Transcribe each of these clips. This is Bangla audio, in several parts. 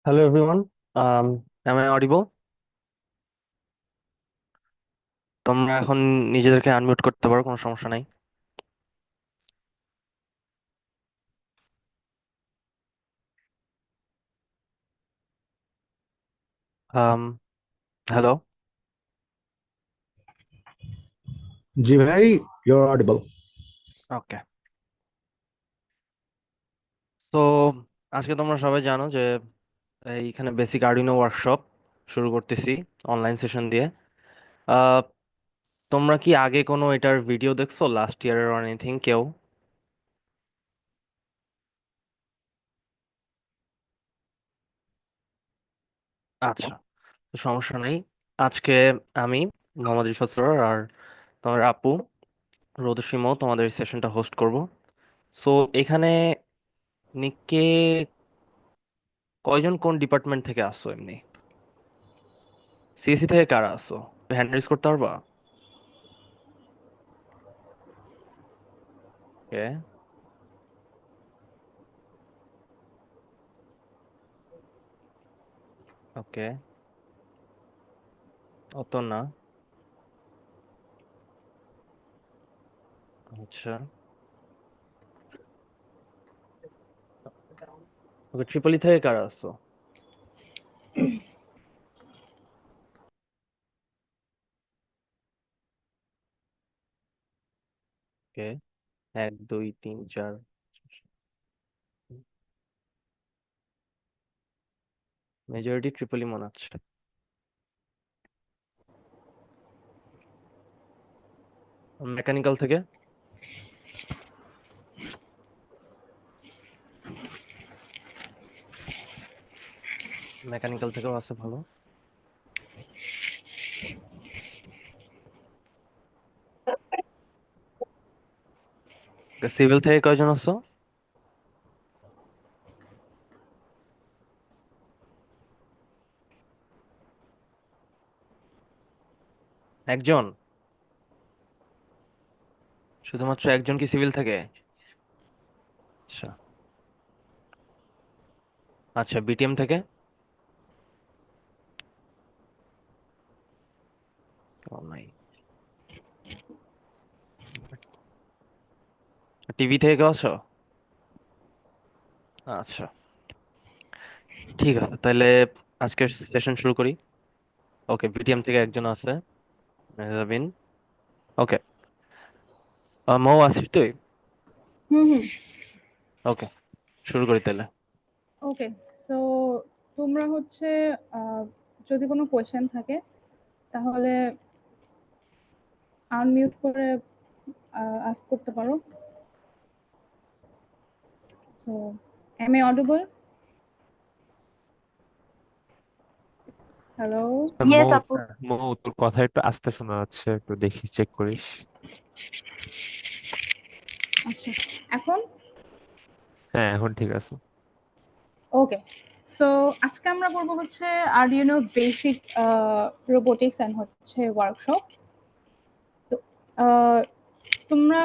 Hello everyone. Am I audible? তোমরা এখন নিজেদেরকে আনমিউট করতে পারো, কোনো সমস্যা নাই। um hello. जी भाई, you're audible. ওকে। তো আজকে তোমরা সবাই জানো যে এইখানে বেসিক আর্ডিনো ওয়ার্কশপ শুরু করতেছি অনলাইন সেশন দিয়ে। আহ তোমরা কি আগে কোনো এটার ভিডিও দেখছো, লাস্ট ইয়ারের অর এনিথিং কেউ? আচ্ছা, তো সমস্যা নেই। আজকে আমি মোহাম্মদ রিফাত সরোয়ার আর তোমার আপু রোদসীমও তোমাদের সেশনটা হোস্ট করব। সো এখানে নিকে কয়জন কোন ডিপার্টমেন্ট থেকে আসছো এমনি? সিএসসি থেকে কারা আসছো? হ্যান্ড রেজ করতে পারবা? ওকে। ওকে, অত না। আচ্ছা। ওকে, ট্রিপলি থেকে কারা আসছো? ওকে, 1 2 3 4। মেজরিটি ট্রিপলি মনে হচ্ছে। মেকানিক্যাল থেকে? মেকানিক্যাল থেকেও আছে, ভালো। সিভিল থেকে কয়জন আসছো? একজন? শুধুমাত্র একজন কি সিভিল থেকে? আচ্ছা। আচ্ছা, বিটিএম থেকে? কেউ নাই। টিভি থেকে কেউ আছো? আচ্ছা, ঠিক আছে তাহলে আজকের সেশন শুরু করি। ওকে, বিটিএম থেকে একজন আছে, মেহজাবিন। ওকে, মৌ আছিস তুই? হুম হুম। ওকে, শুরু করি তাহলে। ওকে, সো তোমরা হচ্ছে আহ, যদি কোনো কোয়েশ্চেন থাকে তাহলে আনমিউট করে আস্ক করতে পারো। So am I audible? Hello? Yes Mou, আপু। মৌ তোর কথা একটু আস্তে শোনা যাচ্ছে, একটু দেখি, চেক করিস। আচ্ছা, এখন? হ্যাঁ, এখন ঠিক আছে। ওকে, সো আজকে আমরা করবো হচ্ছে আরডিনো বেসিক রোবোটিক্স এন্ড হচ্ছে ওয়ার্কশপ। তো আহ, তোমরা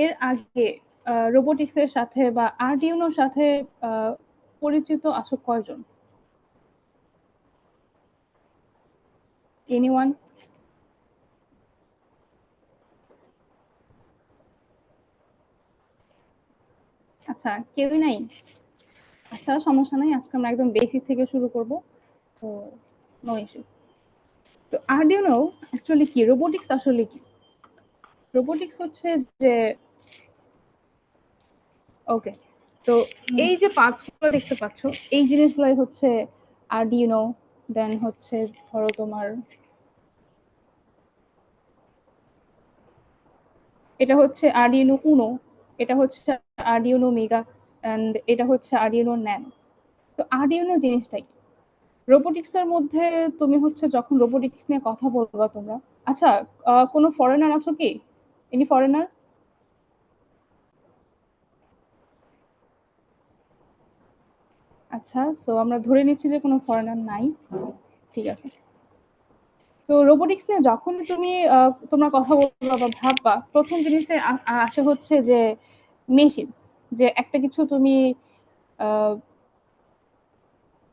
এর আগে রোবোটিক্স এর সাথে বা আরডিনোর সাথে আহ, পরিচিত আছো কয়জন? এনিওয়ান? আচ্ছা, কেউই নাই। আচ্ছা, সমস্যা নাই, আজকে আমরা একদম বেসিক থেকে শুরু করব। তো নো ইস্যু। তো আরডিনো অ্যাকচুয়ালি কি, রোবোটিক্স আসলে কি? রোবোটিক্স হচ্ছে যে, ওকে, তো এই যে পার্টস গুলো দেখতে পাচ্ছ, এই জিনিসগুলাই হচ্ছে আরডিনো। দেন হচ্ছে ধরো তোমার এটা হচ্ছে আরডিনো উনো, এটা হচ্ছে আরডিনো মেগা, এন্ড এটা হচ্ছে আরডিনো ন্যানো। তো আরডিনো জিনিসটাই রোবোটিক্স এর মধ্যে, তুমি হচ্ছে যখন রোবোটিক্স নিয়ে কথা বলবা তোমরা। আচ্ছা, কোনো ফরেনার আছো কি? Any foreigner? আচ্ছা, সো আমরা ধরে নিচ্ছি যে কোনো ফরেনার নাই। ঠিক আছে। তো রোবোটিক্স নিয়ে যখনই তুমি তোমরা কথা বলবা বা ভাববা, প্রথম জিনিসটা আসে হচ্ছে যে মেশিনস, যে একটা কিছু তুমি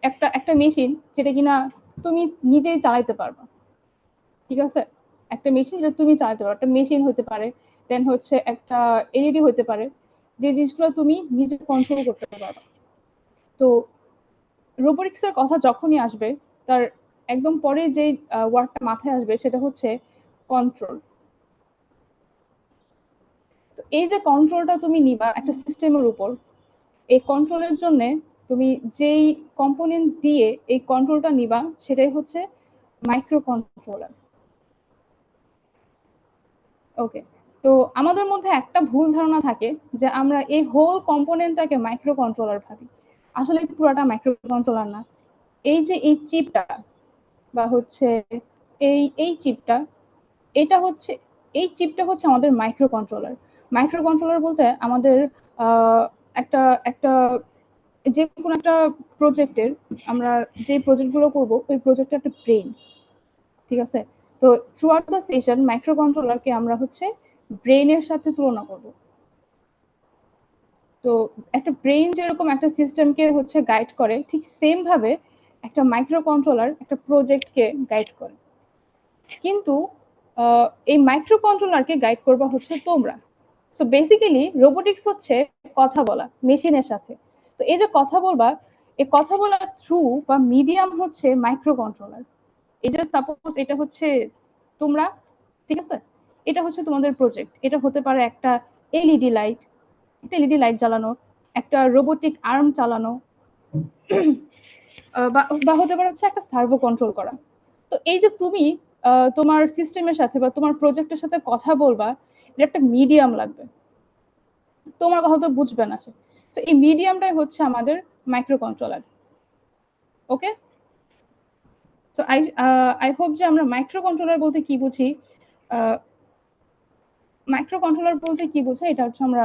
একটা একটা মেশিন যেটা কিনা তুমি নিজেই চালাতে পারবা, ঠিক আছে? একটা মেশিন যেটা তুমি চালাতে পারো, একটা মেশিন হতে পারে, দেন হচ্ছে একটা এলইডি হতে পারে, যে জিনিসগুলো তুমি নিজে কন্ট্রোল করতে পারবা। তো রোবোটিক্স এর কথা যখনই আসবে, তার একদম পরে যে ওয়ার্ডটা মাথায় আসবে সেটা হচ্ছে কন্ট্রোল। তো এই যে কন্ট্রোলটা তুমি নিবা একটা সিস্টেমের উপর, এই কন্ট্রোলের জন্য তুমি যেই কম্পোনেন্ট দিয়ে এই কন্ট্রোলটা নিবা সেটাই হচ্ছে মাইক্রো কন্ট্রোলার। ওকে, তো আমাদের মধ্যে একটা ভুল ধারণা থাকে যে আমরা এই হোল কম্পোনেন্টটাকে মাইক্রো কন্ট্রোলার ভাবি, আসলে পুরোটা মাইক্রো কন্ট্রোলার না। এই যে এই চিপটা বা হচ্ছে এই চিপটা, এটা হচ্ছে এই চিপটা হচ্ছে আমাদের মাইক্রো কন্ট্রোলার। মাইক্রো কন্ট্রোলার বলতে আমাদের একটা একটা যে কোনো একটা প্রজেক্টের, আমরা যে প্রজেক্টগুলো করব ওই প্রজেক্টের একটা ব্রেইন, ঠিক আছে? তো throughout the session micro কন্ট্রোলারকে আমরা হচ্ছে ব্রেইনের সাথে তুলনা করব। তো একটা ব্রেইন যেরকম একটা সিস্টেমকে হচ্ছে গাইড করে, ঠিক সেম ভাবে একটা মাইক্রো কন্ট্রোলার একটা প্রজেক্টকে গাইড করে। কিন্তু এই মাইক্রো কন্ট্রোলারকে গাইড করবা হচ্ছে তোমরা। সো বেসিক্যালি রোবোটিক্স হচ্ছে কথা বলা মেশিনের সাথে। তো এই যে কথা বলবা, এই কথা বলার থ্রু বা মিডিয়াম হচ্ছে মাইক্রো কন্ট্রোলার। এটা সাপোজ এটা হচ্ছে তোমরা, ঠিক আছে? এটা হচ্ছে তোমাদের প্রজেক্ট, এটা হতে পারে একটা এলইডি লাইট, একটা এলইডি লাইট জ্বালানো, একটা রোবোটিক আর্ম চালানো, বা হতে পারে হচ্ছে একটা সার্ভো কন্ট্রোল করা। তো এই যে তুমি তোমার সিস্টেমের সাথে বা তোমার প্রজেক্টের সাথে কথা বলবা, এটা একটা মিডিয়াম লাগবে, তোমার কথা তো বুঝবে না সে। তো এই মিডিয়ামটাই হচ্ছে আমাদের micro controller. Okay, so I hope যে আমরা মাইক্রো কন্ট্রোলার বলতে কি বুঝি, মাইক্রো কন্ট্রোলার বলতে কি বোঝায় এটা হচ্ছে আমরা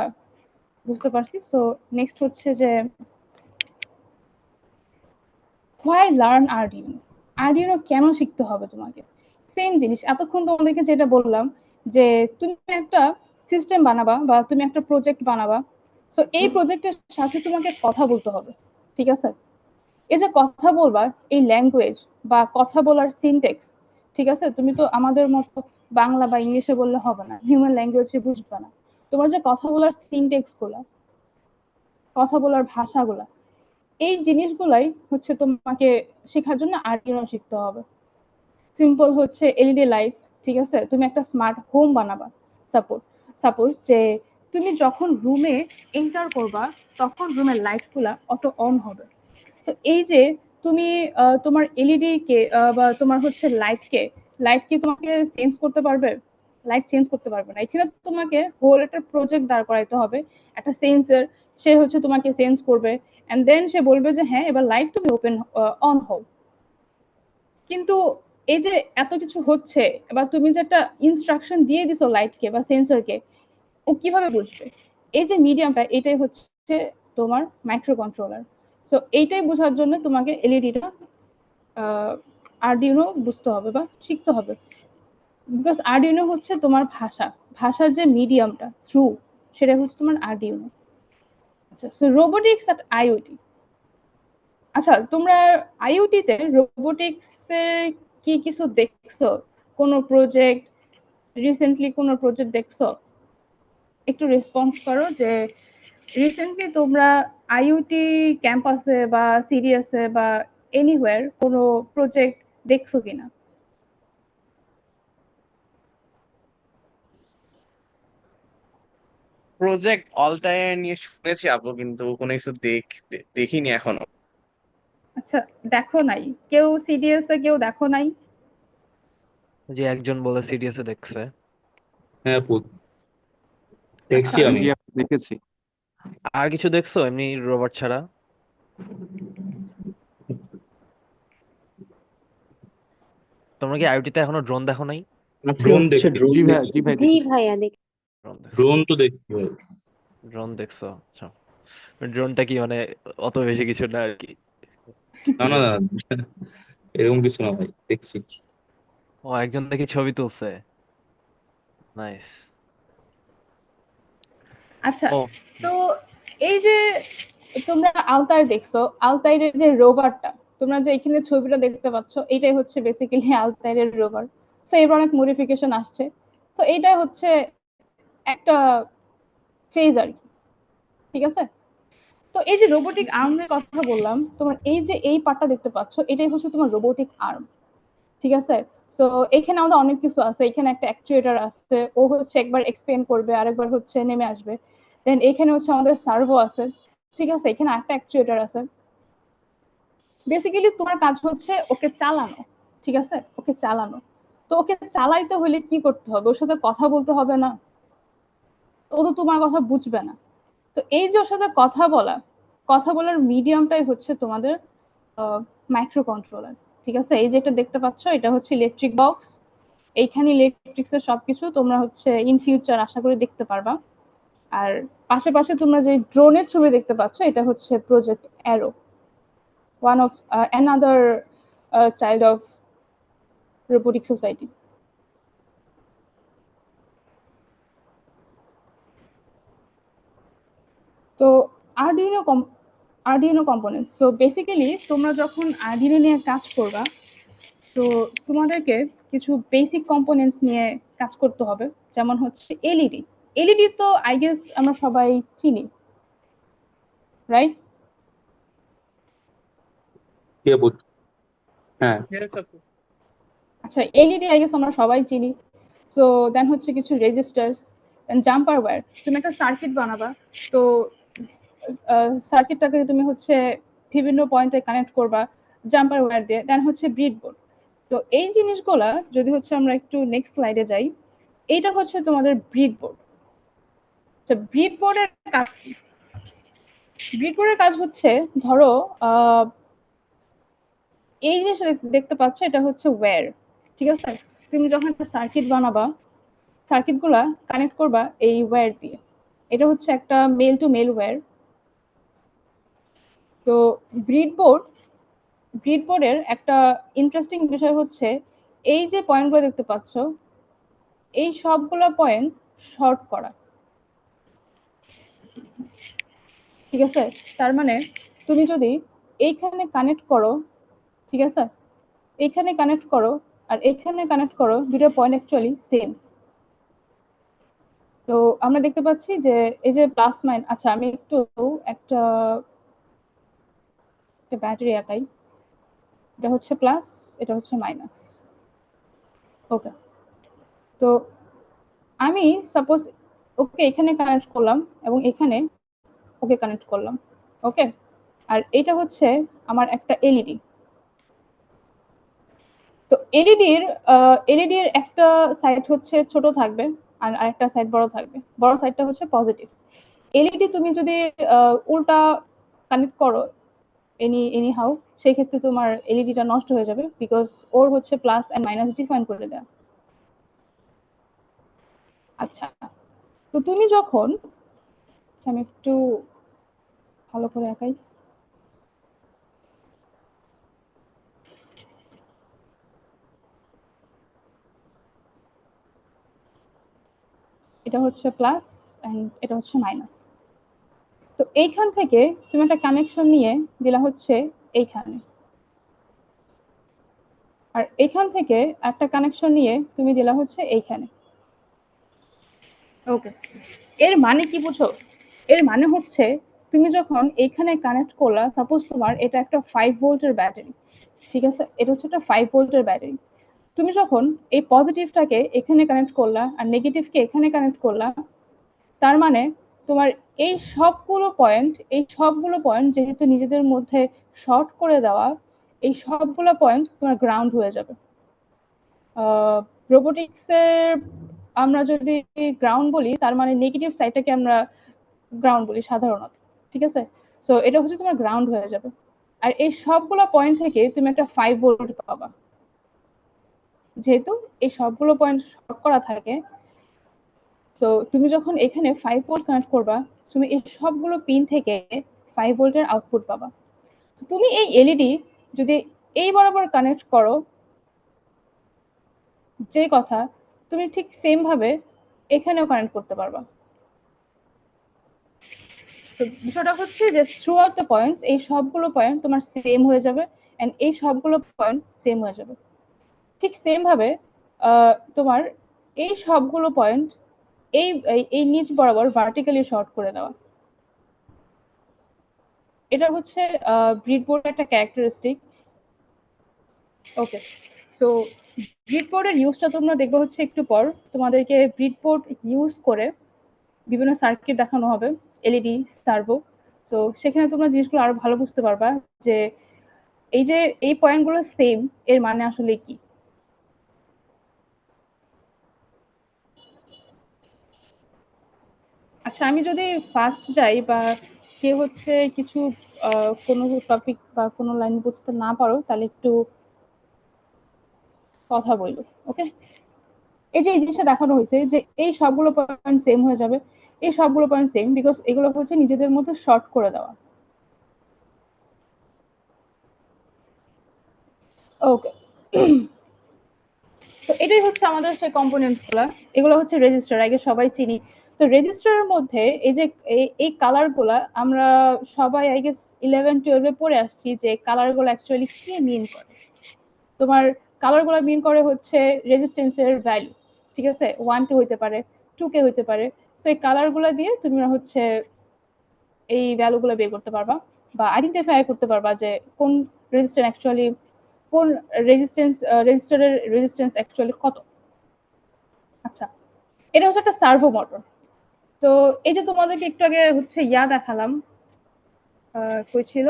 বুঝতে পারছি। সো নেক্সট হচ্ছে যে হোয়াই লার্ন আরডিনো, আরডিনো কেন শিখতে হবে তোমাকে? সেম জিনিস এতক্ষণ তোমাদেরকে যেটা বললাম, যে তুমি একটা সিস্টেম বানাবা বা তুমি একটা প্রজেক্ট বানাবা, তো এই প্রজেক্টের সাথে তোমাকে কথা বলতে হবে, ঠিক আছে? এই যে কথা বলবা, এই ল্যাঙ্গুয়েজ বা কথা বলার সিনটেক্স, ঠিক আছে? তুমি তো আমাদের মতো বাংলা বা ইংলিশে বললে হবে না, হিউম্যান ল্যাঙ্গুয়েজে বুঝবে না। তোমার যে কথা বলার সিনটেক্স গুলা, কথা বলার ভাষাগুলা, এই জিনিসগুলাই হচ্ছে তোমাকে শেখার জন্য আর্ডিনো শিখতে হবে। সিম্পল হচ্ছে এলইডি লাইটস, ঠিক আছে? তুমি একটা স্মার্ট হোম বানাবা, সাপোজ সাপোজ যে তুমি যখন রুমে এন্টার করবা তখন রুমের লাইট গুলা অটো অন হবে। তো এই যে তুমি তোমার এলইডি কে বা তোমার হচ্ছে লাইট কি তোমাকে চেঞ্জ করতে পারবে? লাইট চেঞ্জ করতে পারবে না। এখানে তোমাকে হোল একটা প্রজেক্ট দাঁড় করাইতে হবে, একটা সেন্সর, সে হচ্ছে তোমাকে সেন্স করবে, এন্ড দেন সে বলবে যে হ্যাঁ এবার লাইট তুমি ওপেন অন হও। কিন্তু এই যে এত কিছু হচ্ছে, এবার তুমি যে একটা ইনস্ট্রাকশন দিয়ে দিছো লাইটকে বা সেন্সরকে, ও কিভাবে বুঝবে? এই যে মিডিয়ামটা, এটাই হচ্ছে তোমার মাইক্রো কন্ট্রোলার। সো এইটাই বোঝার জন্য তোমাকে এলইডিটা আরডিনো বুঝতে হবে বা শিখতে হবে। বিকজ আরডিনো হচ্ছে তোমার ভাষা, ভাষার যে মিডিয়ামটা থ্রু, সেটা হচ্ছে তোমার আরডিনো। আচ্ছা, সো রোবোটিক্স আর আইওটি। আচ্ছা, তোমরা আইওটি তে রোবোটিক্স এর কি কিছু দেখছো? কোন প্রজেক্ট, রিসেন্টলি কোন প্রজেক্ট দেখছো? একটু রেসপন্স করো যে রিসেন্টলি তোমরা আইওটি ক্যাম্পাসে বা সিরিয়াসে বা এনিওয়্যার কোনো প্রজেক্ট দেখছো কিনা? প্রজেক্ট অলটায়ার নিয়ে শুনেছি আপু, কিন্তু কোনো কিছু দেখিনি এখনো। আচ্ছা, দেখো নাই? কেউ সিডিএস এ কেউ দেখো নাই? যে একজন বলে সিরিয়াস এ দেখছে। হ্যাঁ আপু, আচ্ছা, দেখছি আমি। জি আমি দেখেছি। আর কিছু দেখছো এমনি রোবট ছাড়া? তোমরা কি আইওটি তে এখনো ড্রোন দেখো নাই? আজকে হচ্ছে ড্রোন জি ভাইয়া, দেখি। জি ভাই জি দেখেছি। ভাইয়া দেখ। ড্রোন দেখছো? ড্রোন তো দেখি ভাই। ড্রোন দেখছো, আচ্ছা। ড্রোনটা কি মানে অত বেশি কিছু না আর কি? না না না, এরকম কিছু না ভাই, দেখছি। ও, একজন দেখি ছবি তুলছে। নাইস। আচ্ছা, ও, তো এই যে তোমরা আলতার দেখছো, আলতাইরের যে রোবটটা, তোমরা যে এখানে ছবিটা দেখতে পাচ্ছ এটাই হচ্ছে বেসিক্যালি আলতাইরের রোভার। সো এবার অনেক মডিফিকেশন আসছে। সো এইটাই হচ্ছে একটা ফেজ আর কি, ঠিক আছে। তো এই যে রোবোটিক আর্মের কথা বললাম, তোমার এই যে এই পার্টটা দেখতে পাচ্ছ এটাই হচ্ছে তোমার রোবোটিক আর্ম, ঠিক আছে। সো এখানে আমাদের অনেক কিছু আছে, এখানে একটা অ্যাকচুয়েটর আছে, ও হচ্ছে একবার এক্সপ্যান্ড করবে আরেকবার হচ্ছে নেমে আসবে। দেন এখানে হচ্ছে আমাদের সার্ভো আছে, ঠিক আছে, এখানে একটা অ্যাকচুয়েটর আছে। বেসিক্যালি তোমার কাজ হচ্ছে ওকে চালানো, ঠিক আছে, ওকে চালানো। তো ওকে চালাইতে হলে কি করতে হবে, ওর সাথে কথা বলতে হবে না, ও তো তোমার কথা বুঝবে না। তো এই যে ওর সাথে কথা বলার মিডিয়ামটাই হচ্ছে তোমাদের মাইক্রো কন্ট্রোলার, ঠিক আছে। এই যে এটা দেখতে পাচ্ছ এটা হচ্ছে ইলেকট্রিক বক্স, এইখানে ইলেকট্রিক্স এর সবকিছু তোমরা হচ্ছে ইন ফিউচার আশা করি দেখতে পারবা। আর পাশে তোমরা যে ড্রোনের ছবি দেখতে পাচ্ছ এটা হচ্ছে project arrow, one of another child of robotic society. তো আরডিনো কম্পোনেন্টস, সো বেসিক্যালি তোমরা যখন আরডিনো নিয়ে কাজ করবা, তো তোমাদেরকে কিছু বেসিক কম্পোনেন্টস নিয়ে কাজ করতে হবে। যেমন হচ্ছে এলইডি। এলইডি তো আই গেস আমরা সবাই চিনি, রাইট? কে বুঝ হ্যাঁ Yes, আপু। আচ্ছা, এলইডি আই গেস আমরা সবাই চিনি। সো দেন হচ্ছে কিছু রেজিস্টার্স, দেন জাম্পার ওয়্যার। তুমি একটা সার্কিট বানাবা, তো সার্কিটটাকে তুমি হচ্ছে বিভিন্ন পয়েন্টে কানেক্ট করবা জাম্পার ওয়্যার দিয়ে, দেন হচ্ছে ব্রিডবোর্ড। তো এই জিনিসগুলা যদি হচ্ছে আমরা একটু নেক্সট স্লাইডে যাই, এইটা হচ্ছে তোমাদের ব্রিডবোর্ড। আচ্ছা, ব্রিডবোর্ডের কাজ কি? ব্রিডবোর্ডের কাজ হচ্ছে, ধরো এই জিনিসটা দেখতে পাচ্ছ এটা হচ্ছে ওয়্যার, ঠিক আছে। তুমি যখন একটা সার্কিট বানাবা, সার্কিট গুলা কানেক্ট করবা এই ওয়্যার দিয়ে। এটা হচ্ছে একটা মেল টু মেল ওয়্যার। তো ব্রিডবোর্ডের একটা ইন্টারেস্টিং বিষয় হচ্ছে এই যে পয়েন্টগুলো দেখতে পাচ্ছ এই সবগুলো পয়েন্ট শর্ট করা, ঠিক আছে। তার মানে তুমি যদি এইখানে কানেক্ট করো, ঠিক আছে, এইখানে কানেক্ট করো আর এখানে কানেক্ট করো, দুটো পয়েন্ট অ্যাকচুয়ালি সেম। তো আমরা দেখতে পাচ্ছি যে এই যে প্লাস মাইন, আচ্ছা আমি একটু একটা ব্যাটারি আঁকাই, এটা হচ্ছে প্লাস, এটা হচ্ছে মাইনাস। ওকে, তো আমি সাপোজ ওকে এখানে কানেক্ট করলাম এবং এখানে ওকে কানেক্ট করলাম, ওকে। আর এটা হচ্ছে আমার একটা এলইডি। তো এলইডির একটা সাইড হচ্ছে ছোট থাকবে আর আরেকটা সাইড বড় থাকবে, বড় সাইডটা হচ্ছে পজিটিভ। এলইডি তুমি যদি উল্টা কানেক্ট করো এনি হাউ, সেই ক্ষেত্রে তোমার এলইডিটা নষ্ট হয়ে যাবে, বিকজ ওর হচ্ছে প্লাস এন্ড মাইনাস ডিফাইন করে দেয়া। আচ্ছা, তো তুমি যখন, আচ্ছা, আমি একটু ভালো করে আঁকাই। এটা হচ্ছে প্লাস এন্ড এটা হচ্ছে মাইনাস। তো এইখান থেকে তুমি একটা কানেকশন নিয়ে দিলা হচ্ছে এইখানে, আর এইখান থেকে একটা কানেকশন নিয়ে তুমি দিলা হচ্ছে এইখানে, ওকে। এর মানে কি বুঝো? এর মানে হচ্ছে তুমি যখন এইখানে কানেক্ট করলা, সাপোজ তোমার এটা একটা 5 ভোল্টের ব্যাটারি, ঠিক আছে, এটা হচ্ছে একটা 5 ভোল্টের ব্যাটারি। তুমি যখন এই পজিটিভটাকে এখানে কানেক্ট করলা আর নেগেটিভকে এখানে কানেক্ট করলা, তার মানে তোমার এই সবগুলো পয়েন্ট যেহেতু নিজেদের মধ্যে শর্ট করে দেওয়া, এই সবগুলো পয়েন্ট তোমার গ্রাউন্ড হয়ে যাবে। রোবোটিক্সের আমরা যদি গ্রাউন্ড বলি, তার মানে নেগেটিভ সাইডটাকে আমরা গ্রাউন্ড বলি সাধারণত, ঠিক আছে। সো এটা হচ্ছে তোমার গ্রাউন্ড হয়ে যাবে। আর এই সবগুলো পয়েন্ট থেকে তুমি একটা 5 ভোল্ট পাবা, যেহেতু এই সবগুলো পয়েন্ট শর্ট করা থাকে। তো তুমি যখন এখানে 5 ভোল্ট কানেক্ট করবা, তুমি এই সবগুলো পিন থেকে 5 ভোল্টের আউটপুট পাবা। তো তুমি এই এলইডি যদি এই বরাবর কানেক্ট করো, যে কথা, তুমি ঠিক সেম ভাবে এখানেও কানেক্ট করতে পারবা। তো বিষয়টা হচ্ছে যে থ্রু আউট দ্য পয়েন্টস এই সবগুলো পয়েন্ট তোমার সেম হয়ে যাবে এন্ড এই সবগুলো পয়েন্ট সেম হয়ে যাবে। ঠিক সেম ভাবে তোমার এই সবগুলো পয়েন্ট এই এই নিচ বরাবর ভার্টিক্যালি শর্ট করে দেওয়া, এটা হচ্ছে ব্রিডবোর্ডের একটা ক্যারেক্টারিস্টিক। ওকে, সো ব্রিডবোর্ডের ইউজটা তোমরা দেখবে হচ্ছে একটু পর তোমাদেরকে ব্রিডবোর্ড ইউজ করে বিভিন্ন সার্কিট দেখানো হবে, এলইডি, সার্ভো। তো সেখানে তোমরা জিনিসগুলো আরো ভালো বুঝতে পারবা যে এই যে এই পয়েন্টগুলো সেম এর মানে আসলে কি। আচ্ছা, আমি যদি ফার্স্ট যাই বা কেউ হচ্ছে কিছু কোনো টপিক বা কোনো লাইন বুঝতে না পারো তাহলে একটু কথা বলবো। ওকে, এই যে এই জিনিসটা দেখানো হয়েছে যে এই সবগুলো পয়েন্ট সেম হয়ে যাবে, এই সবগুলো পয়েন্ট সেম, বিকজ এগুলো হচ্ছে নিজেদের মধ্যে শর্ট করে দেওয়া। ওকে, তো এটাই হচ্ছে আমাদের সেই কম্পোনেন্টস গুলা। এগুলো হচ্ছে রেজিস্টার, আগে সবাই চিনি। তো রেজিস্টারের মধ্যে এই যে এই কালার গুলা আমরা সবাই আই গেস 11-12 পড়ে আসছি যে কালার গুলো অ্যাকচুয়ালি কি মিন করে। তোমার কালার গুলা মিন করে হচ্ছে রেজিস্ট্যান্সের ভ্যালু, ঠিক আছে, 1K হইতে পারে, 2K হইতে পারে। তো এই কালার গুলা দিয়ে তুমি হচ্ছে এই ভ্যালু গুলো বের করতে পারবা বা আইডেন্টিফাই করতে পারবা যে কোন রেজিস্ট্যান্স অ্যাকচুয়ালি, কোন রেজিস্টারের রেজিস্ট্যান্স অ্যাকচুয়ালি কত। আচ্ছা, এটা হচ্ছে একটা সার্ভো মোটর। তো এই যে তোমাদেরকে একটু আগে হচ্ছে দেখালাম, কই ছিল,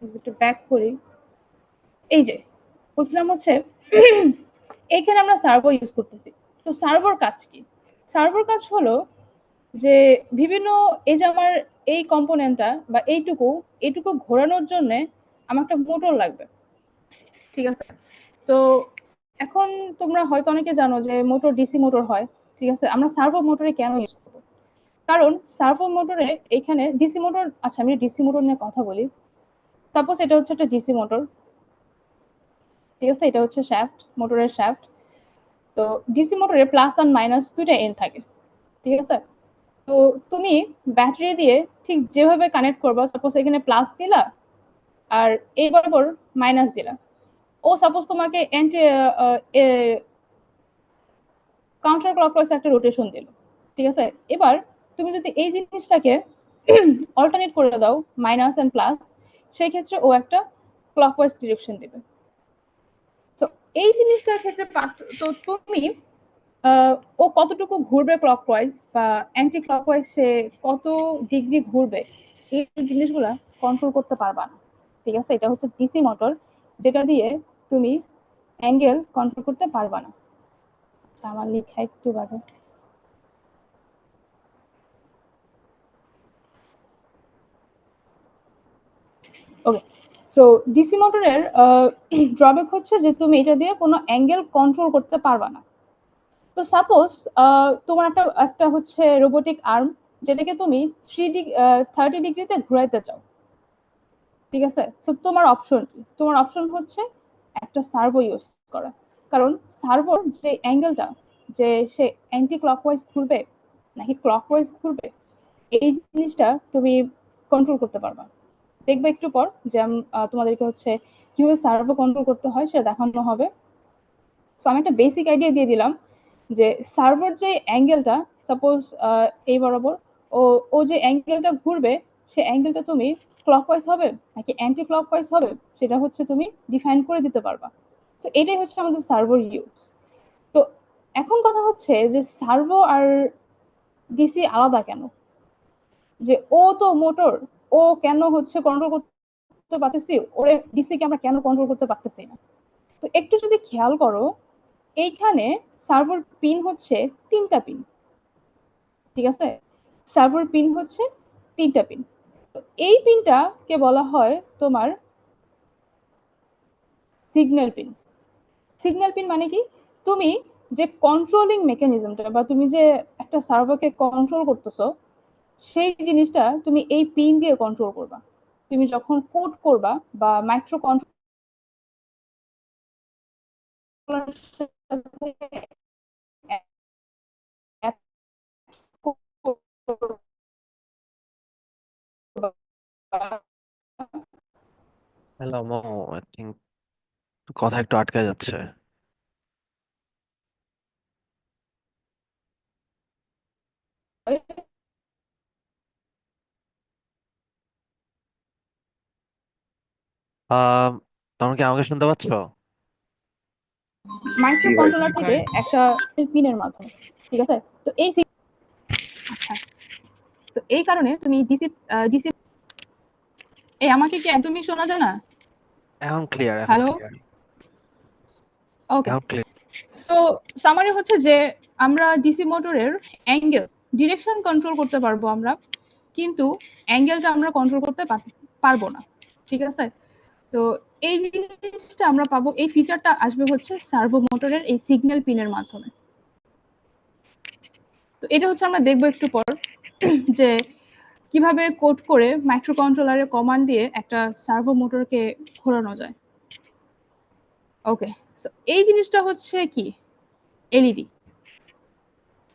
একটু ব্যাক করি। এই যে বলছিলাম হচ্ছে এইখানে আমরা সার্ভো ইউজ করতেছি। তো সার্ভোর কাজ কি? সার্ভোর কাজ হলো যে বিভিন্ন, এই যে আমার এই কম্পোনেন্টটা বা এইটুকু এইটুকু ঘোরানোর জন্য আমার একটা মোটর লাগবে, ঠিক আছে। তো এখন তোমরা হয়তো অনেকে জানো যে মোটর ডিসি মোটর হয়, ঠিক আছে। আমরা সার্ভো মোটরে কেন ইউজ করবো? কারণ সার্ভো মোটরে এখানে ডিসি মোটর, আচ্ছা আমি ডিসি মোটর নিয়ে কথা বলি। সাপোজ এটা হচ্ছে একটা ডিসি মোটর, ঠিক আছে, এটা হচ্ছে শ্যাফট, মোটরের শ্যাফট। তো ডিসি মোটরে প্লাস আর মাইনাস দুইটা এন্ড থাকে, ঠিক আছে। তো তুমি ব্যাটারি দিয়ে ঠিক যেভাবে কানেক্ট করবা, সাপোজ এখানে প্লাস দিলা আর এই বরাবর মাইনাস দিলা, ও সাপোজ তোমাকে অ্যান্টি কাউন্টার ক্লকওয়াইজ একটা রোটেশন দিল, ঠিক আছে। এবার তুমি যদি এই জিনিসটাকে অল্টারনেট করে দাও মাইনাস এন্ড প্লাস, সেই ক্ষেত্রে ও একটা ক্লকওয়াইজ ডিরেকশন দিবে। তো এই জিনিসটার ক্ষেত্রে তো তুমি ও কতটুকু ঘুরবে ক্লকওয়াইজ বা অ্যান্টি ক্লকওয়াইজ, সে কত ডিগ্রি ঘুরবে, এই জিনিসগুলা কন্ট্রোল করতে পারবা না, ঠিক আছে। এটা হচ্ছে ডিসি মোটর, যেটা দিয়ে তুমি অ্যাঙ্গেল কন্ট্রোল করতে পারবা না। আচ্ছা, আমার লেখা একটু বাজে। ওকে, সো ডিসি মোটরের ড্রব্যাক হচ্ছে যে তুমি এটা দিয়ে কোনো অ্যাঙ্গেল কন্ট্রোল করতে পারবা না। তো সাপোজ তোমার একটা একটা হচ্ছে রোবোটিক আর্ম, যেটাকে তুমি 30 ডিগ্রিতে ঘুরাইতে চাও, ঠিক আছে। তো তোমার অপশন কি? তোমার অপশন হচ্ছে একটা সার্ভো ইউজ করা। কারণ সার্ভোর যে অ্যাঙ্গেলটা, যে সে অ্যান্টি ক্লকওয়াইজ ঘুরবে নাকি ক্লকওয়াইজ ঘুরবে, এই জিনিসটা তুমি কন্ট্রোল করতে পারবা। দেখবে একটু পর যে তোমাদেরকে হচ্ছে কিভাবে সার্ভো কন্ট্রোল করতে হয় সেটা দেখানো হবে। সো আমি একটা বেসিক আইডিয়া দিয়ে দিলাম যে সার্ভোর যে অ্যাঙ্গেলটা, সাপোজ এই বরাবর ও ও যে অ্যাঙ্গেলটা ঘুরবে, সে অ্যাঙ্গেলটা তুমি ক্লকওয়াইজ হবে নাকি অ্যান্টি ক্লকওয়াইজ হবে, সেটা হচ্ছে তুমি ডিফাইন করে দিতে পারবা। তো এটাই হচ্ছে আমাদের সার্ভোর ইউজ। তো এখন কথা হচ্ছে যে সার্ভো আর ডিসি আলাদা কেন? যে ও তো মোটর, ও কেন হচ্ছে কন্ট্রোল করতে পারতেছি, ওরে ডিসি কে আমরা কেন কন্ট্রোল করতে পারতেছি না? তো একটু যদি খেয়াল করো, এইখানে সার্ভার পিন হচ্ছে 3টা পিন, ঠিক আছে। সার্ভার পিন হচ্ছে 3টা পিন। তো এই পিনটা কে বলা হয় তোমার সিগন্যাল পিন। সিগন্যাল পিন মানে কি? তুমি যে কন্ট্রোলিং মেকানিজমটা বা তুমি যে একটা সার্ভারকে কন্ট্রোল করতেছো, সেই জিনিসটা তুমি এই পিন দিয়ে কন্ট্রোল করবা। তুমি যখন কোড করবা বা মাইক্রো কন্ট্রোলার হ্যালো মো, আই থিঙ্ক কথা একটু আটকে যাচ্ছে। আহ তোমরা কি আমাকে শুনতে পাচ্ছ? মাইক্রো জি ভাই। কন্ট্রোলার থেকে একটা পিনের মাধ্যমে, ঠিক আছে? তো আচ্ছা, তো এই কারণে তুমি ডিসি ডিসি এই আমাকে কি একদমই শোনা যায় না? এখন ক্লিয়ার, এখন হ্যালো, ক্লিয়ার, ওকে। এখন ক্লিয়ার। সো সামারি হচ্ছে যে আমরা ডিসি মোটরের অ্যাঙ্গেল ডিরেকশন কন্ট্রোল করতে পারবো আমরা, কিন্তু অ্যাঙ্গেলটা আমরা কন্ট্রোল করতে পারবো না, ঠিক আছে? তো এই জিনিসটা আমরা পাবো, এই ফিচারটা আসবে হচ্ছে সার্ভো মোটরের এই সিগন্যাল পিনের মাধ্যমে। তো এটা হচ্ছে আমরা দেখবো একটু পর যে কিভাবে কোড করে মাইক্রো কন্ট্রোলারের কমান্ড দিয়ে একটা সার্ভো মোটরকে ঘোরানো যায়। ওকে, সো এই জিনিসটা হচ্ছে কি এলইডি।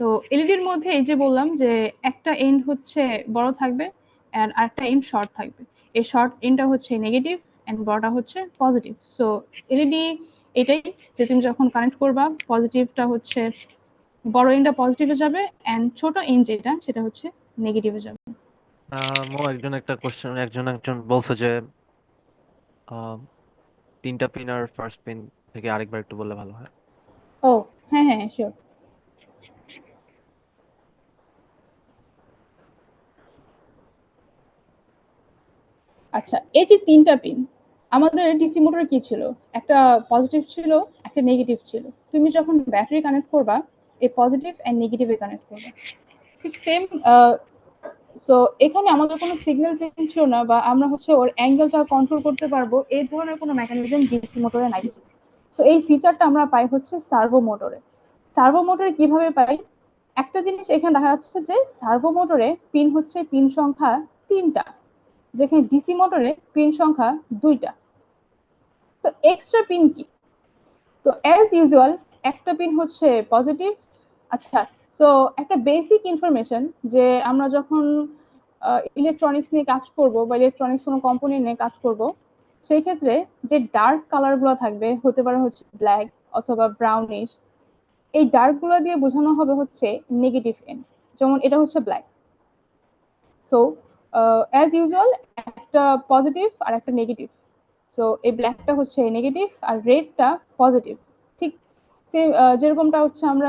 তো এলইডির মধ্যে এই যে বললাম যে একটা এন্ড হচ্ছে বড় থাকবে এন্ড আরেকটা এন্ড শর্ট থাকবে। এই শর্ট এন্ডটা হচ্ছে নেগেটিভ এন্ড বড়টা হচ্ছে পজিটিভ। সো এলইডি এটাই যে তুমি যখন কানেক্ট করবা পজিটিভটা হচ্ছে বড় এন্ডটা পজিটিভে যাবে এন্ড ছোট এন্ড যেটা সেটা হচ্ছে নেগেটিভে যাবে। মো, একজন একটা কোশ্চেন, একজন বলছে যে আহ, তিনটা পিন আর ফার্স্ট পিন থেকে আরেকবার একটু বললে ভালো হয়। ও হ্যাঁ হ্যাঁ শিওর। আচ্ছা, এই যে তিনটা পিন আমাদের ডিসি মোটরে কি ছিল, একটা পজিটিভ ছিল একটা নেগেটিভ ছিল। তুমি যখন ব্যাটারি কানেক্ট করবা এই পজিটিভ এন্ড নেগেটিভে কানেক্ট করবা, ঠিক সেম। সো এখানে আমাদের কোনো সিগন্যাল পিন ছিল না বা আমরা হচ্ছে ওর অ্যাঙ্গেলটা কন্ট্রোল করতে পারবো এই ধরনের কোনো মেকানিজম ডিসি মোটরে নাই। সো এই ফিচারটা আমরা পাই হচ্ছে সার্ভো মোটরে। সার্ভো মোটরে কিভাবে পাই, একটা জিনিস এখানে দেখা যাচ্ছে যে সার্ভো মোটরে পিন হচ্ছে পিন সংখ্যা 3টা, যেখানে ডিসি মোটরে পিন সংখ্যা 2টা। তো এক্সট্রা পিন কি, তো অ্যাজ ইউজুয়াল একটা পিন হচ্ছে পজিটিভ। আচ্ছা, তো একটা বেসিক ইনফরমেশন যে আমরা যখন ইলেকট্রনিক্স নিয়ে কাজ করব বা ইলেকট্রনিক্স কোনো কম্পোনেন্ট নিয়ে কাজ করব, সেই ক্ষেত্রে যে ডার্ক কালার গুলো থাকবে হতে পারে হচ্ছে ব্ল্যাক অথবা ব্রাউনিশ, এই ডার্ক গুলো দিয়ে বোঝানো হবে হচ্ছে নেগেটিভ এন্ড। যেমন এটা হচ্ছে ব্ল্যাক। সো অ্যাজ ইউজুয়াল একটা পজিটিভ আর একটা নেগেটিভ। সো এই ব্ল্যাকটা হচ্ছে নেগেটিভ আর রেডটা পজিটিভ। ঠিক সেম যেরকমটা হচ্ছে আমরা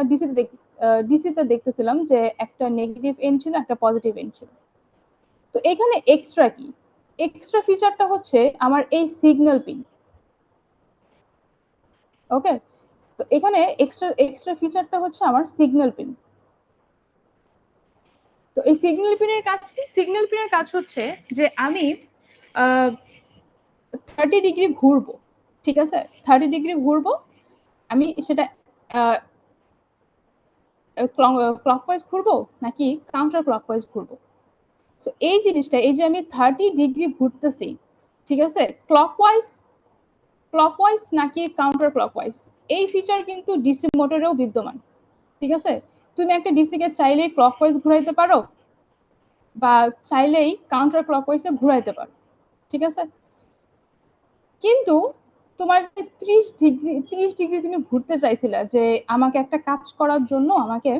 ডিসিতে দেখতেছিলাম যে একটা নেগেটিভ এন্ড ছিল একটা পজিটিভ এন্ড ছিল। তো এখানে এক্সট্রা কি, এক্সট্রা ফিচারটা হচ্ছে আমার এই সিগন্যাল পিন। ওকে, তো এখানে এক্সট্রা এক্সট্রা ফিচারটা হচ্ছে আমার সিগন্যাল পিন। তো এই সিগন্যাল পিনের কাজ কি, সিগন্যাল পিনের কাজ হচ্ছে যে আমি 30 ডিগ্রি ঘুরবো, ঠিক আছে? 30 ডিগ্রি ঘুরবো আমি, সেটা ক্লকওয়াইজ ঘুরবো নাকি কাউন্টার ক্লকওয়াইজ ঘুরবো। তো এই জিনিসটা, এই যে আমি 30 ডিগ্রি ঘুরতেছি, ঠিক আছে, ক্লকওয়াইজ ক্লকওয়াইজ নাকি কাউন্টার ক্লকওয়াইজ, এই ফিচার কিন্তু ডিসি মোটরেও বিদ্যমান, ঠিক আছে? তুমি একটা ডিসি কে চাইলেই ক্লকওয়াইজ ঘুরাইতে পারো বা চাইলেই কাউন্টার ক্লকওয়াইজে ঘুরাইতে পারো, ঠিক আছে? কিন্তু তোমার যে 30 ডিগ্রি তুমি ঘুরতে চাইছিলা যে আমাকে একটা কাজ করার জন্য আমাকে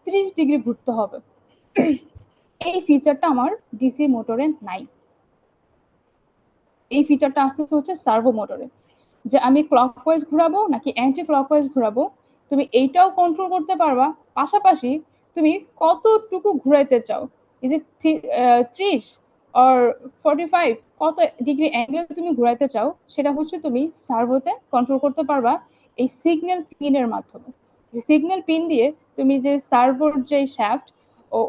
30 ডিগ্রি ঘুরতে হবে, এই ফিচারটা আমার ডিসি মোটরে নাই। এই ফিচারটা আসতেছে হচ্ছে সার্ভো মোটরে, যে আমি ক্লকওয়াইজ ঘোরাবো নাকি অ্যান্টি ক্লকওয়াইজ ঘোরাবো তুমি এইটাও কন্ট্রোল করতে পারবা। পাশাপাশি তুমি কতটুকু ঘুরাইতে চাও, এই যে 30 অর 45 কত ডিগ্রি অ্যাঙ্গেল তুমি ঘুরাইতে চাও, সেটা হচ্ছে তুমি সার্ভোতে কন্ট্রোল করতে পারবা এই সিগন্যাল পিনের মাধ্যমে। সিগন্যাল পিন দিয়ে তুমি যে সার্ভোর যে শ্যাফট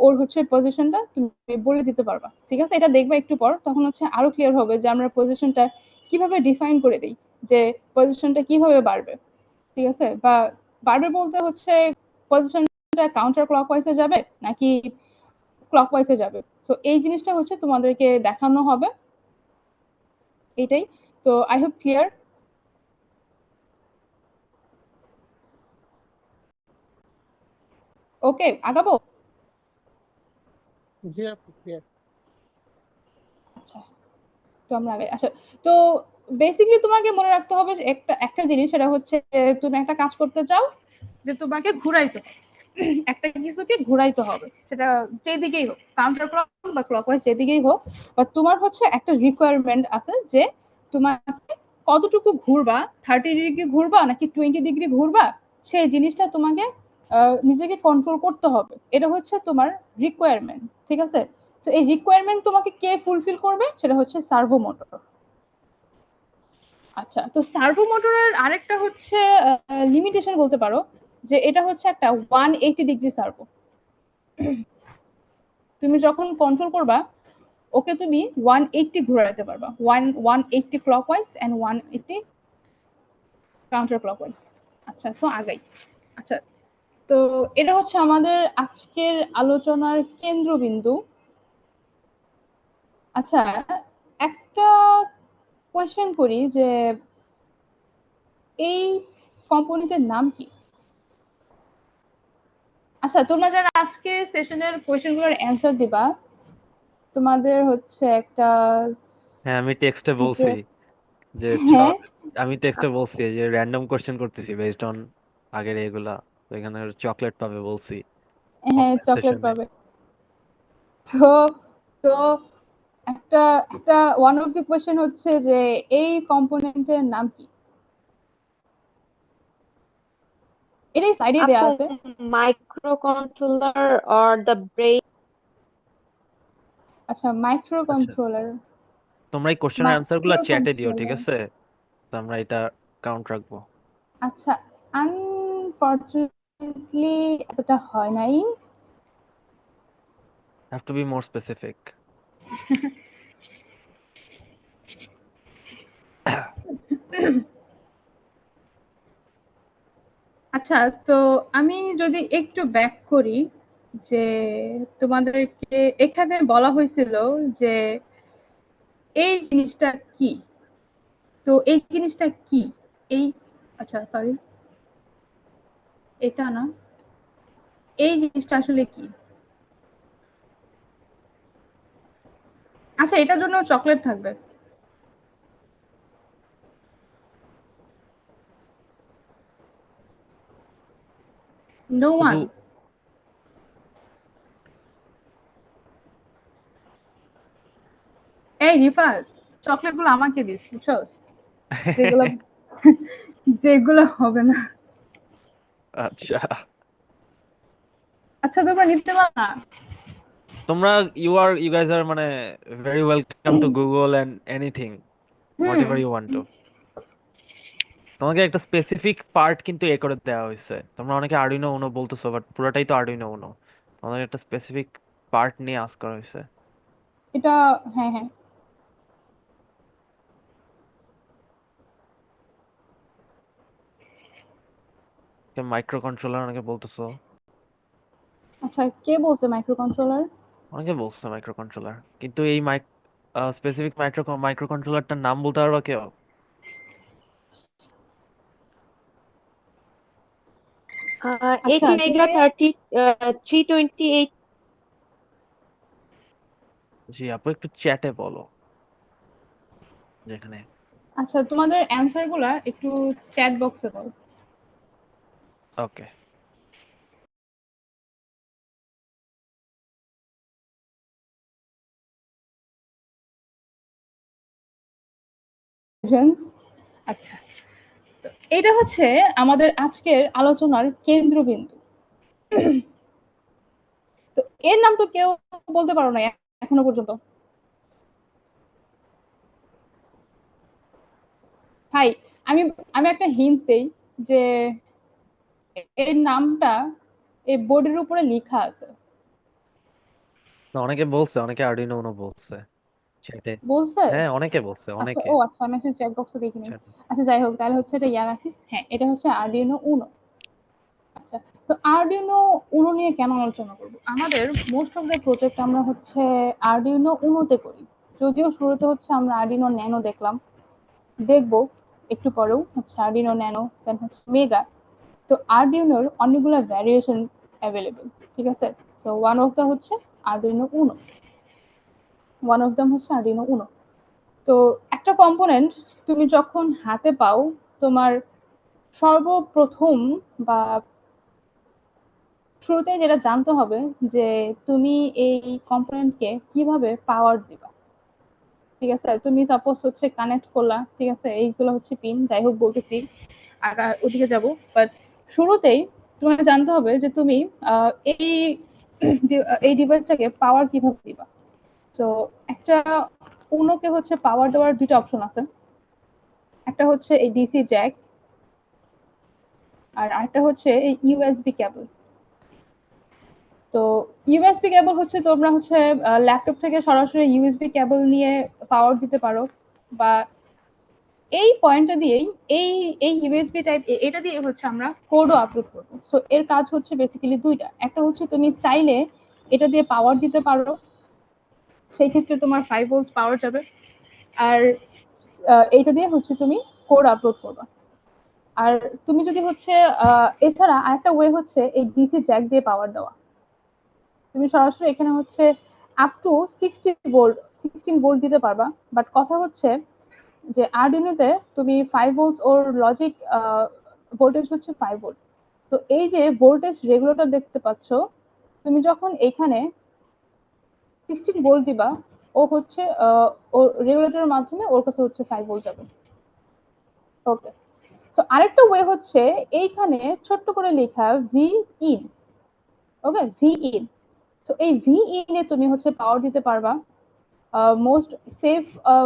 ওর হচ্ছে পজিশনটা তুমি বলে দিতে পারবা, ঠিক আছে? এটা দেখবা একটু পর, তখন হচ্ছে আরো ক্লিয়ার হবে যে আমরা পজিশনটা কিভাবে ডিফাইন করে দিই, যে পজিশনটা কিভাবে বাড়বে, ঠিক আছে? বা বাড়বে বলতে হচ্ছে পজিশনটা কাউন্টার ক্লকওয়াইজে যাবে নাকি ক্লকওয়াইজে যাবে। তো এই জিনিসটা হচ্ছে তোমাদেরকে দেখানো হবে, এটাই। তো আই হোপ ক্লিয়ার। ওকে, আগাবো। জি আপু ক্লিয়ার। আচ্ছা, তো আমরা আগে, আচ্ছা, তো বেসিক্যালি তোমাকে মনে রাখতে হবে যে একটা একটা জিনিস, সেটা হচ্ছে যে তুমি একটা কাজ করতে চাও, যে তোমাকে ঘুরাইতে হবে, একটা কিছুকে ঘুরাইতে হবে, সেটা যেদিকেই হোক, কাউন্টার ক্লক বা ক্লকওয়াইজ যেদিকেই হোক, বা তোমার হচ্ছে একটা রিকোয়ারমেন্ট আছে যে তোমাকে কতটুকু ঘুরবা, 30 ডিগ্রি ঘুরবা নাকি 20 ডিগ্রি ঘুরবা, সেই জিনিসটা তোমাকে নিজেকে কন্ট্রোল করতে হবে। এটা হচ্ছে তোমার রিকোয়ারমেন্ট, ঠিক আছে? তো এই রিকোয়ারমেন্ট তোমাকে কে ফুলফিল করবে, সেটা হচ্ছে সার্ভো মোটর। আচ্ছা, তো সার্ভো মোটরের আরেকটা হচ্ছে লিমিটেশন বলতে পারো, যে এটা হচ্ছে একটা 180 ডিগ্রি সার্ভো। তুমি যখন কন্ট্রোল করবা, ওকে তুমি 180 ঘোরাতে পারবা, 180 ক্লকওয়াইজ এন্ড 180 কাউন্টার ক্লকওয়াইজ। আচ্ছা, সো আগাই। আচ্ছা, তো এটা হচ্ছে আমাদের আজকের আলোচনার কেন্দ্রবিন্দু। আচ্ছা, একটা কোয়েশ্চেন করি যে এই কম্পোনেন্টের নাম কি? আচ্ছা, তোমরা যারা আজকে সেশনের কোয়েশ্চেনগুলোর অ্যান্সার দিবা, তোমাদের হচ্ছে একটা হ্যাঁ, আমি টেক্সটে বলছি সিক্রেট। যে হ্যাঁ আমি টেক্সটে বলছি যে র্যান্ডম কোশ্চেন করতেছি বেসড অন আগের এগুলা। তো এখানে চকলেট পাবে বলছি হ্যাঁ, অফলাইন চকলেট সেশনে। পাবে। তো তো একটা একটা ওয়ান অফ দি কোয়েশ্চেন হচ্ছে যে এই কম্পোনেন্টের নাম কি? এটাই সাইডে দেয়া আপু, আছে। microcontroller or the brain? আচ্ছা, মাইক্রো আচ্ছা, কন্ট্রোলার। তোমরা এই কোশ্চেনের আনসার গুলো মাইক্রো চ্যাটে দিও, ঠিক কন্ট্রোলার। আছে? তো আমরা এটা কাউন্ট রাখবো। আচ্ছা, আনফরচুনেটলি এতটা হয় নাই। Have to be more specific. আচ্ছা, তো আমি যদি একটু ব্যাক করি, যে তোমাদেরকে এখানে বলা হয়েছিল যে এই জিনিসটা কি, তো এই জিনিসটা কি? এই, আচ্ছা সরি, এটা না, এই জিনিসটা আসলে কি? আচ্ছা, এটার জন্য চকলেট থাকবে। নো শুধু ওয়ান। এই রিফাত, চকলেট গুলো আমাকে দিস, বুঝছো? যেগুলো যেগুলো হবে না। আচ্ছা, আচ্ছা, তোমরা নিতে পারো না? তোমরা ইউ গাইজ আর মানে very welcome to Google and anything what hmm. Ever you want to. তোমাকে একটা স্পেসিফিক পার্ট কিন্তু এ করে দেওয়া হয়েছে। তোমরা অনেকে আরডুইনো উনো বলতেছো, বাট পুরোটাই তো আরডুইনো উনো। তোমাদের একটা স্পেসিফিক পার্ট নিয়ে আস্ক করা হয়েছে। এটা, হ্যাঁ হ্যাঁ। মাইক্রো কন্ট্রোলার অনেকে বলতেছো। আচ্ছা, কে বলছে মাইক্রো কন্ট্রোলার? অনেকে বলছে মাইক্রো কন্ট্রোলার, কিন্তু এই স্পেসিফিক মাইক্রো কন্ট্রোলারটার নাম বলতে পারবা কেউ? আচ্ছা, 80 mega যে 30 328. জি আপু, একটু চ্যাটে বলো যেখানে। আচ্ছা, তোমাদের অ্যান্সার গুলা একটু চ্যাট বক্সে দাও। ওকে। আচ্ছা, তো এটা হচ্ছে আমাদের আজকের আলোচনার কেন্দ্রবিন্দু। তো এর নাম তো কেউ বলতে পারো না এখনো পর্যন্ত। হাই, আমি আমি একটা হিন্ট দেই, যে এর নামটা এই বোর্ডের উপরে লেখা আছে। না, অনেকে বলছে, অনেকে আরডুইনো উনো বলছে চ্যাটে। বলছে? হ্যাঁ, অনেকে বলছে, আচ্ছা, অনেকে ও আচ্ছা, আমি আসলে চ্যাট বক্সে দেখিনি। চ্যাটে। আচ্ছা, যাই হোক, তাহলে হচ্ছে এটা ইয়ারাকিস। হ্যাঁ, এটা হচ্ছে আরডিনো উনো। আচ্ছা, তো আরডিনো উনো নিয়ে কেন আলোচনা করব? আমাদের মোস্ট অফ দ্য প্রজেক্ট আমরা হচ্ছে আরডিনো উনোতে করি। যদিও শুরুতে হচ্ছে আমরা আরডিনো ন্যানো দেখলাম, দেখবো একটু পরেও হচ্ছে আরডিনো ন্যানো, দেন হচ্ছে মেগা। তো আরডিনোর অনেকগুলো ভ্যারিয়েশন অ্যাভেলেবল, ঠিক আছে? সো ওয়ান অফ দ্য হচ্ছে Arduino Uno, one of them হচ্ছে আরডিনো উনো। তো একটা কম্পোনেন্ট তুমি যখন হাতে পাও, তোমার সর্বপ্রথম বা শুরুতেই যেটা জানতে হবে যে তুমি এই কম্পোনেন্টকে কিভাবে পাওয়ার দিবা। ঠিক আছে, তুমি সাপোজ হচ্ছে কানেক্ট করলা, ঠিক আছে, এইগুলো হচ্ছে পিন, যাই হোক বলতেছি, ওদিকে যাব। বাট শুরুতেই তোমাকে জানতে হবে যে তুমি এই এই ডিভাইসটাকে পাওয়ার কিভাবে দিবা। তো একটা উনোকে হচ্ছে পাওয়ার দেওয়ার দুটো অপশন আছে। একটা হচ্ছে এই ডিসি জ্যাক, আর আরেকটা হচ্ছে এই ইউএসবি কেবল। তো ইউএসবি কেবল হচ্ছে তোমরা হচ্ছে ল্যাপটপ থেকে সরাসরি ইউএসবি কেবল নিয়ে পাওয়ার দিতে পারো, বা এই পয়েন্টটা দিয়েই এই এই ইউএসবি টাইপ এটা দিয়ে হচ্ছে আমরা কোডও আপলোড করব। সো এর কাজ হচ্ছে বেসিক্যালি দুইটা। একটা হচ্ছে তুমি চাইলে এটা দিয়ে পাওয়ার দিতে পারো, সেই ক্ষেত্রে তোমার 5 ভোল্টস পাওয়ার যাবে। আর এইটা দিয়ে হচ্ছে তুমি কোড আপলোড করবা। আর তুমি যদি হচ্ছে এছাড়া আরেকটা ওয়ে হচ্ছে এই ডিসি জ্যাক দিয়ে পাওয়ার দেওয়া। তুমি সরাসরি এখানে হচ্ছে আপ টু 16 ভোল্ট দিতে পারবা। বাট কথা হচ্ছে যে আরডিনোতে তুমি 5 ভোল্টস ওর লজিক ভোল্টেজ হচ্ছে 5 ভোল্ট। তো এই যে ভোল্টেজ রেগুলেটর দেখতে পাচ্ছ, তুমি যখন এখানে 16 ভোল্ট দিবা, ও হচ্ছে ও রেগুলেটরের মাধ্যমে ওর কাছে হচ্ছে 5 ভোল্ট যাবে। ওকে, তো আরেকটা ওয়ে হচ্ছে এইখানে ছোট্ট করে লেখা V in. Okay, V in. তো এই ভি ইন এ তুমি হচ্ছে পাওয়ার দিতে পারবা। মোস্ট সেফ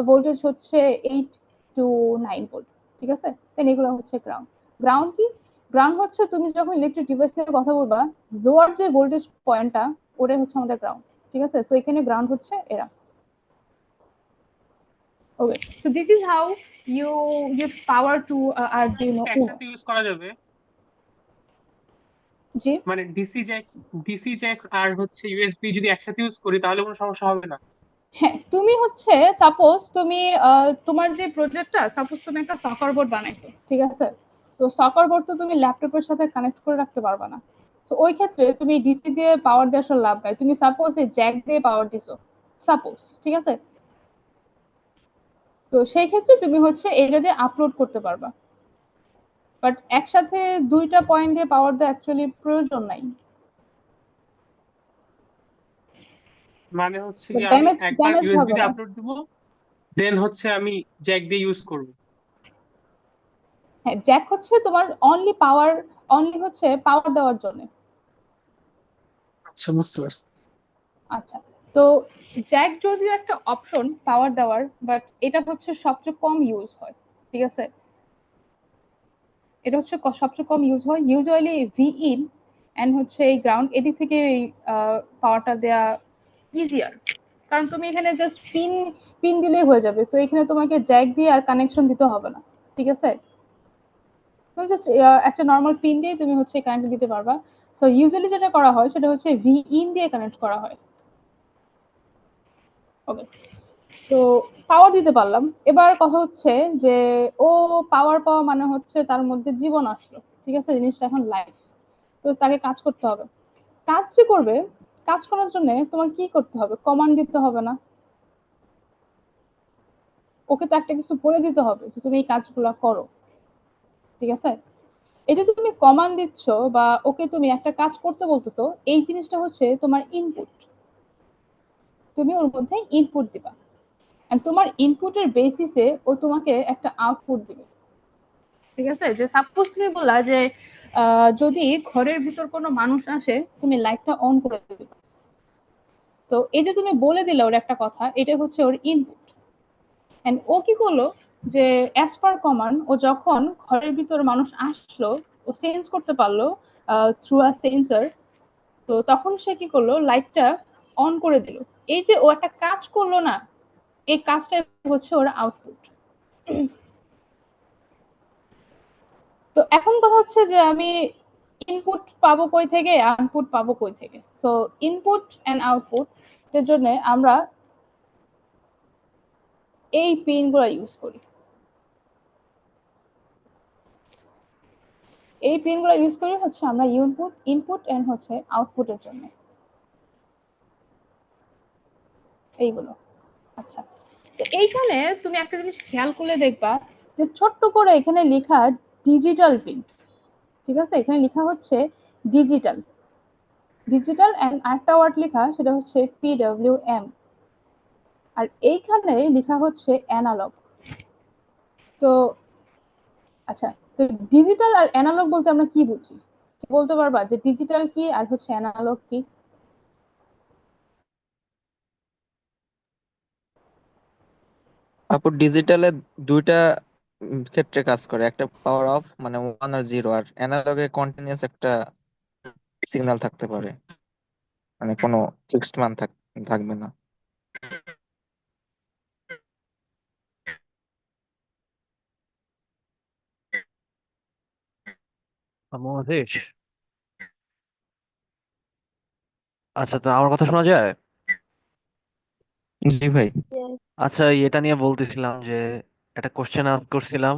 ভোল্টেজ হচ্ছে 8 টু 9 ভোল্ট। ঠিক আছে, দেন এগুলো হচ্ছে গ্রাউন্ড। গ্রাউন্ড কি? গ্রাউন্ড হচ্ছে তুমি যখন ইলেকট্রিক ডিভাইস নিয়ে কথা বলবা, লোয়ার যে ভোল্টেজ পয়েন্টটা, ওটাই হচ্ছে আমাদের গ্রাউন্ড। ঠিক আছে, সো এখানে গ্রাউন্ড হচ্ছে এরা। Okay, so this is how you give power to Arduino Uno. একসাথে ইউজ করা যাবে, জি মানে ডিসি জ্যাক আর হচ্ছে ইউএসবি যদি একসাথে ইউজ করি তাহলে কোনো সমস্যা হবে না? হ্যাঁ, তুমি হচ্ছে সাপোজ তুমি তোমার যে প্রজেক্টটা, সাপোজ তুমি একটা সকার বোর্ড বানাইছো, ঠিক আছে। তো সকার বোর্ড তো তুমি ল্যাপটপের সাথে কানেক্ট করে রাখতে পারবে না। তো ওই ক্ষেত্রে তুমি ডিসি দিয়ে পাওয়ার দিয়ে আসলে লাভ নাই। তুমি সাপোজ এই জ্যাক দিয়ে পাওয়ার দিছো, সাপোজ, ঠিক আছে। তো সেই ক্ষেত্রে তুমি হচ্ছে এটা দিয়ে আপলোড করতে পারবা। বাট একসাথে দুইটা পয়েন্ট দিয়ে পাওয়ার দেওয়া অ্যাকচুয়ালি প্রয়োজন নাই। মানে হচ্ছে কি আমি ড্যামেজ একবার ড্যামেজ ইউএসবি হবে তে না। আপলোড দিব, দেন হচ্ছে আমি জ্যাক দিয়ে ইউজ করব? হ্যাঁ, জ্যাক হচ্ছে তোমার অনলি হচ্ছে পাওয়ার দেওয়ার জন্য। আচ্ছা, বুঝতে পারছি। আচ্ছা, তো জ্যাক যদিও একটা অপশন পাওয়ার দেওয়ার, বাট এটা হচ্ছে সবচেয়ে কম ইউজ হয়। ঠিক আছে, এটা হচ্ছে সবচেয়ে কম ইউজ হয়। ইউজুয়ালি ভি ইন এন্ড হচ্ছে এই গ্রাউন্ড, এদিক থেকে পাওয়ারটা দেয়া ইজিয়ার। কারণ তুমি এখানে জাস্ট পিন পিন দিলেই হয়ে যাবে। তো এখানে তোমাকে জ্যাক দিয়ে আর কানেকশন দিতে হবে না। ঠিক আছে, তুমি জাস্ট একটা নর্মাল পিন দিয়ে তুমি হচ্ছে কানেক্ট দিতে পারবা। সো ইউজুয়ালি যেটা করা হয় সেটা হচ্ছে ভি ইন দিয়ে কানেক্ট করা হয়। ওকে, তো পাওয়ার দিতে পারলাম। এবার কথা হচ্ছে যে ও পাওয়ার পাওয়া মানে হচ্ছে তার মধ্যে জীবন আসলো। ঠিক আছে, জিনিসটা এখন লাইভ। তো তাকে কাজ করতে হবে। কাজ যে করবে, কাজ করার জন্য তোমার কি করতে হবে? কমান্ড দিতে হবে না? ওকে তো একটা কিছু বলে দিতে হবে যে তুমি এই কাজগুলো করো। ঠিক আছে, এই যে তুমি কমান্ড দিচ্ছ বা ওকে তুমি একটা কাজ করতে বলতেছো, এই জিনিসটা হচ্ছে তোমার ইনপুট। তুমি ওর মধ্যে ইনপুট দিবা, আর তোমার ইনপুটের বেসিসে ও তোমাকে একটা আউটপুট দিবে। ঠিক আছে, যে সাপোজ তুমি বললা যে যদি ঘরের ভিতর কোনো মানুষ আসে, তুমি লাইটটা অন করে দিবে। তো এই যে তুমি বলে দিলে ওর একটা কথা, এটা হচ্ছে ওর ইনপুট। এন্ড ও কি করলো যে অ্যাজ পার কমান্ড, ও যখন ঘরের ভিতর মানুষ আসলো, ও সেন্স করতে পারলো থ্রু আ সেন্সর। তো তখন সে কি করলো, লাইটটা অন করে দিল। এই যে ও একটা কাজ করলো না, এই কাজটাই হচ্ছে ওর আউটপুট। তো এখন কথা হচ্ছে যে আমি ইনপুট পাবো কই থেকে, আউটপুট পাবো কই থেকে। সো ইনপুট এন্ড আউটপুট এর জন্য আমরা এই পিন গুলো ইউজ করি। এই পিন গুলো ইউজ করি হচ্ছে আমরা ইনপুট এন্ড হচ্ছে আউটপুটের জন্য এইগুলো। আচ্ছা, তো এইখানে তুমি একটা জিনিস খেয়াল করলে দেখবা যে ছোট্ট করে এখানে লেখা ডিজিটাল পিন, ঠিক আছে, এখানে লেখা হচ্ছে ডিজিটাল, ডিজিটাল এন্ড আরেকটা ওয়ার্ড লেখা সেটা হচ্ছে PWM, আর এইখানে লেখা হচ্ছে অ্যানালগ। তো আচ্ছা, তো ডিজিটাল আর অ্যানালগ বলতে আমরা কি বুঝি, বলতে পারবা যে ডিজিটাল কি আর হচ্ছে অ্যানালগ কি? আপু ডিজিটালে দুইটা ক্ষেত্রে কাজ করে, একটা পাওয়ার অফ মানে 1 আর 0, আর অ্যানালগে কন্টিনিউয়াস একটা সিগন্যাল থাকতে পারে, মানে কোনো ফিক্সড মান থাকবে না। মহাদেশ। আচ্ছা, তো আমার কথা শোনা যায়? জি ভাই। Yes. আচ্ছা, এটা নিয়ে বলতেছিলাম যে একটা কোশ্চেন আস্ক করছিলাম,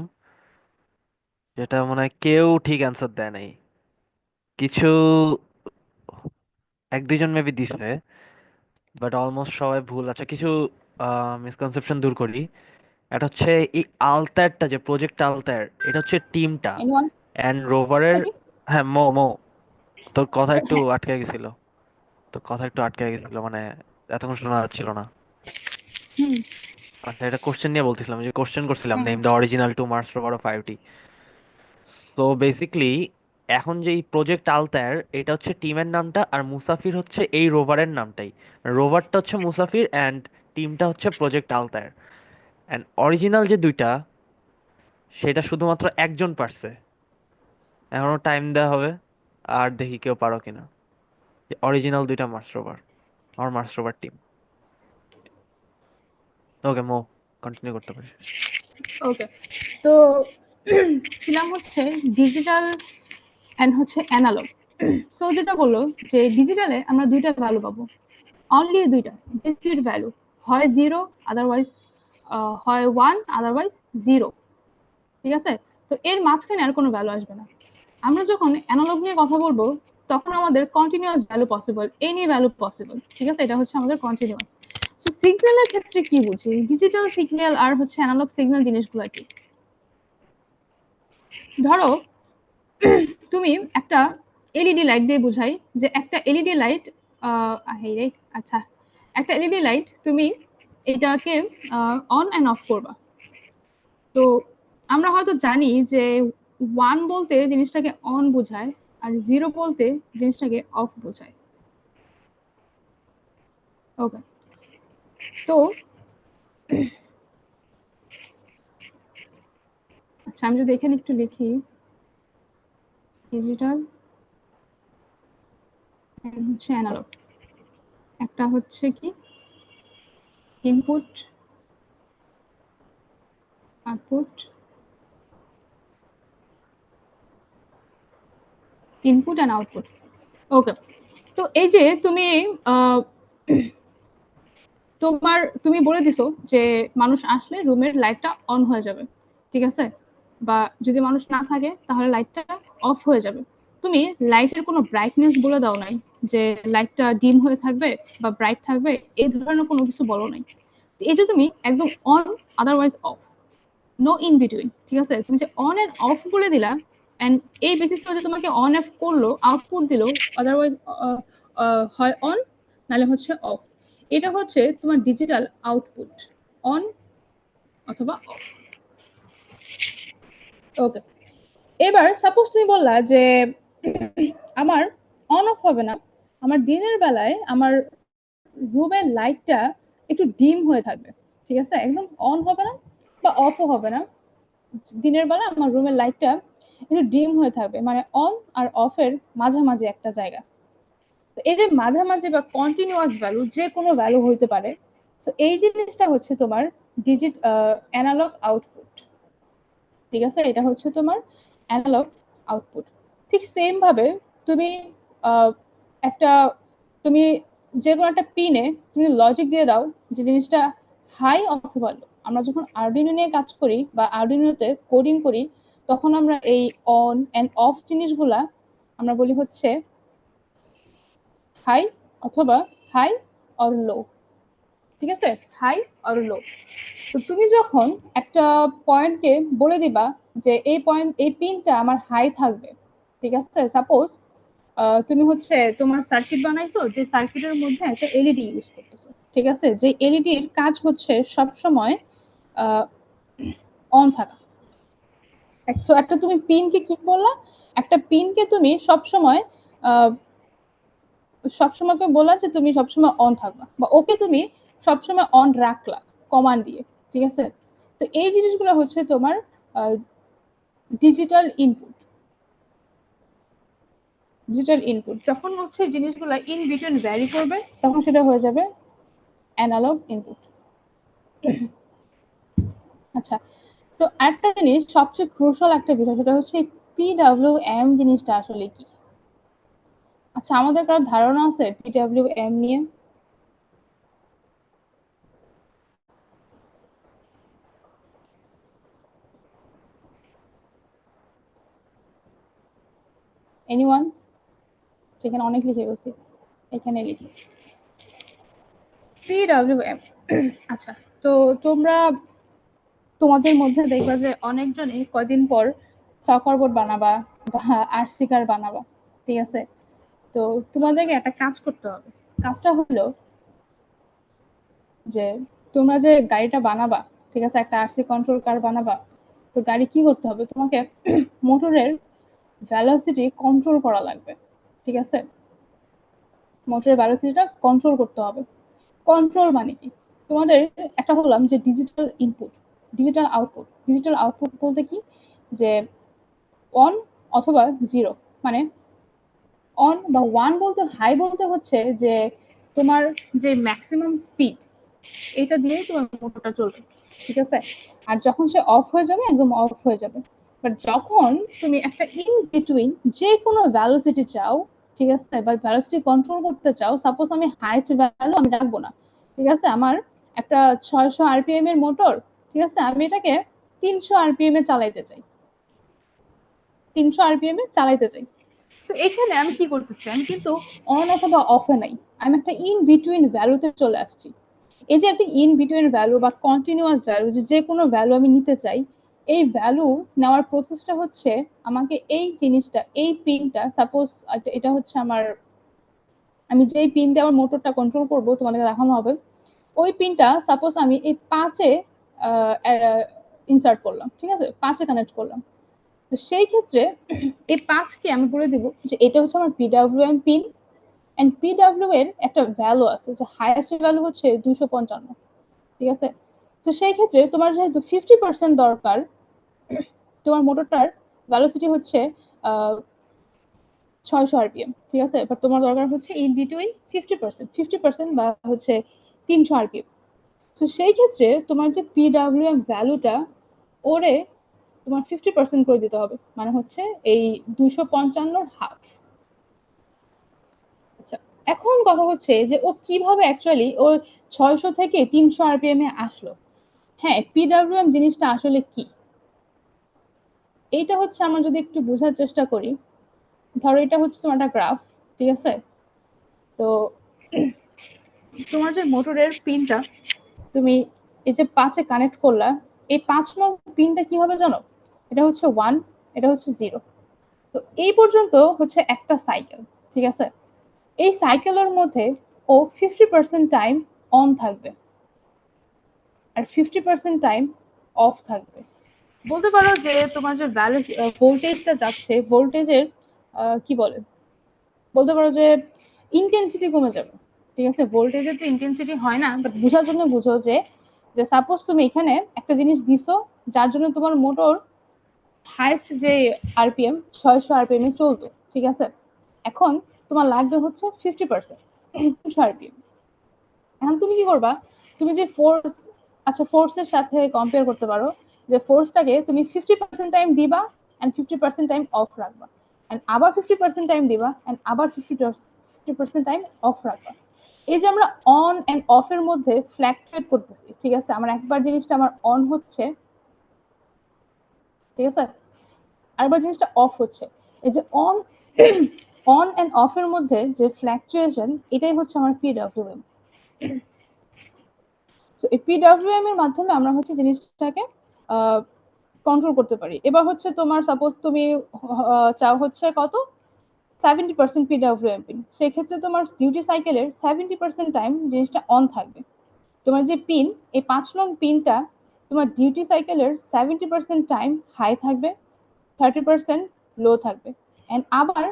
যেটা মনে হয় কেউ ঠিক অ্যান্সার দেয় নাই। কিছু এক দুইজন মেবি দিছে, বাট অলমোস্ট সবাই ভুল। আচ্ছা, কিছু মিসকনসেপশন দূর করি। এটা হচ্ছে এই আলতারটা, যে প্রজেক্ট আলতার, এটা হচ্ছে টিমটা এনিওয়ান? অ্যান্ড রোভারের। কি? হ্যাঁ, মো মো তোর কথা একটু হ্যাঁ। আটকে গেছিল। তোর কথা একটু আটকে গেছিল, মানে এতক্ষণ শোনা যাচ্ছিল না। হুম। আচ্ছা, এটা কোশ্চেন নিয়ে বলতেছিলাম, যে কোশ্চেন করছিলাম, হ্যাঁ। Name the original two Mars rover of IoT. তো বেসিকলি এখন যে এই প্রজেক্ট আলতার, এটা হচ্ছে টিমের নামটা, আর মুসাফির হচ্ছে এই রোভারের নামটাই। রোভারটা হচ্ছে মুসাফির অ্যান্ড টিমটা হচ্ছে প্রজেক্ট আলতার। অ্যান্ড অরিজিনাল যে দুইটা, সেটা শুধুমাত্র একজন পারছে। এখনো টাইম দেওয়া হবে, আর দেখি কেউ পারো কিনা। যে অরিজিনাল দুইটা মার্স রোভার, আমার মার্স রোভার টিম। ওকে মো, কন্টিনিউ করতে পারিস। ওকে, তো ছিলাম হচ্ছে ডিজিটাল এন্ড হচ্ছে অ্যানালগ। সো যেটা বললো যে ডিজিটালে আমরা দুইটা ভ্যালু পাবো, অনলি দুইটা ডিজিট ভ্যালু, হয় 0 আদারওয়াইজ হয় 1 আদারওয়াইজ 0, ঠিক আছে। তো এর মাঝখানে আর কোনো ভ্যালু আসবে না। আমরা যখন অ্যানালগ নিয়ে কথা বলবো তখন আমাদের continuous value possible, any value possible, ঠিক আছে, এটা হচ্ছে আমাদের কন্টিনিউয়াস। সো সিগন্যালের ক্ষেত্রে কি বুঝি, ডিজিটাল সিগন্যাল আর হচ্ছে অ্যানালগ সিগন্যাল জিনিসগুলো কি? ধরো তুমি একটা এলইডি লাইট দিয়ে বুঝাই, যে একটা এলইডি লাইট, হেই রে, আচ্ছা, একটা এলইডি লাইট তুমি এটাকে অন অ্যান্ড অফ করবা। তো আমরা হয়তো জানি যে 1 বলতে জিনিসটাকে অন বোঝায়, আর 0 বলতে জিনিসটাকে অফ বোঝায়। ওকে, তো আচ্ছা, আমি যদি এখানে একটু লিখি ডিজিটাল হচ্ছে অ্যানালগ, একটা হচ্ছে কি input output, input and output. Okay, তো এই যে তুমি আহ, তুমি বলে দিছো যে মানুষ আসলে রুমের লাইটটা অন হয়ে যাবে, ঠিক আছে, বা যদি মানুষ না থাকে তাহলে লাইটটা অফ হয়ে যাবে। তুমি লাইটের কোনো ব্রাইটনেস বলে দাও নাই, যে লাইটটা ডিম হয়ে থাকবে বা ব্রাইট থাকবে, এই ধরনের কোনো কিছু বলো নাই। এই যে তুমি একদম on otherwise off, no in between, ঠিক আছে, তুমি যে অন এন্ড অফ বলে দিলা, এন্ড এই বেসিসে যে তোমাকে অন অফ করলো, আউটপুট দিলো, আদারওয়াইজ হয় অন নালে হচ্ছে অফ, এটা হচ্ছে তোমার ডিজিটাল আউটপুট, অন অথবা অফ। ওকে, এবার সাপোজ তুমি বললা যে আমার অন অফ হবে না, আমার দিনের বেলায় আমার রুমের লাইটটা একটু ডিম হয়ে থাকবে, ঠিক আছে, একদম অন হবে না বা অফও হবে না, দিনের বেলা আমার রুমের লাইটটা একটু ডিম হয়ে থাকবে, মানে অন আর অফের মাঝামাঝি একটা জায়গা। তো এই যে মাঝামাঝি বা কন্টিনিউয়াস ভ্যালু, যে কোনো ভ্যালু হইতে পারে। তো এই জিনিসটা হচ্ছে তোমার ডিজিট অ্যানালগ আউটপুট, ঠিক আছে, এটা হচ্ছে তোমার অ্যানালগ আউটপুট। ঠিক সেম ভাবে তুমি আহ, একটা তুমি যে কোনো একটা পিনে তুমি লজিক দিয়ে দাও যে জিনিসটা হাই অথবা লো। আমরা যখন আরডুইনো নিয়ে কাজ করি বা আরডুইনোতে কোডিং করি, তখন আমরা এই অন এন্ড অফ জিনিসগুলা আমরা বলি হচ্ছে হাই অথবা হাই অর লো, ঠিক আছে, হাই আর লো। তো তুমি যখন একটা পয়েন্টকে বলে দিবা যে এই পিনটা আমার হাই থাকবে, ঠিক আছে, সাপোজ তুমি হচ্ছে তোমার সার্কিট বানাইছো, যে সার্কিটের মধ্যে একটা এলইডি ইউজ করতেছো, ঠিক আছে, যে এলইডির কাজ হচ্ছে সব সময় অন থাকা। তো একটা তুমি পিনকে কি বললা, একটা পিনকে তুমি সবসময় সবসময়কে বললা যে তুমি সবসময় অন থাকবা, বা ওকে তুমি সবসময় অন রাখলা কমান্ড দিয়ে, ঠিক আছে। তো এই জিনিসগুলো হচ্ছে তোমার ডিজিটাল ইনপুট। ডিজিটাল ইনপুট যখন হচ্ছে জিনিসগুলো ইন বিটুইন ভ্যারি করবে, তখন সেটা হয়ে যাবে অ্যানালগ ইনপুট। আচ্ছা, তো একটা জিনিস সবচেয়ে ক্রুশাল একটা বিষয়, সেটা হচ্ছে পিডব্লিউএম জিনিসটা আসলে কি। আচ্ছা, আমাদের কারো ধারণা আছে পিডব্লিউএম নিয়ে? এনিওয়ান? সেখানে অনেক লিখে গেছি, এখানে লিখি পিডব্লিউএম। আচ্ছা, তো তোমরা তোমাদের মধ্যে দেখবা যে অনেকজনই কয়দিন পর সকার বোর্ড বানাবা বা আরসি কার বানাবা, ঠিক আছে। তো তোমাদেরকে একটা কাজ করতে হবে। কাজটা হলো যে তোমরা যে গাড়িটা বানাবা, ঠিক আছে, একটা আরসি কন্ট্রোল কার বানাবা, তো গাড়ি কি করতে হবে, তোমাকে মোটরের ভেলোসিটি কন্ট্রোল করা লাগবে, ঠিক আছে। মোটরের ভেলোসিটিটা কন্ট্রোল করতে হবে। কন্ট্রোল মানে কি, তোমাদের একটা বললাম যে digital input, digital output. Digital output বলতে কি, যে অন অথবা জিরো, মানে অন বা ওয়ান বলতে, হাই বলতে হচ্ছে যে তোমার যে ম্যাক্সিমাম স্পিড, এটা দিয়েই তোমার মোটরটা চলবে, ঠিক আছে। আর যখন সে অফ হয়ে যাবে, একদম অফ হয়ে যাবে। বাট যখন তুমি একটা ইন বিটুইন যে কোনো ভ্যালোসিটি চাও, ঠিক আছে, বা ভ্যালোসিটি কন্ট্রোল করতে চাও, সাপোজ আমি হাইস্ট ভ্যালু আমি রাখবো না, ঠিক আছে, আমার একটা 600 আরপিএম এর মোটর, ঠিক আছে, আমি এটাকে 300 আরপিএম এ চালাইতে চাই, 300 আরপিএম এ চালাইতে চাই। তো এখানে আমি কি করতেছি, আমি কিন্তু অন অথবা অফে নাই, আমি একটা ইন বিটুইন ভ্যালুতে চলে আসছি। এই যে একটা ইন বিটুইন ভ্যালু বা কন্টিনিউয়াস ভ্যালু, যে কোনো ভ্যালু আমি নিতে চাই, এই ভ্যালু নেওয়ার প্রসেসটা হচ্ছে আমাকে এই জিনিসটা, এই পিনটা, সাপোজ এটা হচ্ছে আমার, আমি যেই পিন দিয়ে আমার মোটরটা কন্ট্রোল করব তোমাদেরকে দেখানো হবে, ওই পিনটা সাপোজ আমি এই 5-এ ইনসার্ট করলাম, ঠিক আছে, 5-এ কানেক্ট করলাম। তো সেই ক্ষেত্রে এই 5কে আমি বলে দিব যে এটা হচ্ছে আমার পিডব্লিউএম পিন, এন্ড পিডব্লিউ এর একটা ভ্যালু আছে, যে হাইয়েস্ট ভ্যালু হচ্ছে 255, ঠিক আছে। তো সেই ক্ষেত্রে তোমার যেহেতু 50% দরকার, তোমার মোটরটার ভেলোসিটি হচ্ছে 600 আরপিএম, ঠিক আছে, বাট তোমার দরকার হচ্ছে ইন বিটুইন 50% বা হচ্ছে 300 আরপিএম। তো সেই ক্ষেত্রে তোমার যে পিডব্লিউএম ভ্যালুটা, ওরে তোমার 50% করে দিতে হবে, মানে হচ্ছে এই 255 হাফ। আচ্ছা, এখন কথা হচ্ছে যে ও কিভাবে অ্যাকচুয়ালি ওর 600 থেকে 300 আরপিএম এ আসলো। হ্যাঁ, পিডব্লিউএম জিনিসটা আসলে কি, এইটা হচ্ছে আমরা যদি একটু বোঝার চেষ্টা করি। ধরো এটা হচ্ছে তোমার একটা গ্রাফ, ঠিক আছে। তো তোমার যে মোটরের পিনটা তুমি এই যে 5-এ কানেক্ট করলা, এই 5 নং পিনটা কি হবে জানো, এটা হচ্ছে 1, এটা হচ্ছে 0। তো এই পর্যন্ত হচ্ছে একটা সাইকেল, ঠিক আছে। এই সাইকেলের মধ্যে ও 50% টাইম অন থাকবে আর 50% টাইম অফ থাকবে। বলতে পারো যে তোমার যে ভোল্টেজটা যাচ্ছে, ভোল্টেজের কি বলে, বলতে পারো যে ইন্টেন্সিটি কমে যাবে, ঠিক আছে। ভোল্টেজের তো ইন্টেন্সিটি হয় না, বাট বোঝার জন্য বুঝো যে যে সাপোজ তুমি এখানে একটা জিনিস দিছো, যার জন্য তোমার মোটর হাইস্ট যে আরপিএম 600 আরপিএম এ চলতো, ঠিক আছে। এখন তোমার লাগবে হচ্ছে 50% 200 আরপিএম। এখন তুমি কি করবা, তুমি যে ফোর্স, আচ্ছা ফোর্সের সাথে কম্পেয়ার করতে পারো, যে ফোর্সটাকে তুমি 50% টাইম দিবা এন্ড 50% টাইম অফ রাখবা, এন্ড আবার 50% টাইম দিবা এন্ড আবার 50% টাইম অফ রাখবা। এই যে আমরা অন এন্ড অফ এর মধ্যে ফ্ল্যাকচুয়েট করতেছি, ঠিক আছে। আমার একবার জিনিসটা আমার অন হচ্ছে, ঠিক আছে, আরেকবার জিনিসটা অফ হচ্ছে। এই যে অন অন এন্ড অফ এর মধ্যে যে ফ্ল্যাকচুয়েশন, এটাই হচ্ছে আমার পিডব্লিউএম। তো এই পিডব্লিউএম এর মাধ্যমে আমরা হচ্ছে জিনিসটাকে কন্ট্রোল করতে পারি। এবার হচ্ছে তোমার সাপোজ তুমি চাও হচ্ছে কত 70% পিডব্লিউএম পিন, সেক্ষেত্রে তোমার ডিউটি সাইকেলের 70% টাইম জিনিসটা অন থাকবে। তোমার যে পিন, এই 5 নং পিনটা তোমার ডিউটি সাইকেলের 70% টাইম হাই থাকবে, 30% লো থাকবে, এন্ড আবার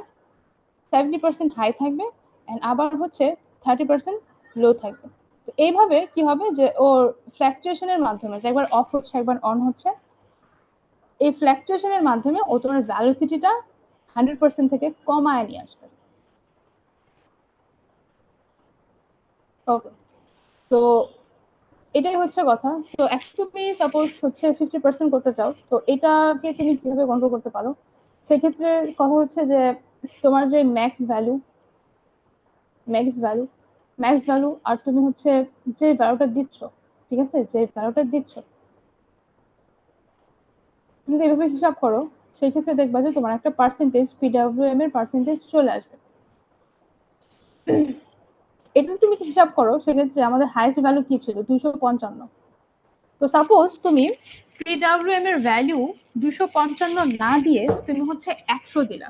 70% হাই থাকবে, এন্ড আবার হচ্ছে 30% লো থাকবে। তো এইভাবে কি হবে যে ওর ফ্ল্যাকচুয়েশনের মাধ্যমে, যে একবার অফ হচ্ছে একবার অন হচ্ছে, এই ফ্ল্যাকচুয়েশনের মাধ্যমে ও তোমার ভ্যালোসিটিটা 100% থেকে কমায় নিয়ে আসবে। ওকে, তো এটাই হচ্ছে কথা। তো এখন তুমি সাপোজ হচ্ছে 50% করতে চাও, তো এটাকে তুমি কিভাবে কন্ট্রোল করতে পারো? সেক্ষেত্রে কথা হচ্ছে যে তোমার যে ম্যাক্স ভ্যালু আর তুমি হচ্ছে যে ভ্যালুটা দিচ্ছ, ঠিক আছে, যে ভ্যালুটা দিচ্ছ তুমি যদি এভাবে হিসাব করো, সেই ক্ষেত্রে দেখবা যে তোমার একটা পার্সেন্টেজ, পিডব্লিউএম এর পার্সেন্টেজ চলে আসবে। এটা তুমি হিসাব করো, সেক্ষেত্রে আমাদের হাইয়েস্ট ভ্যালু কি ছিল 255। তো সাপোজ তুমি পিডব্লিউএম এর ভ্যালু 255 না দিয়ে তুমি হচ্ছে 100 দিলা,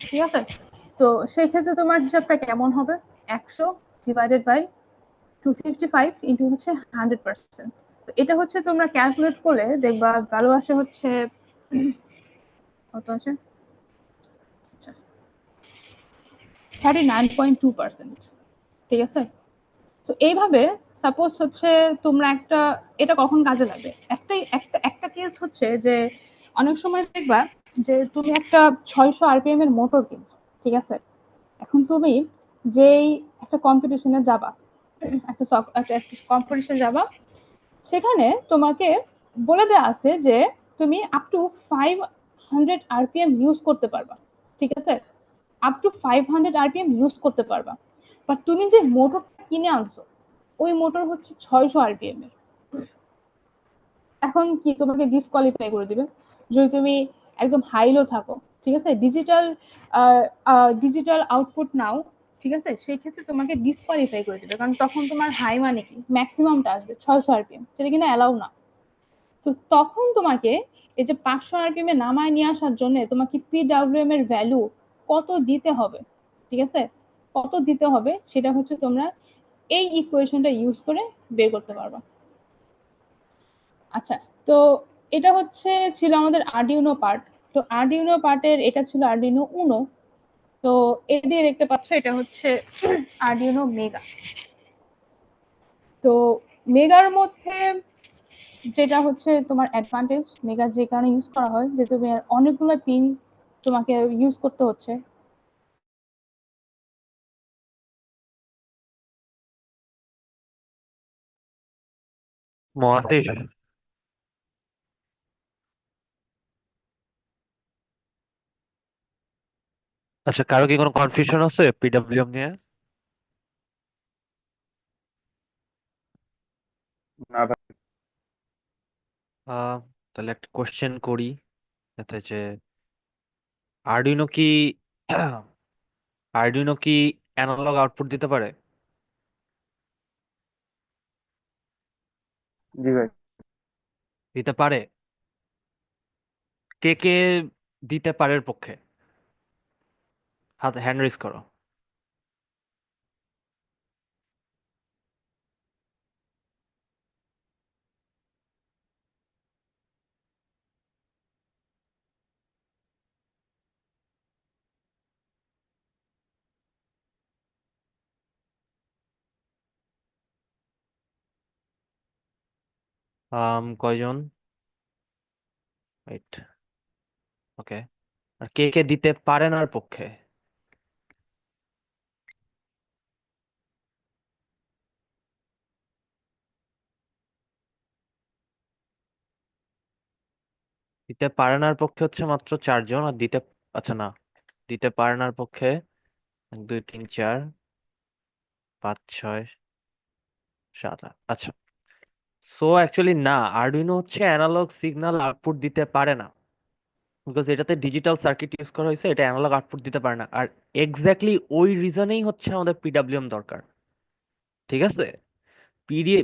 ঠিক আছে। তো সেই ক্ষেত্রে তোমার হিসাবটা কেমন হবে? 100 ডিভাইডেড বাই 255 ইন্টু হচ্ছে 100%। তো এটা হচ্ছে তোমরা ক্যালকুলেট করলে দেখবা ভ্যালু আসে হচ্ছে কত আসে, 39.2%, ঠিক আছে। তো এইভাবে সাপোজ হচ্ছে তোমরা একটা, এটা কখন কাজে লাগবে, একটা কেস হচ্ছে যে অনেক সময় দেখবা যে তুমি একটা 600 আরপিএম এর মোটর কিনছো, ঠিক আছে। এখন তুমি যেই একটা কম্পিটিশনে যাবা, একটা কম্পিটিশনে যাবা, সেখানে তোমাকে বলে দেওয়া আছে যে তুমি আপ টু 500 আরপিএম ইউজ করতে পারবা, ঠিক আছে, আপ টু 500 আরপিএম ইউজ করতে পারবা। বাট তুমি যে মোটরটা কিনে আনছো, ওই মোটর হচ্ছে 600 আরপিএম এর। এখন কি তোমাকে ডিসকোয়ালিফাই করে দিবে যদি তুমি একদম হাইলো থাকো, ঠিক আছে, ডিজিটাল আউটপুট নাও, ঠিক আছে, সেই ক্ষেত্রে তোমাকে ডিসকোয়ালিফাই করে দিবে, কারণ তখন তোমার হাই মানে কি ম্যাক্সিমামটা আসবে 600 আরপিএম, সেটা কিনা অ্যালাউ না। তো তখন তোমাকে এই যে 500 আরপিএম এ নামায় নিয়ে আসার জন্য তোমাকে পিডব্লিউএম এর ভ্যালু কত দিতে হবে, ঠিক আছে, কত দিতে হবে সেটা হচ্ছে তোমরা এই ইকুয়েশনটা ইউজ করে বের করতে পারবা। আচ্ছা, তো এটা হচ্ছে ছিল আমাদের আরডিউনো পার্ট। তো আরডিউনো পার্টের এটা ছিল আরডিউনো উনো। তো এ দিয়ে দেখতে পাচ্ছ এটা হচ্ছে আরডিউনো মেগা। তো মেগার মধ্যে যেটা হচ্ছে তোমার অ্যাডভান্টেজ, মেগা যে কারণে ইউজ করা হয় যে তুমি অনেকগুলো পিন তোমাকে ইউজ করতে হচ্ছে। মহাশিস, আচ্ছা কারো কি কোনো কনফিউশন আছে পিডব্লিউএম নিয়ে? না ভাই। আহ তাহলে একটা কোশ্চেন করি, যাতে যে আরডুইনো কি আরডুইনো কি অ্যানালগ আউটপুট দিতে পারে? জি ভাই। দিতে পারে? কে কে দিতে পারে এর পক্ষে হাত হ্যান্ড রেজ করো। কয়জন? রাইট, ওকে। আর কে কে দিতে পারে না এর পক্ষে? দিতে পারে না এর পক্ষে হচ্ছে মাত্র 4 জন, আর দিতে, আচ্ছা না, দিতে পারে না এর পক্ষে 1 2 3 4 5 6 7 8। আচ্ছা, সো অ্যাকচুয়ালি না, আরডুইনো হচ্ছে অ্যানালগ সিগন্যাল আউটপুট দিতে পারে না, বিকজ এটাতে ডিজিটাল সার্কিট ইউজ করা হয়েছে, এটা অ্যানালগ আউটপুট দিতে পারে না। আর এক্স্যাক্টলি ওই রিজনেই হচ্ছে আমাদের পিডব্লিউএম দরকার, ঠিক আছে।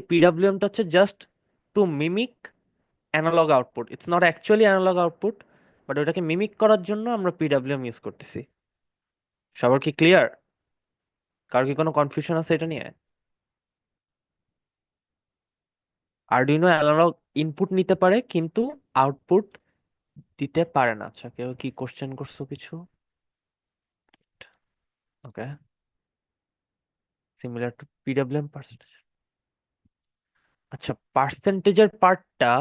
পিডব্লিউএমটা হচ্ছে just to mimic analog output, it's not actually analog output, but ওটাকে মিমিক করার জন্য আমরা পিডব্লিউএম ইউজ করতেছি। সবার কি ক্লিয়ার? কারো কি কোনো কনফিউশন আছে এটা নিয়ে? আরডুইনো অ্যানালগ ইনপুট নিতে পারে কিন্তু আউটপুট দিতে পারে না। আচ্ছা, কেউ কি কোশ্চেন করছো কিছু? ওকে, সিমিলার টু পিডব্লিউএম পার্সেন্টেজ। আচ্ছা, পার্সেন্টেজের পার্টটা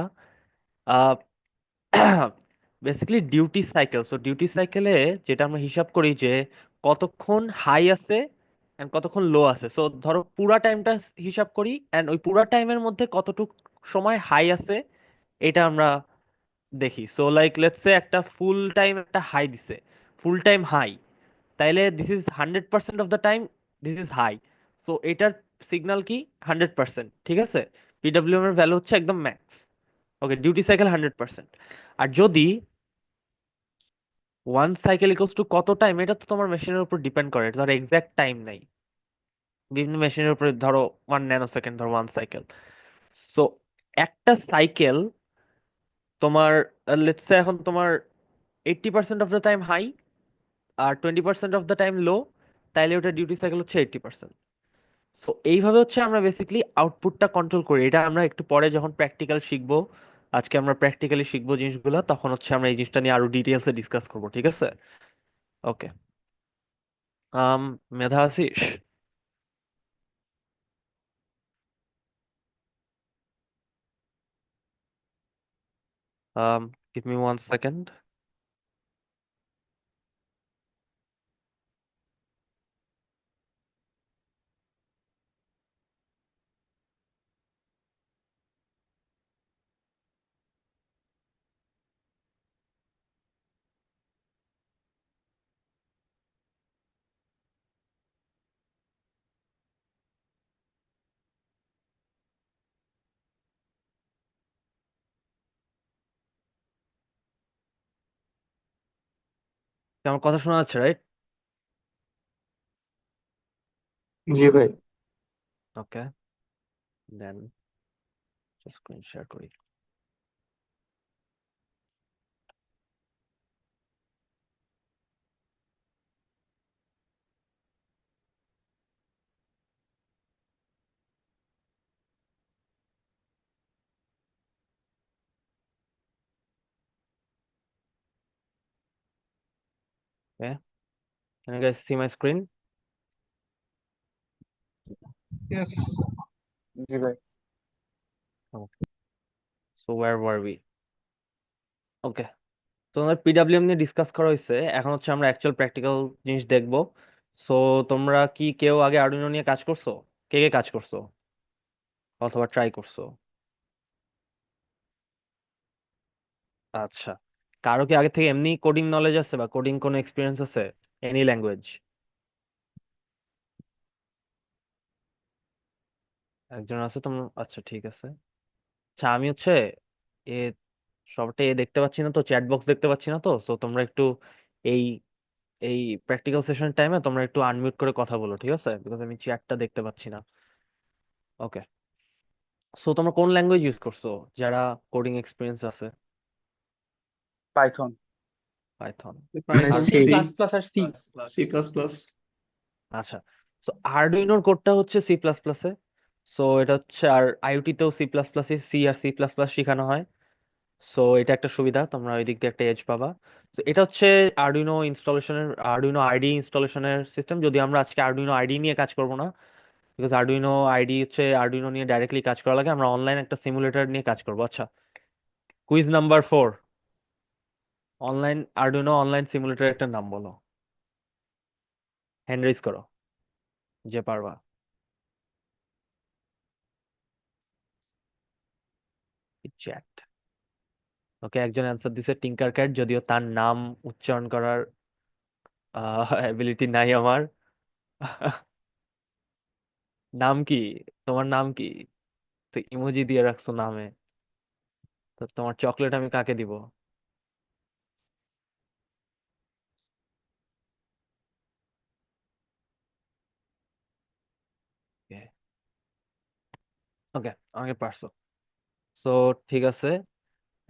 basically duty cycle. So duty সাইকেলে যেটা আমরা হিসাব করি যে কতক্ষণ হাই আছে এন্ড কতক্ষণ লো আছে। সো ধরো পুরা টাইমটা হিসাব করি এন্ড ওই পুরা টাইমের মধ্যে কতটুক সময় হাই আছে এটা আমরা দেখি। সো লাইক লেটস সে একটা ফুল টাইম একটা হাই দিছে, ফুল টাইম হাই, তাইলে this is 100% of the time this is high. So এটার সিগন্যাল কি 100%, ঠিক আছে। পিডব্লিউএম এর ভ্যালু হচ্ছে একদম ম্যাক্স। Okay, duty cycle 100%। আর যদি ওয়ান সাইকেল ইকুয়ালস টু কত টাইম, এটা তো তোমার মেশিনের উপর ডিপেন্ড করে, ধরো এক্সাক্ট টাইম নাই, বিভিন্ন মেশিনের উপরে ধরো 1 ন্যানো সেকেন্ড, ধরো ওয়ান সাইকেল। সো একটা সাইকেল তোমার লেটস সে এখন তোমার 80% অফ দ্য টাইম হাই আর 20% অফ দ্য টাইম লো, তাইলে ওটা ডিউটি সাইকেল হচ্ছে 80%। সো এইভাবে হচ্ছে আমরা বেসিক্যালি আউটপুটটা কন্ট্রোল করি। এটা আমরা একটু পরে যখন প্র্যাকটিক্যাল শিখবো, আজকে আমরা প্র্যাকটিক্যালি শিখবো জিনিসগুলো, তখন হচ্ছে আমরা এই জিনিসটা নিয়ে আরো ডিটেলসে ডিসকাস করবো, ঠিক আছে। ওকে, মেধা আছিস? Give me 1 second. আমার কথা শোনা যাচ্ছে, রাইট? জি ভাই। ওকে, দেন স্ক্রিন শেয়ার করি। Okay, can you guys see my screen? Yes. জি ভাই। Okay. So where were we? ওকে, তো আমাদের পিডব্লিউএম নিয়ে ডিসকাস করা হয়েছে, এখন হচ্ছে আমরা অ্যাকচুয়াল প্র্যাকটিক্যাল জিনিস দেখবো। সো তোমরা কি কেউ আগে আর্ডুইনো নিয়ে কাজ করছো? কে কে কাজ করছো অথবা ট্রাই করছো? আচ্ছা, কারো কি আগে থেকে এমনি কোডিং নলেজ আছে বা কোডিং কোনো এক্সপিরিয়েন্স আছে, এনি ল্যাঙ্গুয়েজ? একজন আছে তোমরা? আচ্ছা, ঠিক আছে। আচ্ছা, আমি হচ্ছে এ সবটা দেখতে পাচ্ছি না তো, চ্যাট বক্স দেখতে পাচ্ছি না তো, সো তোমরা একটু এই এই প্র্যাকটিক্যাল সেশন টাইমে তোমরা একটু আনমিউট করে কথা বলো, ঠিক আছে, বিকজ আমি চ্যাটটা দেখতে পাচ্ছি না। ওকে, সো তোমরা কোন ল্যাঙ্গুয়েজ ইউজ করছো যারা কোডিং এক্সপিরিয়েন্স আছে? Python. Python. Python, C C plus plus আর সি। C plus plus. আচ্ছা, সো আরডুইনোর কোডটা হচ্ছে সি প্লাস প্লাসে। সো এটা হচ্ছে, আর আইওটি তেও সি প্লাস প্লাসে সি আর সি প্লাস প্লাস শেখানো হয়। সো এটা একটা সুবিধা, তোমরা ওই দিক দিয়ে একটা এজ পাবা। তো এটা হচ্ছে আরডুইনো ইনস্টলেশনের, আরডুইনো আইডি ইনস্টলেশনের সিস্টেম। যদি আমরা আজকে আরডুইনো আইডি নিয়ে কাজ করব না, বিকজ আরডুইনো আইডি হচ্ছে আরডুইনো নিয়ে ডাইরেক্টলি কাজ করা লাগে, আমরা অনলাইন একটা সিমুলেটর নিয়ে কাজ করব। আচ্ছা, quiz number 4, online Arduino online simulator একটা নাম বলো, হ্যান্ড রেজ করো যে পারবা। চ্যাট। ওকে, একজন অ্যান্সার দিছে টিঙ্কার ক্যাট, যদিও তার নাম উচ্চারণ করার অ্যাবিলিটি নাই আমার। নাম কি? তোমার নাম কি? তো ইমোজি দিয়ে রাখছো নামে, তো তোমার চকলেট আমি কাকে দিব? Okay. ওকে, আমাকে পারছো। সো ঠিক আছে,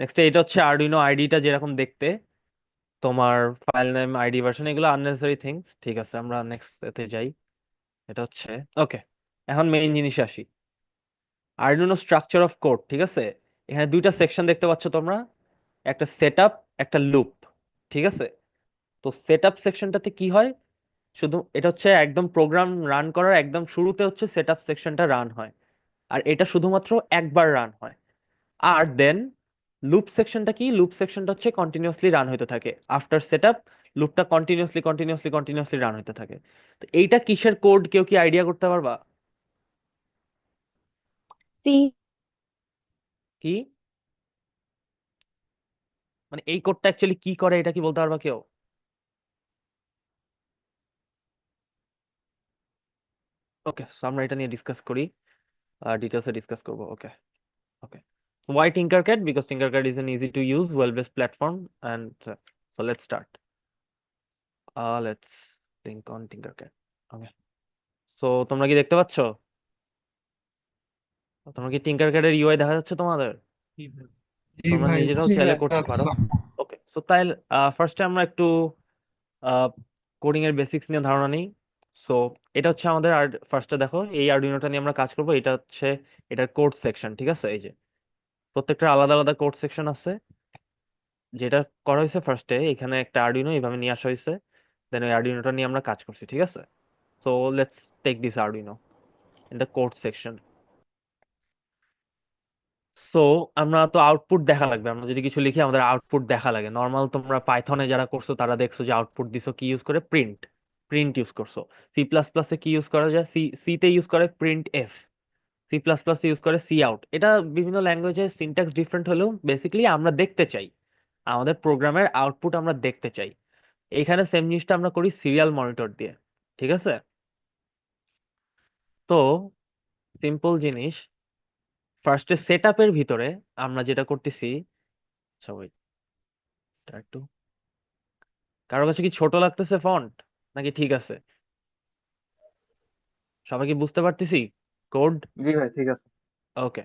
নেক্সট এটা হচ্ছে আরডুইনো আইডিটা যেরকম দেখতে, তোমার ফাইল নেম, আইডি ভার্সন, এগুলো আননেসেসারি থিংস। ঠিক আছে, আমরা নেক্সট এতে যাই। এটা হচ্ছে ওকে, এখন মেইন জিনিসে আসি, আরডুইনো স্ট্রাকচার অফ কোড। ঠিক আছে, এখানে দুইটা সেকশন দেখতে পাচ্ছ তোমরা, একটা সেটআপ, একটা লুপ। ঠিক আছে, তো সেটআপ সেকশনটাতে কি হয়, শুধু এটা হচ্ছে একদম প্রোগ্রাম রান করার একদম শুরুতে হচ্ছে সেটআপ সেকশনটা রান হয়, আর এটা শুধুমাত্র একবার রান হয়। আর দেন লুপ সেকশনটা কি, লুপ সেকশনটা হচ্ছে কন্টিনিউয়াসলি রান হতে থাকে আফটার সেটআপ, লুপটা কন্টিনিউয়াসলি কন্টিনিউয়াসলি কন্টিনিউয়াসলি রান হতে থাকে। তো এইটা কিসের কোড, কেউ কি আইডিয়া করতে পারবা? সি। কি মানে এই কোডটা অ্যাকচুয়ালি কি করে, এটা কি বলতে পারবা কেউ? ওকে, সো আমরা এটা নিয়ে ডিসকাস করি, ডিটেলসে ডিসকাস করবো। ওকে ওকে, why Tinkercad? Because Tinkercad is an easy to use, well-based platform, and so let's start. Let's think on Tinkercad. Okay, so তোমরা কি দেখতে পাচ্ছ, তোমরা কি Tinkercad এর ইউআই দেখা যাচ্ছে তোমাদের? জি তোমরা ভাই, নিজেরাও জি চাইলে ভাই, করতে পারো। আচ্ছা। ওকে, সো তাই ফার্স্টে আমরা একটু কোডিং এর বেসিক্স নিয়ে ধারণা নিই। সো এটা হচ্ছে আমাদের, আর ফার্স্টে দেখো এই আরডুইনোটা নিয়ে আমরা কাজ করব। এটা হচ্ছে এটার কোড সেকশন। ঠিক আছে, এই যে প্রত্যেকটা আলাদা আলাদা কোড সেকশন আছে। যেটা করা হয়েছে ফার্স্টে, এখানে একটা আরডুইনো এইভাবে নিয়ে আসা হয়েছে, দেন ওই আরডুইনোটা নিয়ে আমরা কাজ করছি। ঠিক আছে, so let's take this Arduino in the code section. So আমরা তো আউটপুট দেখা লাগবে, আমরা যদি কিছু লিখি আমাদের আউটপুট দেখা লাগে। নর্মাল তোমরা পাইথনে যারা করছো তারা দেখছো যে আউটপুট দিছো কি ইউজ করে, প্রিন্ট। প্রিন্ট ইউজ করছো। সি প্লাস প্লাসে কি ইউজ করা যায়, সি তে ইউজ করে printf, C plus plus use করে সি আউট। এটা বিভিন্ন ল্যাঙ্গুয়েজের সিনট্যাক্স ডিফারেন্ট হলেও বেসিক্যালি আমরা দেখতে চাই, আমাদের প্রোগ্রামের আউটপুট আমরা দেখতে চাই। এখানে সেম জিনিসটা আমরা করি সিরিয়াল মনিটর দিয়ে। ঠিক আছে, তো সিম্পল জিনিস, ফার্স্টে সেট আপের ভিতরে আমরা যেটা করতেছি, আচ্ছা wait, এটা একটু, কারো কাছে কি ছোট লাগতেছে ফন্ট, নাকি ঠিক আছে? সবাই কি বুঝতে পারতেছি কোড? জি ভাই, ঠিক আছে। ওকে,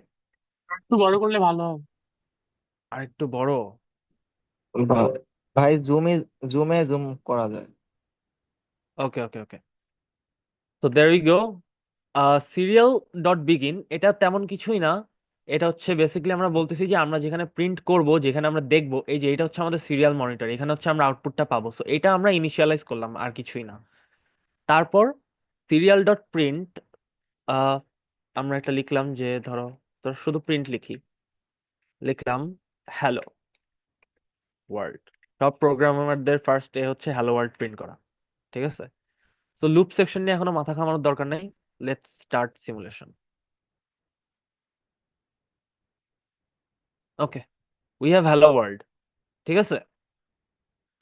একটু বড় করলে ভালো হবে। আর একটু বড়? বা- ভাই জুমে জুম করা যায়। ওকে ওকে ওকে, তো there we go. Serial dot begin এটা তেমন কিছুই না, এটা হচ্ছে বেসিক্যালি আমরা বলতেছি যে আমরা যেখানে প্রিন্ট করব, যেখানে আমরা দেখবো, এই যে এটা হচ্ছে আমাদের সিরিয়াল মনিটর, এখানে হচ্ছে আমরা আউটপুটটা পাবো। সো এটা আমরা ইনিশিয়ালাইজ করলাম, আর কিছুই না। তারপর সিরিয়াল ডট প্রিন্ট, আমরা একটা লিখলাম যে ধরো, ধরো শুধু প্রিন্ট লিখি, লিখলাম হ্যালো ওয়ার্ল্ড। সব প্রোগ্রামারদের ফার্স্ট এ হচ্ছে হ্যালো ওয়ার্ল্ড প্রিন্ট করা। ঠিক আছে, তো লুপ সেকশন নিয়ে এখনো মাথা ঘামানোর দরকার নেই, let's start simulation. Okay, we have hello world. ঠিক আছে,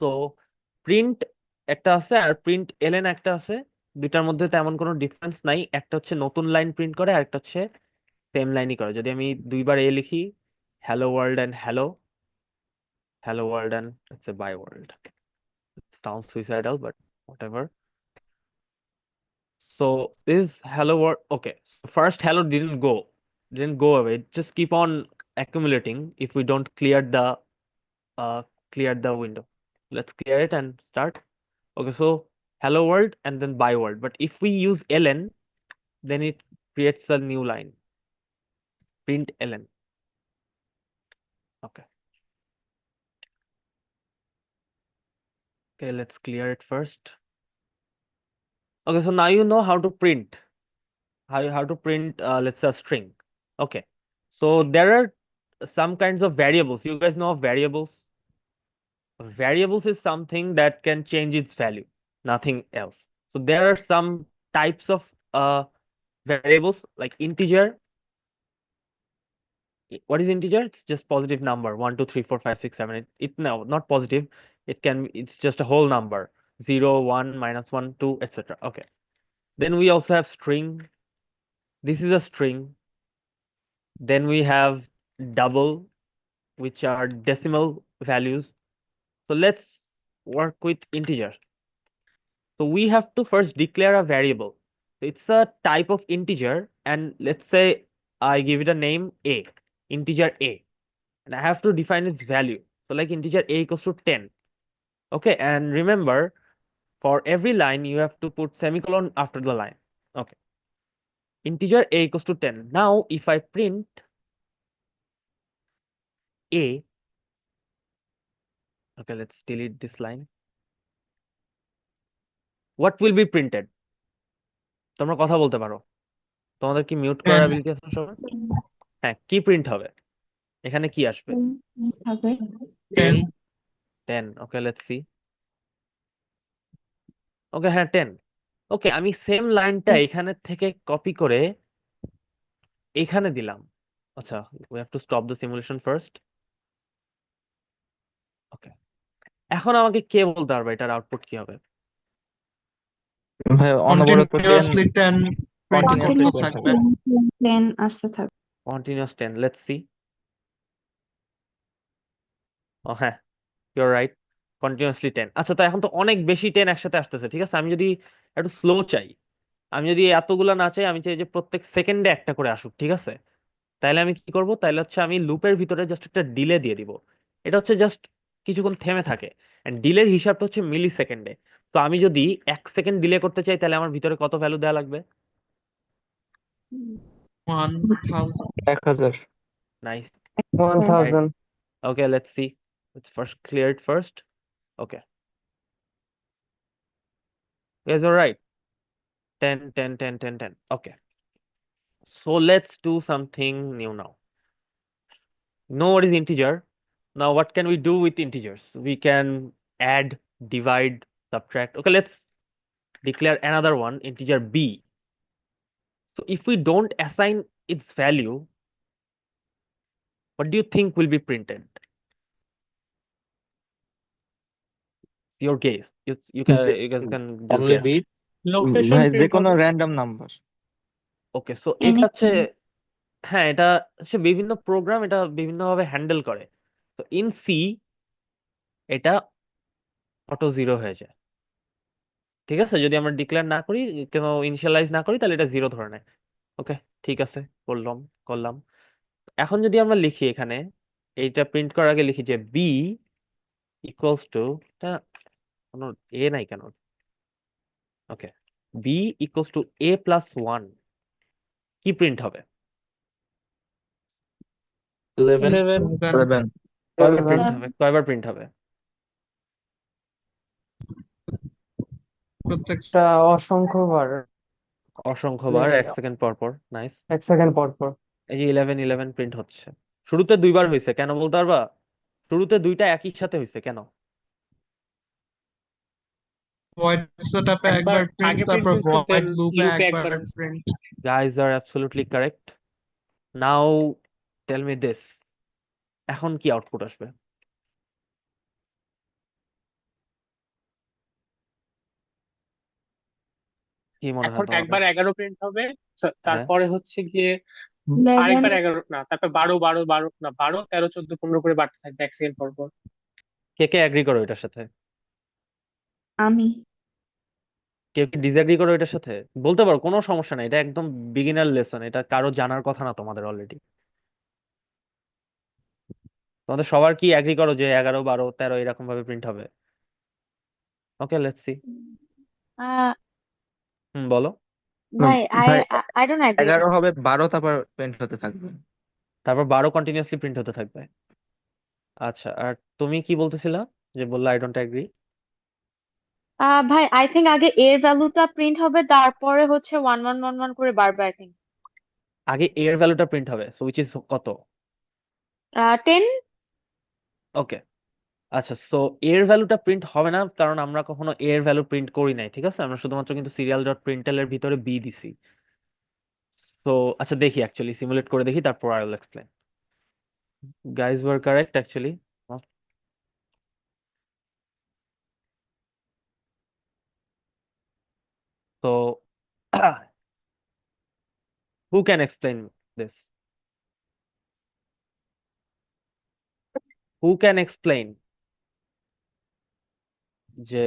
তো প্রিন্ট একটা আছে আর প্রিন্ট এলএন একটা আছে, দুইটার মধ্যে তেমন কোনো ডিফারেন্স নাই। একটা হচ্ছে নতুন লাইন প্রিন্ট করে, আর একটা হচ্ছে সেম লাইনই করে। যদি আমি দুইবার এ লিখি, hello world and hello, hello world and it's a bye world, sounds suicidal but whatever. So this hello world, okay. So first hello didn't go away. It just keep on accumulating if we don't uh clear the window. Let's clear it and start. Okay, so hello world and then by world. But if we use ln, then it creates a new line. Print ln. Okay. Okay, let's clear it first. Okay, so now you know how to print. How to print let's say a string. Okay, so there are some kinds of variables. You guys know of variables? Variables is something that can change its value, nothing else. So there are some types of variables like integer. What is integer? It's just positive number, 1 2 3 4 5 6 7 8. It no, not positive, it's just a whole number, 0 1 -1 2 etc. Okay, then we also have string. This is a string. Then we have double, which are decimal values. So let's work with integer. So we have to first declare a variable. So it's a type of integer, and let's say I give it a name A, integer A, and I have to define its value. So like integer A equals to 10. Okay, and remember, for every line you have to put semicolon after the line. Okay, integer A equals to 10. Now if I print A, okay, let's delete this line. What will be printed? তোমরা কথা বলতে পারো, তোমাদের কি মিউট করার অ্যাবিলিটি আছে সবার? হ্যাঁ, কি প্রিন্ট হবে? এখানে কি আসবে? 10 10. ওকে, লেটস সি। ওকে, হ্যাঁ 10। ওকে, আমি সেম লাইনটা এখানে থেকে কপি করে এখানে দিলাম। আচ্ছা, we have to stop the simulation first. ওকে, এখন আমাকে কে বলতে পারবে এটার আউটপুট কি হবে? ভাই অনবরত 10 কন্টিনিউয়াসলি 10 প্রিন্ট কন্টিনিউয়াসলি করতে 10 থাকবে। হবে। 10 আসতে থাকবে। Continuous 10. Let's see. ও হ্যাঁ, you're right. Continuously 10. আচ্ছা, তো এখন তো অনেক বেশি 10 একসাথে আসতেছে, ঠিক আছে? আমি যদি একটু স্লো চাই, আমি যদি এতগুলা না চাই, আমি চাই যে প্রত্যেক সেকেন্ডে একটা করে আসুক, ঠিক আছে? তাইলে আমি কি করব? তাইলে হচ্ছে আমি লুপের ভিতরে জাস্ট একটা ডিলে দিয়ে দিব। এটা হচ্ছে জাস্ট কিছুক্ষণ থেমে থাকে, এন্ড ডিলের হিসাবটা হচ্ছে মিলি সেকেন্ডে। তো আমি যদি 1 সেকেন্ড ডিলে করতে চাই, তাহলে আমার ভিতরে কত ভ্যালু দেওয়া লাগবে? 1000 1000 nice, 1000 okay, let's C. Let's first clear it first. Okay, guys, all right. 10, 10, 10, 10, 10. Okay, so let's do something new now. Know what is integer. Now what can we do with integers? We can add, divide, subtract. Okay, let's declare another one, integer b. So if we don't assign its value, what do you think will be printed? Your guess. You guys can just only guess. B location ভাই যে প্রিন্ট কোনো হবে। Random number. ওকে, সো এটা হচ্ছে, হ্যাঁ এটা হচ্ছে বিভিন্ন প্রোগ্রাম এটা বিভিন্নভাবে হ্যান্ডেল করে। তো ইন সি এটা অটো জিরো হয়ে যায়, ঠিক আছে? যদি আমরা ডিক্লেয়ার না করি, কোনো ইনিশিয়ালাইজ না করি, তাহলে এটা জিরো ধরে নেয়। ওকে, ঠিক আছে, করলাম করলাম। এখন যদি আমরা লিখি এখানে, এইটা প্রিন্ট করার আগে লিখি যে বি ইকুয়ালস টু, এটা কোনো এ নাই কেন? Okay, b equals to a plus 1, কি প্রিন্ট হবে? 11 11 কয়বার প্রিন্ট হবে? কয়বার প্রিন্ট হবে? প্রত্যেক অসংখ্যবার, অসংখ্যবার, 1 সেকেন্ড পর পর। নাইস, 1 সেকেন্ড পর পর। এই যে 11 11 প্রিন্ট হচ্ছে। শুরুতে 2বার হয়েছে, কেন বলতে পারবা? শুরুতে 2টা একই সাথে হয়েছে কেন? ভয়েড সেটআপে একবার একবার প্রিন্ট, আগে তারপর প্রিন্ট হচ্ছে, ভয়েড দেন লুপে লুপে একবার একবার। Print. Guys are absolutely correct. Now tell me this. এখন কি আউটপুট আসবে? কি মনে হয় এখন তোমাদের? একবার 11 প্রিন্ট হবে, হ্যাঁ, তারপরে হচ্ছে গিয়ে আরেকবার 11 না, তারপর 12 12 12 না 12 13 14 15 করে বাড়তে থাকবে 1 সেকেন্ড পর পর। কে কে এগ্রি করো এটার সাথে? আমি কেউ কি ডিসএগ্রি করো এটার সাথে? বলতে পারো, কোনো সমস্যা নাই, এটা একদম বিগিনার লেসন, এটা কারো জানার কথা না তোমাদের অলরেডি। তোমাদের সবার কি এগ্রি করো যে 11 12 13 এরকম ভাবে প্রিন্ট হবে? ওকে, লেটস সি। বলো। ভাই ভাই I don't agree. 11 হবে, 12 তারপর প্রিন্ট হতে থাকবে। তারপর 12 কন্টিনিউয়াসলি প্রিন্ট হতে থাকবে। আচ্ছা, আর তুমি কি বলতেছিলা যে বললা আই ডোন্ট এগ্রি? ভাই I think আগে এর ভ্যালুটা প্রিন্ট হবে, তারপরে হচ্ছে 1 1 1 1 করে বাড়বে I think। আগে এর ভ্যালুটা প্রিন্ট হবে, সো উইচ ইজ কত? 10। ওকে, আচ্ছা, সো এর ভ্যালুটা প্রিন্ট হবে না, কারণ আমরা কখনো এর ভ্যালু প্রিন্ট করি নাই, ঠিক আছে? আমরা শুধুমাত্র কিন্তু সিরিয়াল ডট প্রিন্টএল এর ভিতরে বি দিছি। সো আচ্ছা, দেখি অ্যাকচুয়ালি সিমুলেট করে দেখি, তারপর I will explain. Guys were correct actually. So who can explain this? Who can explain যে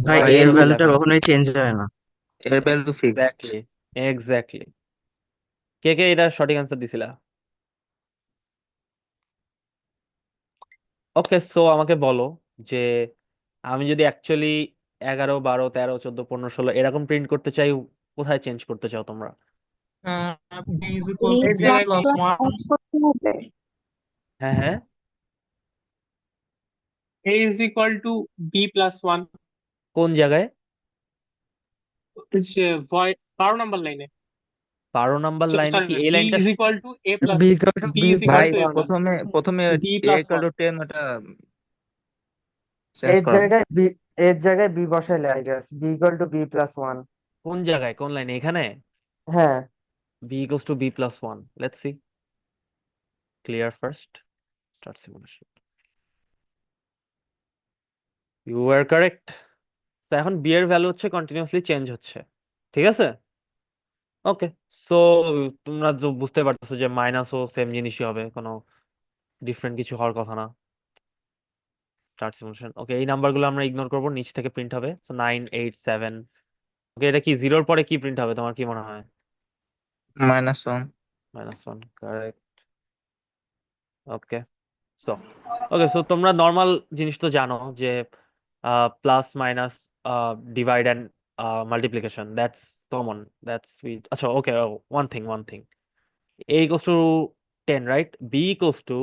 ভাই what এর is ভ্যালুটা 11? কখনোই চেঞ্জ হয় না। এর ভ্যালু ফিক্সড। Exactly, exactly. কে কে এটা সঠিক অ্যান্সার দিছিলা? ওকে, সো আমাকে বলো যে আমি যদি অ্যাকচুয়ালি 11, 12, 13, 14, 15, 16 এরকম প্রিন্ট করতে চাই, কোথায় চেঞ্জ করতে চাও তোমরা? B is equal to এর B জায়গায় plus প্লাস 1. করতে হবে। হ্যাঁ হ্যাঁ, a is equal to b plus 1, কোন জায়গায়? যে 12 নাম্বার লাইনে 12 নম্বর লাইনে সরি কি না, এই b লাইনটা? is equal to a plus B equal to b B is plus ভাই equal to a 1. plus প্রথমে b a plus equal 1 to 10 ওটা চেঞ্জ এর করা উচিত। জায়গায় বি, এর জায়গায় বি বসাইলে I guess b equal to b plus one. কোন জায়গায়, কোন লাইনে? এখানে হ্যাঁ, b equals to b+1. Let's see. Clear first. Start simulation. You were correct. তো এখন b এর ভ্যালু হচ্ছে কন্টিনিউয়াসলি চেঞ্জ হচ্ছে, ঠিক আছে? ওকে, সো তোমরা তো বুঝতে পারতেছো যে মাইনাসও সেম জিনিসই হবে, কোনো ডিফারেন্ট কিছু হওয়ার কথা না। Start simulation. ওকে, এই নাম্বারগুলো আমরা ইগনোর করবো, নিচ থেকে প্রিন্ট হবে। সো 9, 8, 7। ওকে, এটা কি জিরোর পরে কি প্রিন্ট হবে তোমার কি মনে হয়? -1 -1, কারেক্ট। ওকে, সো সো তোমরা নর্মাল জিনিস তো জানো যে plus minus divide and multiplication, that's common, that's sweet. আচ্ছা, okay, one thing, a equals to 10, right? b equals to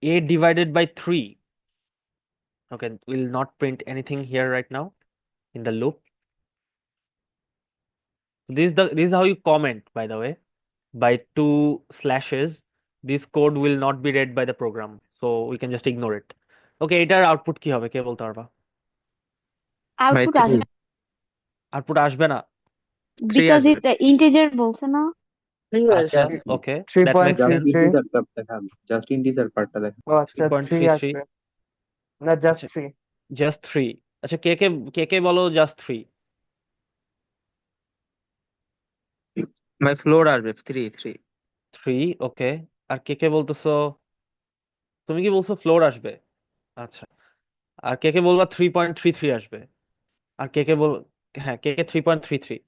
a divided by 3. Okay, we'll not print anything here right now in the loop. This is how you comment, by the way. By 2 slashes, this code will not be read by the program, so we can just ignore it. Okay, এটার আউটপুট কি হবে কে বলতে পারবা? ভাই আউটপুট 3 আসবে আউটপুট আসবে না? 3 বিকজ আসবে। ইট ইন্টিজার বলছে না। আচ্ছা, okay, three that point makes three sense. Three just integer পার্টটা দেখো। ও আচ্ছা, থ্রি 3.33, আসবে না, জাস্ট আচ্ছা, থ্রি। just 3. আচ্ছা, কে বলো just 3? ভাই ফ্লোর আসবে 3 3, ওকে। আর কে বলতেছো? তুমি কি বলছো ফ্লোর আসবে? আচ্ছা, আর কে বলবা 3.33 আসবে? আর কে বল, হ্যাঁ, কে 3.33?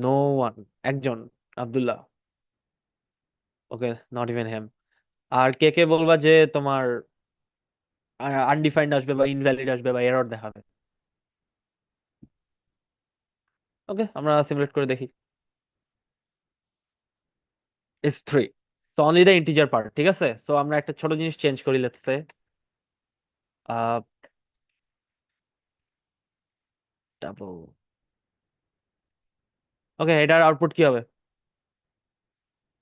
নো ওয়ান, একজন, আব্দুল্লাহ। ওকে, নট ইভেন হেম। আর কে বলবা যে তোমার আনডিফাইন্ড আসবে বা ইনভ্যালিড আসবে বা এরর দেখাবে? ওকে, আমরা সিমুলেট করে দেখি। It's 3, so only the integer part, ঠিক আছে? সো আমরা একটা ছোট জিনিস চেঞ্জ করি, লেটস সে ডাবল। ওকে, এটার আউটপুট কি হবে?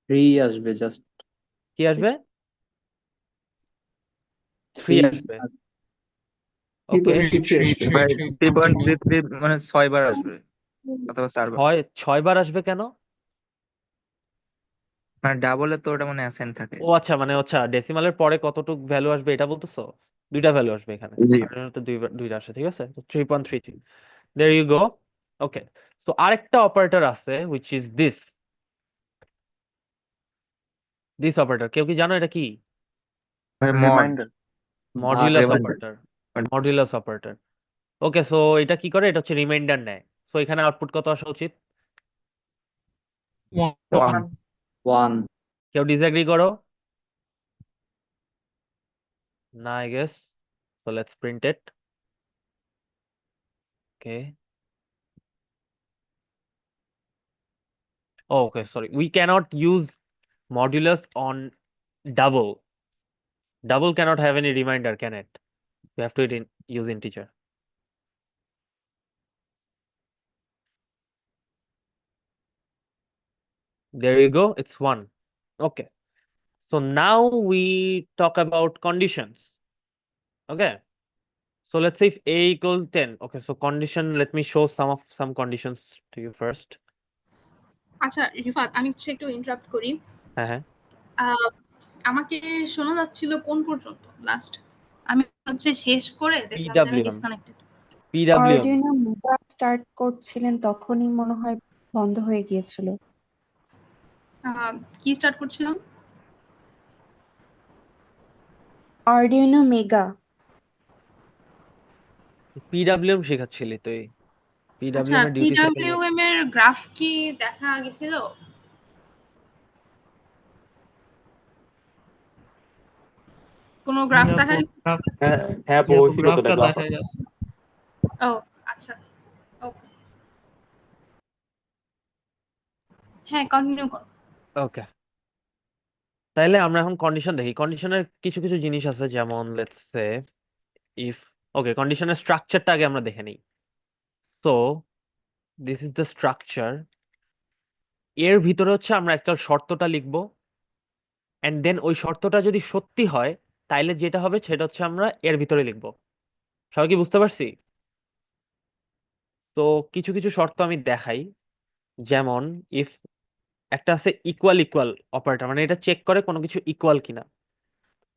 3 আসবে, জাস্ট কি আসবে? 3 আসবে। ওকে, 3 আসবে। ভাই 3.33 মানে 6 বার আসবে অথবা 4 বার। 6 বার আসবে কেন? মানে ডাবলে তো ওটা মানে অ্যাসাইন থাকে। ও আচ্ছা, মানে আচ্ছা, ডেসিমালের পরে কতটুকু ভ্যালু আসবে এটা বলতেছো? দুইটা ভ্যালু আসবে এখানে, জি। সাধারণত দুইটা আসে, ঠিক আছে? তো 3.33, there you go. Okay, so আরেকটা অপারেটর আছে which is this অপারেটর। কেউ কি জানো এটা কি? ভাই reminder. Modulus reminder. Operator. Modulus operator. Okay, so এটা কি করে? এটা হচ্ছে রিমাইন্ডার নেয়। সো এখানে আউটপুট কত আসা উচিত? 1 1 কেউ ডিসএগ্রি করো? না, I guess. So let's print it. Okay, okay, sorry, we cannot use modulus on double. Double cannot have any reminder, can it? We have to use integer. There you go, it's 1. Okay, so now we talk about conditions. Okay, so let's say if a equals 10. Okay, so condition, let me show some conditions to you first. আচ্ছা রিফাত, আমি কিছু একটু ইন্টারাপ্ট করি। হ্যাঁ হ্যাঁ, আমাকে শোনা যাচ্ছিল কোন পর্যন্ত লাস্ট? আমি হচ্ছে শেষ করে দেখলাম যে আমি PWM disconnected. Arduino mega start করছিলেন তখনই মনে হয় বন্ধ হয়ে গিয়েছিল। কি স্টার্ট করছিলাম? Arduino mega. PWM শেখাচ্ছিলি তুই? আচ্ছা, PWM এর ডিউটি সাইকেল। পিডব্লিউএম এর গ্রাফ কি দেখা গেছিল? কোনো গ্রাফ দেখা আপু যাচ্ছে? গ্রাফ হ্যাঁ হ্যাঁ আপু জি আপু ওই ফিগার তো গ্রাফটা গ্রাফ। দেখা যাচ্ছে। ও আচ্ছা, ওকে, হ্যাঁ কন্টিনিউ করো। ওকে, তাইলে আমরা এখন কন্ডিশন দেখি। কন্ডিশনের কিছু কিছু জিনিস আছে, যেমন লেটস সে ইফ, ওকে, কন্ডিশনের স্ট্রাকচারটা আগে আমরা দেখে নিই। So this is the structure. এর ভিতরে হচ্ছে আমরা একটা শর্তটা লিখবো, এন্ড দেন ওই শর্তটা যদি সত্যি হয় তাইলে যেটা হবে সেটা হচ্ছে আমরা এর ভিতরে লিখবো। সবাই কি বুঝতে পারছি? তো কিছু কিছু শর্ত আমি দেখাই, যেমন ইফ একটা আছে ইকুয়াল ইকুয়াল অপারেটর, মানে এটা চেক করে কোনো কিছু ইকুয়াল কিনা।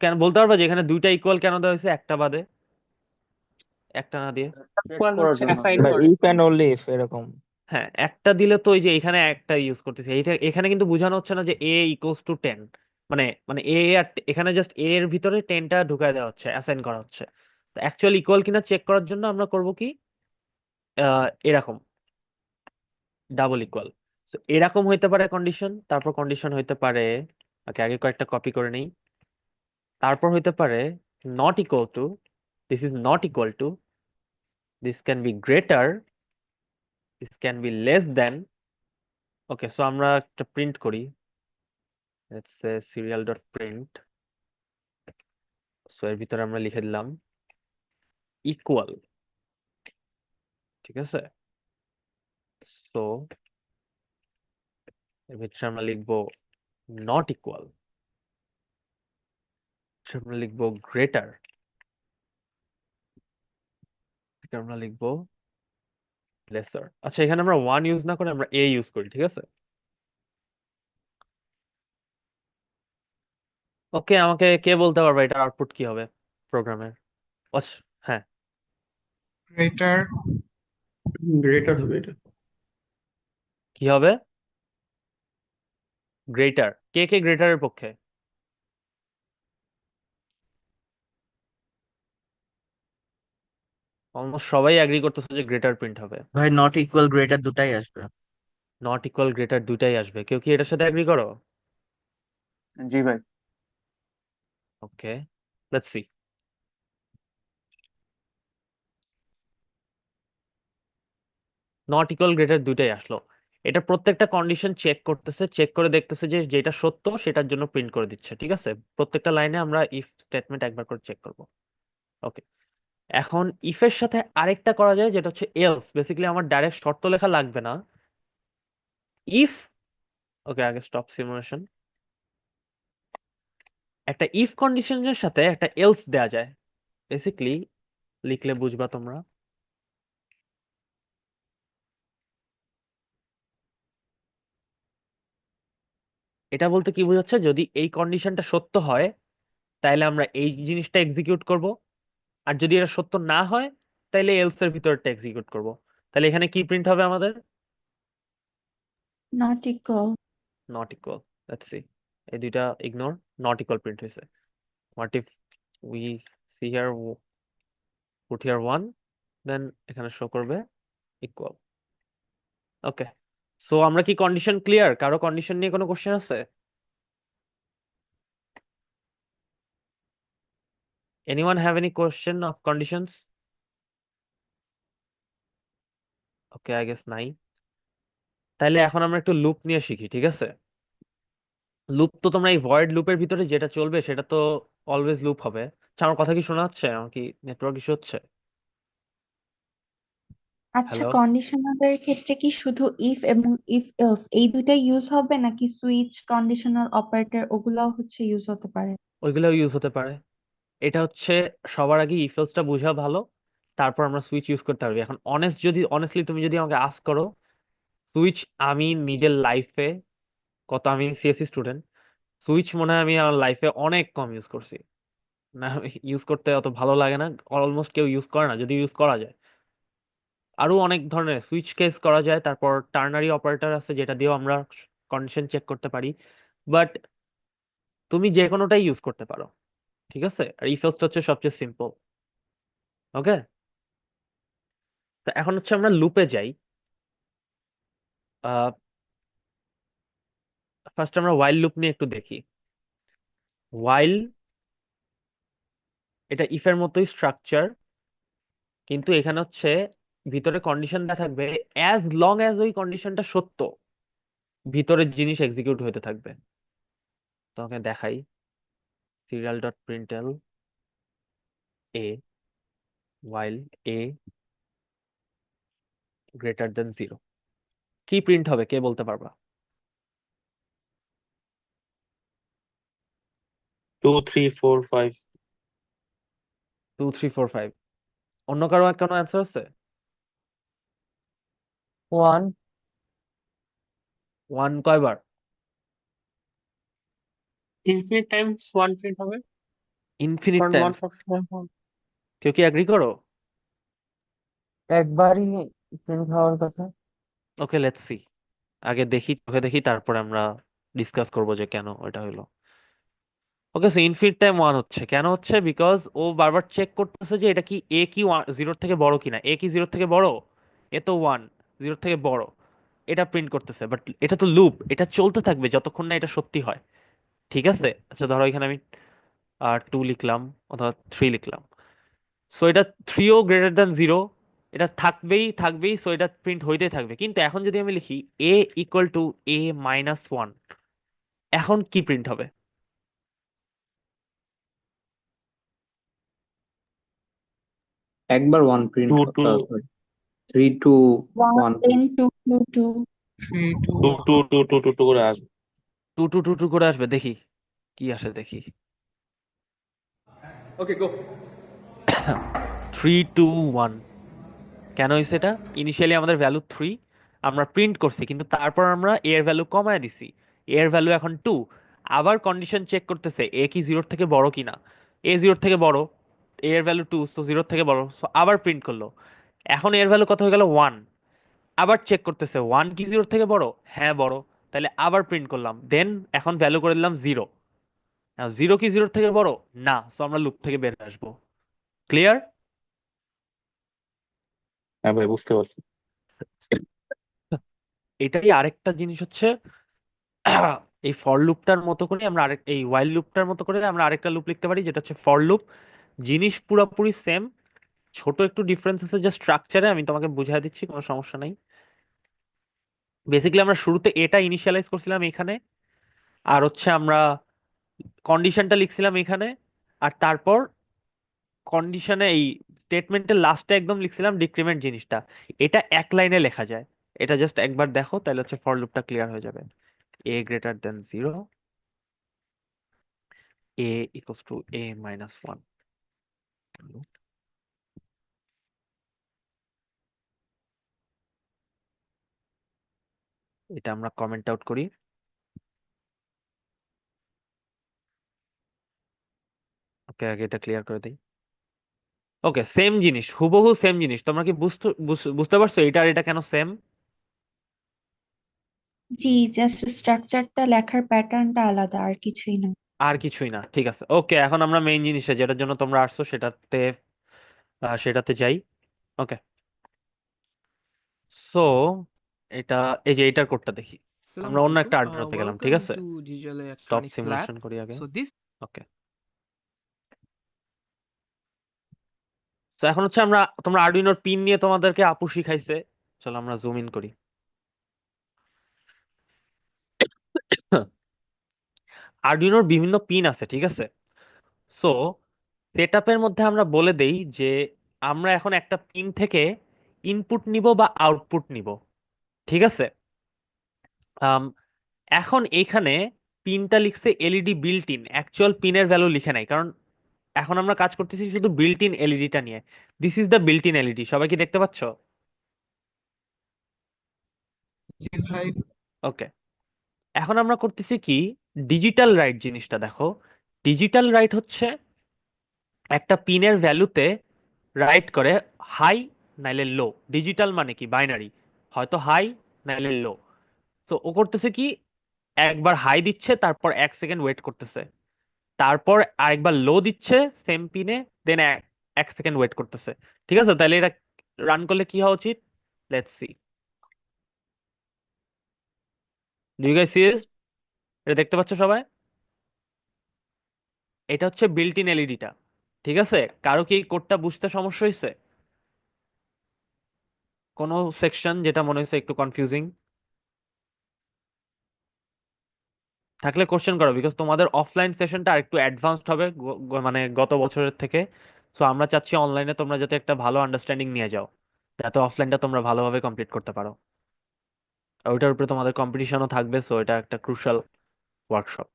কেন বলতে পারবা যে এখানে দুইটা ইকুয়াল কেন দেওয়া হয়েছে একটা বাদে, একটা না দিয়ে? চেক ইকুয়াল করার হচ্ছে জন্য। অ্যাসাইন বা করে। ইফ এন্ড অনলি ইফ এরকম। হ্যাঁ, একটা দিলে তো ওই যে এখানে একটা ইউজ করতেছি, এইটা এখানে কিন্তু বোঝানো হচ্ছে না যে এ ইকুয়ালস টু 10, মানে মানে এ আর এখানে জাস্ট এ এর ভিতরে 10টা ঢুকায় দেওয়া হচ্ছে, অ্যাসাইন করা হচ্ছে। তো অ্যাকচুয়ালি ইকুয়াল কিনা চেক করার জন্য আমরা করব কি, এরকম ডাবল ইকুয়াল। তো এরকম হইতে পারে কন্ডিশন, তারপর কন্ডিশন হইতে পারে, ওকে আগে কয়েকটা কপি করে নেই। তারপর হইতে পারে not equal to, this is not equal to, this can be greater, this can be less than. Okay, so আমরা একটা প্রিন্ট করি, let's say serial dot print. So এর ভিতরে আমরা লিখে দিলাম ইকুয়াল, ঠিক আছে। সো এর ভিতরে আমরা লিখবো নট ইকুয়াল, আমরা লিখবো গ্রেটার, আমরা লিখবো লেসার। আচ্ছা, এখানে আমরা ওয়ান ইউজ না করে আমরা এ ইউজ করি, ঠিক আছে। ওকে, আমাকে কে বলতে পারবে এটা আউটপুট কি হবে প্রোগ্রামের? হ্যাঁ, গ্রেটার গ্রেটার হবে এটা। কি হবে? গ্রেটার। কে কে গ্রেটারের পক্ষে? অলমোস্ট সবাই এগ্রি করতেছে যে গ্রেটার প্রিন্ট হবে। ভাই নট ইকুয়াল গ্রেটার দুটাই আসবে। নট ইকুয়াল গ্রেটার দুইটাই আসবে। কেউ কি এটার সাথে এগ্রি করো? জি ভাই। Okay, let's see. Not equal greater দুইটাই আসলো। এটা প্রত্যেকটা কন্ডিশন চেক করতেছে, চেক করে দেখতেছে যে যেটা সত্য সেটার জন্য প্রিন্ট করে দিচ্ছে, ঠিক আছে। প্রত্যেকটা লাইনে আমরা ইফ স্টেটমেন্ট একবার করে চেক করব। ওকে, এখন ইফের সাথে আরেকটা করা যায়, যেটা হচ্ছে এলস। বেসিক্যালি আমার ডাইরেক্ট শর্ত লেখা লাগবে না। ইফ, ওকে আগে স্টপ সিমুলেশন। একটা ইফ কন্ডিশনের সাথে একটা এলস দেয়া যায়। বেসিক্যালি লিখলে বুঝবা তোমরা। এটা বলতে কি বোঝাচ্ছে, যদি এই কন্ডিশনটা সত্য হয় তাহলে আমরা এই জিনিসটা এক্সিকিউট করব, আর যদি এটা সত্য না হয় তাহলে এলস এর ভিতরটা এক্সিকিউট করব। তাহলে এখানে কি প্রিন্ট হবে আমাদের? Not equal. Not equal. Let's see, এই দুইটা ইগনোর, নট ইকুয়াল প্রিন্ট হয়েছে। What if we see here, put here 1, দেন এখানে শো করবে ইকুয়াল। ওকে, সো আমরা কি কন্ডিশন ক্লিয়ার? কারো কন্ডিশন নিয়ে কোনো কোশ্চেন আছে? Anyone have any question of conditions? Okay, I guess নাই। তাহলে এখন আমরা একটু লুপ নিয়ে শিখি, ঠিক আছে। লুপ তো তোমরা এই ভয়েড লুপের ভিতরে যেটা চলবে সেটা তো অলওয়েজ লুপ হবে। আচ্ছা, আমার কথা কি শোনা যাচ্ছে? আমার কি নেটওয়ার্ক ইস্যু হচ্ছে? আচ্ছা, হ্যালো? কন্ডিশনালের ক্ষেত্রে কি শুধু ইফ এবং ইফ এলস এই দুইটাই ইউজ হবে, নাকি সুইচ, কন্ডিশনাল অপারেটর ওগুলাও হচ্ছে ইউজ হতে পারে? ওইগুলোও ইউজ হতে পারে। এটা হচ্ছে সবার আগে ইফ এলসটা বোঝা ভালো, তারপর আমরা সুইচ ইউজ করতে পারবি। এখন অনেস্টলি তুমি যদি আমাকে আস্ক করো, সুইচ আমি নিজের লাইফে, আমি সিএসসি স্টুডেন্ট, সুইচ মনে হয় আমি আমার লাইফে অনেক কম ইউজ করছি। না, ইউজ করতে অত ভালো লাগে না, অলমোস্ট কেউ ইউজ করে না, যদি ইউজ করা যায়। আরো অনেক ধরনের সুইচ কেস করা যায়, তারপর টার্নারি অপারেটর আছে যেটা দিয়েও আমরা কন্ডিশন চেক করতে পারি। বাট তুমি যে কোনোটাই ইউজ করতে পারো, ঠিক আছে। আর ইফ এলস হচ্ছে সবচেয়ে সিম্পল। ওকে, তো এখন হচ্ছে আমরা লুপে যাই। ফার্স্ট আমরা ওয়াইল লুপ নিয়ে একটু দেখি। ওয়াইল এটা ইফের মতোই স্ট্রাকচার, কিন্তু এখানে হচ্ছে ভিতরে কন্ডিশন দেওয়া থাকবে, অ্যাজ লং অ্যাজ ওই কন্ডিশনটা সত্য ভিতরের জিনিস এক্সিকিউট হতে থাকবে। তোমাকে দেখাই, সিরিয়াল ডট প্রিন্টএল এ while a greater than 0 কি প্রিন্ট হবে কে বলতে পারবা? 2 3 4 5 2 3 4 5। অন্য কারো কোনো অ্যান্সার আছে? 1 1 কয়বার? ইনফিনিট টাইমস ওয়ান প্রিন্ট হবে, ইনফিনিট কারণ ওয়ান টাইমস। সবসময় one। কেউ কি এগ্রি করো? একবারই প্রিন্ট হওয়ার কথা। ওকে, লেটস সি। আগে দেখি, চোখে দেখি, তারপর আমরা ডিসকাস করবো যে কেন এটা হলো। ওকে, সো ইনফিনিট টাইম 1 হচ্ছে কেন হচ্ছে, বিকজ ও বারবার চেক করতেছে যে এটা কি এ কি 0 থেকে বড় কিনা। এ কি 0 থেকে বড়? এ তো 1, 0 থেকে বড়, এটা প্রিন্ট করতেছে। বাট এটা তো লুপ, এটা চলতে থাকবে যতক্ষণ না এটা সত্যি হয়। ঠিক আছে, আচ্ছা ধরো এখানে আমি 2 লিখলাম অথবা 3 লিখলাম, সো এটা 3ও গ্রেটার দ্যান 0, এটা থাকবেই থাকবেই, সো এটা প্রিন্ট হইতেই থাকবে। কিন্তু এখন যদি আমি লিখি এ ইকুয়াল টু এ মাইনাস 1, এখন কি প্রিন্ট হবে? একবার 1 প্রিন্ট 2 2 3 2 1 1 10 2 2 2 3 2 2 2 2 2 2 2 করে আসবে। 2 2 2 2 করে আসবে, দেখি কি আসে দেখি। ওকে গো। 3 2 1। কেন হয়েছে এটা? ইনিশিয়ালি আমাদের ভ্যালু 3, আমরা প্রিন্ট করছি, কিন্তু তারপর আমরা এ এর ভ্যালু কমায় দিছি, এ এর ভ্যালু এখন 2। আবার কন্ডিশন চেক করতেছে এ কি 0 থেকে বড় কিনা। এ 0 থেকে বড়, এ এর ভ্যালু 2, সো 0 থেকে বড়, সো আবার প্রিন্ট করলো। এখন এর ভ্যালু কত হয়ে গেল? 1। আবার চেক করতেছে 1 কি 0 থেকে বড়, হ্যাঁ বড়, তাহলে আবার প্রিন্ট করলাম, দেন এখন ভ্যালু করে দিলাম 0। 0 কি 0 থেকে বড় না, সো আমরা লুপ থেকে বের হয়ে আসবো। ক্লিয়ার? হ্যাঁ ভাই, বুঝতে পারছি। এটাই আরেকটা জিনিস হচ্ছে, এই ফর লুপটার মতো করে আমরা আরেক, এই ওয়াইল লুপটার মতো করে আমরা আরেকটা লুপ লিখতে পারি, যেটা হচ্ছে ফর লুপ। জিনিস পুরোপুরি সেম, ছোট একটু ডিফারেন্স আছে যা স্ট্রাকচারে, আমি তোমাকে বুঝিয়ে দিচ্ছি, কোনো সমস্যা নাই। বেসিক্যালি আমরা শুরুতে এটা ইনিশিয়ালাইজ করছিলাম এখানে, আর হচ্ছে আমরা কন্ডিশনটা লিখছিলাম এখানে, আর তারপর কন্ডিশনে এই স্টেটমেন্টের লাস্টে একদম লিখছিলাম ডিক্রিমেন্ট জিনিসটা। এটা এক লাইনে লেখা যায়, এটা জাস্ট একবার দেখো, তাহলে হচ্ছে ফর লুপটা ক্লিয়ার হয়ে যাবে। a greater than 0, a equals to a minus 1। এটা আমরা কমেন্ট আউট করি। ওকে, আগে এটা ক্লিয়ার করে দিই। ওকে, সেম জিনিস, হুবহু সেম জিনিস। তোমরা কি বুঝতে পারছো এটা আর এটা কেন সেম? জি, জাস্ট স্ট্রাকচারটা লেখার প্যাটার্নটা আলাদা, আর কিছুই না। আর কিছুই না, ঠিক আছে। ওকে, এখন আমরা মেইন জিনিসে, যেটার জন্য তোমরা আসছো, সেটাতে যাই। ওকে, সো এটা, এই যে এইটার কোডটা দেখি। আমরা অন্য একটা আর্ডিনোতে গেলাম, ঠিক আছে। স্টপ সিমুলেশন করি আগে। ওকে, তো এখন হচ্ছে তোমরা আর্ডিনোর পিন নিয়ে তোমাদেরকে আপু শিখাইছে। চলো আমরা জুম ইন করি। আর্ডিনোর বিভিন্ন পিন আছে, ঠিক আছে। সো সেটআপের মধ্যে আমরা বলে দেই যে আমরা এখন একটা পিন থেকে ইনপুট নিব বা আউটপুট নিব, ঠিক আছে। আম, এখন এইখানে পিনটা লিখছে এলইডি বিল্ট ইন, অ্যাকচুয়াল পিনের ভ্যালু লিখে নাই, কারণ এখন আমরা কাজ করতেছি শুধু বিল্ট ইন এলইডিটা নিয়ে। This is the built in LED, সবাই কি দেখতে পাচ্ছ? জি ভাই। ওকে, এখন আমরা করতেছি কি, ডিজিটাল রাইট জিনিসটা দেখো। ডিজিটাল রাইট হচ্ছে একটা পিনের ভ্যালুতে রাইট করে হাই নাইলে লো। ডিজিটাল মানে কি, বাইনারি, হয়তো হাই নাইলে লো। তো ও করতেছে কি, একবার হাই দিচ্ছে, তারপর 1 সেকেন্ড ওয়েট করতেছে, তারপর আরেকবার লো দিচ্ছে সেম পিনে, দেন 1 সেকেন্ড ওয়েট করতেছে। ঠিক আছে, তাহলে এটা রান করলে কি হওয়া উচিত? Let's see, do you guys see এটা দেখতে পাচ্ছ সবাই? এটা হচ্ছে বিল্ট ইন এলইডিটা। ঠিক আছে, কারো কি এই কোডটা বুঝতে সমস্যা হয়েছে? কোনো সেকশন যেটা মনে হয়েছে একটু কনফিউজিং থাকলে কোশ্চেন করো, বিকজ তোমাদের অফলাইন সেশনটা আরেকটু অ্যাডভান্সড হবে মানে গত বছরের থেকে। সো আমরা চাচ্ছি অনলাইনে তোমরা যাতে একটা ভালো আন্ডারস্ট্যান্ডিং নিয়ে যাও, যাতে অফলাইনটা তোমরা ভালোভাবে কমপ্লিট করতে পারো। আর ওইটার উপরে তোমাদের কম্পিটিশনও থাকবে, সো এটা একটা ক্রুশাল ওয়ার্কশপ।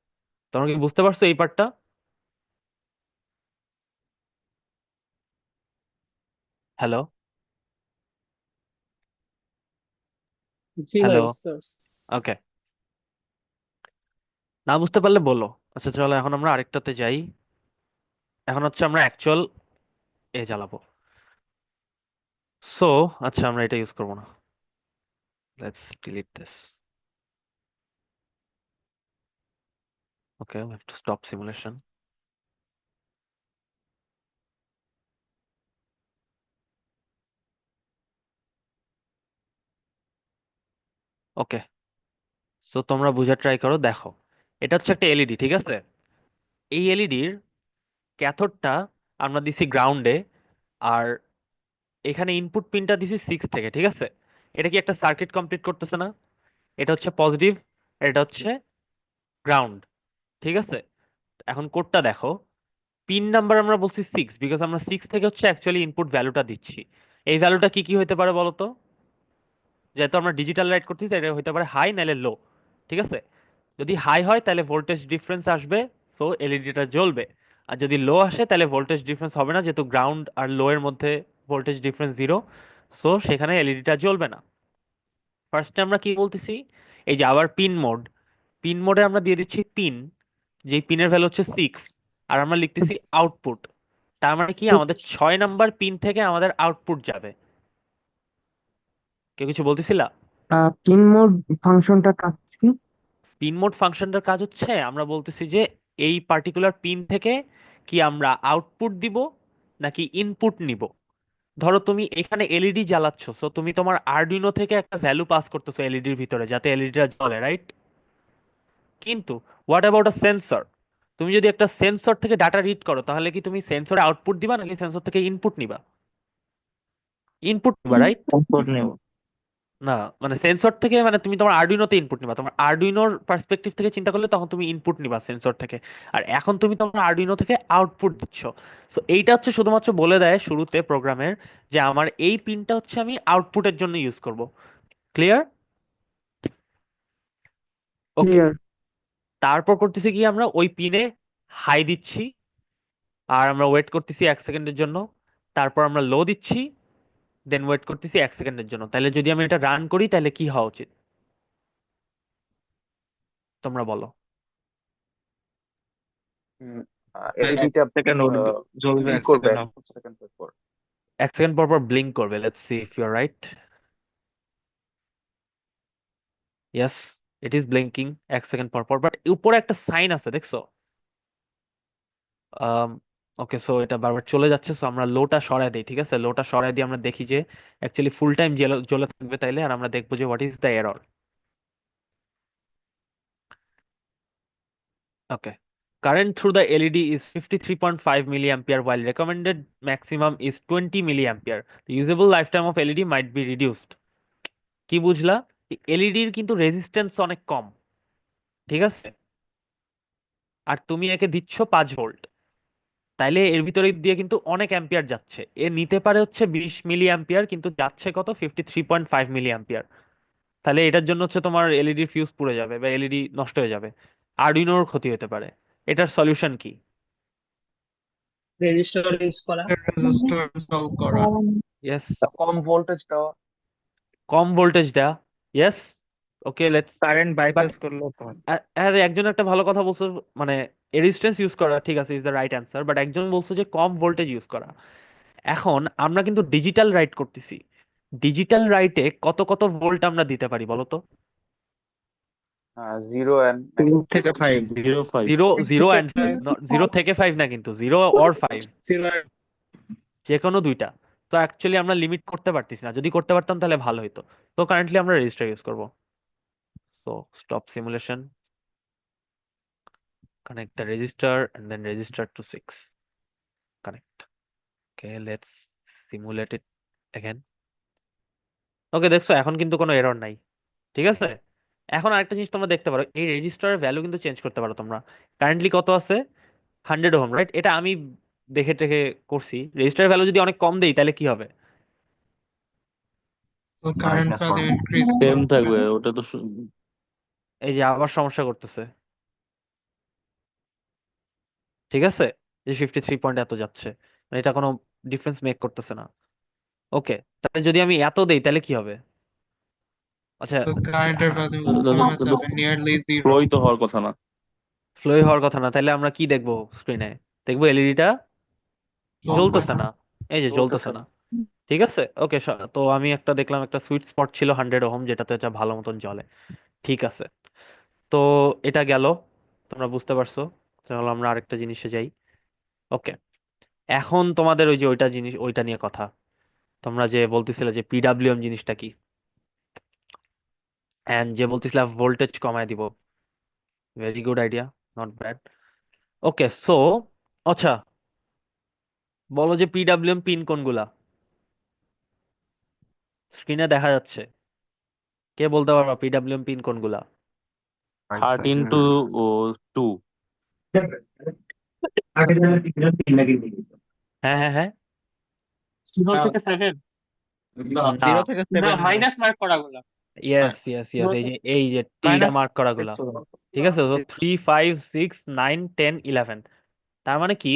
তোমরা কি বুঝতে পারছো এই পার্টটা? হ্যালো? জি ভাই, হ্যালো? বুঝতে পারছি। ওকে, না বুঝতে পারলে বলো। আচ্ছা চলো এখন আমরা আরেকটাতে যাই। এখন হচ্ছে আমরা অ্যাকচুয়াল চালাবো। সো আচ্ছা, আমরা এটা ইউজ করবো না। Let's delete this. Okay, we have to stop simulation. Okay, so তোমরা বুঝে ট্রাই করো, দেখো এটা হচ্ছে একটা এলইডি, ঠিক আছে? এই এলইডির ক্যাথোডটা আমরা দিছি গ্রাউন্ডে, আর এখানে ইনপুট পিনটা দিছি 6 থেকে, ঠিক আছে? এটা কি একটা সার্কিট কমপ্লিট করতেছে না? এটা হচ্ছে পজিটিভ, এটা হচ্ছে গ্রাউন্ড, ঠিক আছে? এখন কোডটা দেখো, পিন নাম্বার আমরা বলছি 6, বিকজ আমরা 6 থেকে হচ্ছে অ্যাকচুয়ালি ইনপুট ভ্যালুটা দিচ্ছি। এই ভ্যালুটা কি কি হতে পারে বলো তো? যেহেতু আমরা ডিজিটাল রাইট করতেছি, এটা হতে পারে হাই নাহলে লো, ঠিক আছে? যদি হাই হয় তাহলে ভোল্টেজ ডিফারেন্স আসবে, সো এলইডিটা জ্বলবে। আর যদি লো আসে তাহলে ভোল্টেজ ডিফারেন্স হবে না, যেহেতু গ্রাউন্ড আর লো এর মধ্যে ভোল্টেজ ডিফারেন্স 0, সো সেখানে এলইডিটা জ্বলবে না। ফার্স্টে আমরা কি বলতেছি, এই যে আবার পিন মোড, পিন মোডে আমরা দিয়ে দিচ্ছি পিন, যেই পিনের ভ্যালু হচ্ছে 6, আর আমরা লিখতেছি আউটপুট। তার মানে কি আমাদের 6 নাম্বার পিন থেকে আমাদের আউটপুট যাবে। কেউ কিছু বলতেছিলা? পিন মোড ফাংশনটা কাজ কি? পিন মোড ফাংশনটার কাজ হচ্ছে, আমরা বলতেছি যে এই পার্টিকুলার পিন থেকে কি আমরা আউটপুট দিব নাকি ইনপুট নিব। ধরো তুমি এখানে এলইডি জ্বালাচ্ছ, সো তুমি তোমার আরডুইনো থেকে একটা ভ্যালু পাস করতেছো এলইডির ভিতরে যাতে এলইডিটা জ্বলে, রাইট? কিন্তু হোয়াট অ্যাবাউট আ সেন্সর? তুমি যদি একটা সেন্সর থেকে ডাটা রিড করো, তাহলে কি তুমি সেন্সরে আউটপুট দিবা নাকি সেন্সর থেকে ইনপুট নিবা? ইনপুট নিবা, রাইট? ইনপুট নেব। না, মানে সেন্সর থেকে, মানে তুমি তোমার আরডুইনোতে ইনপুট নিবা, তোমার আরডুইনোর পার্সপেক্টিভ থেকে চিন্তা করলে তখন তুমি ইনপুট নিবা সেন্সর থেকে। আর এখন তুমি তোমার আরডুইনো থেকে আউটপুট দিচ্ছ। সো এইটা হচ্ছে শুধুমাত্র বলে দেয় শুরুতে প্রোগ্রামের যে আমার এই পিনটা হচ্ছে আমি আউটপুটের জন্য ইউজ করব। ক্লিয়ার? ওকে, ক্লিয়ার। তারপর করতেছি কি, আমরা ওই পিনে হাই দিচ্ছি, আর আমরা ওয়েট করতেছি 1 সেকেন্ডের জন্য। তারপর আমরা লো দিচ্ছি, দেন ওয়েট করতেছি 1 সেকেন্ডের জন্য। তাহলে যদি আমি এটা রান করি তাহলে কি হওয়া উচিত তোমরা বলো? এলইডিটা 1 সেকেন্ড জ্বলবে, ব্লিঙ্ক 1 করবে সেকেন্ড। 1 সেকেন্ড পর। 1 সেকেন্ড পর পর ব্লিঙ্ক করবে। Let's see if you are right. Yes, it is blinking 1 second পর পর, বাট উপরে একটা সাইন আছে দেখছো? ওকে, সো এটা বারবার চলে যাচ্ছে, সো আমরা লোটা সরায় দিই, ঠিক আছে? লোটা সরায় দিয়ে আমরা দেখি যে অ্যাকচুয়ালি ফুল টাইম জ্বলে থাকবে তাইলে, আর আমরা দেখবো যে what is the error. Okay, current through the LED is 53.5 milliampere while recommended maximum is 20 milliampere. The usable lifetime of LED might be reduced. কি বুঝলা? এলইডির কিন্তু রেজিস্ট্যান্স অনেক কম, ঠিক আছে? আর তুমি একে দিচ্ছ 5 ভোল্ট, তাইলে এর ভিতরে দিয়ে কিন্তু অনেক অ্যাম্পিয়ার যাচ্ছে। এ নিতে পারে হচ্ছে 20 মিলি অ্যাম্পিয়ার, কিন্তু যাচ্ছে কত, 53.5 মিলি অ্যাম্পিয়ার। তাহলে এটার জন্য হচ্ছে তোমার এলইডি ফিউজ পুড়ে যাবে বা এলইডি নষ্ট হয়ে যাবে, আরডুইনোর ক্ষতি হতে পারে। এটার সলিউশন কি? রেজিস্টার ইউজ করা, রেজিস্টার সলভ করা, ইয়েস, কম ভোল্টেজ দেওয়া। কম ভোল্টেজ দেয়া। Yes, okay let's. Current but bypass করলে তো হয়। আরে একজন একটা ভালো কথা বলছো, মানে রেজিস্ট্যান্স ইউজ করা, ঠিক আছে, is the right answer, but একজন বলছো যে কম ভোল্টেজ ইউজ করা। এখন আমরা কিন্তু ডিজিটাল রাইট করতেছি, ডিজিটাল রাইটে কত কত ভোল্ট আমরা দিতে পারি বলো তো? 0 এন্ড 2 থেকে 5, 0 5। 0, 0 অ্যান্ড 5, 0 থেকে 5 না, কিন্তু 0 অর 5, যে কোনো দুইটা। তো অ্যাকচুয়ালি আমরা লিমিট করতে পারতেছি না, যদি করতে পারতাম তাহলে ভালো হতো। তো কারেন্টলি আমরা রেজিস্টার ইউজ করব। So stop simulation, connect the register and then register to 6, connect. Okay, let's simulate it again. Okay, দেখছো এখন কিন্তু কোনো এরর নাই, ঠিক আছে। এখন আরেকটা জিনিস তোমরা দেখতে পারো, এই রেজিস্টারের ভ্যালু কিন্তু চেঞ্জ করতে পারো তোমরা। কারেন্টলি কত আছে? 100 ওহম, রাইট? এটা আমি দেখে টেখে করছি। রেজিস্টারের ভ্যালু যদি অনেক কম দেই তাহলে কি হবে? তো current minus value 1। Increase same করবে। থাকবে ওটা তো এই যে আবার সমস্যা করতেছে, ঠিক আছে, যে 53 পয়েন্ট এত যাচ্ছে, মানে এটা কোনো ডিফারেন্স মেক করতেছে না। ওকে, তাহলে যদি আমি এত দেই তাহলে কি হবে? আচ্ছা, তো কারেন্টের ভ্যালু কমে কিন্তু যাবে নিয়ারলি জিরো। ফ্লোই তো হওয়ার কথা না। ফ্লোই হওয়ার কথা না, তাহলে আমরা কি দেখবো স্ক্রিনে? দেখবো এলইডিটা চলবে জ্বলতেছে না। না। এই যে জ্বলতেছে চলতেছে না, না। ঠিক আছে। ওকে, তো আমি একটা দেখলাম একটা সুইট স্পট ছিল 100 ওহম, যেটাতে এটা ভালো মতন জ্বলে, ঠিক আছে। তো এটা গেল, তোমরা বুঝতে পারছো। তাহলে আমরা আরেকটা জিনিসে যাই। ওকে, এখন তোমাদের ওই যে ওইটা জিনিস, ওইটা নিয়ে কথা। তোমরা যে বলতেছিলে যে পিডাব্লিউএম জিনিসটা কি, এন্ড যে বলতেছিলে ভোল্টেজ কমায় দিব, very good idea, not bad. Okay, so আচ্ছা, বলো যে পিডাব্লিউএম পিন কোনগুলা স্ক্রিনে দেখা যাচ্ছে? কে বলতে পারবা পিডাব্লিউএম পিন কোনগুলা? 13 to 2। হ্যাঁ হ্যাঁ হ্যাঁ। 0 থেকে 7? না, 0 থেকে 7 না, না, মাইনাস মার্ক করা গুলা। ইয়েস ইয়েস ইয়েস, এই যে টিটা মাইনাস মার্ক করা গুলা, ঠিক আছে। তো 3, 5, 6, 9, 10, 11, তার মানে কি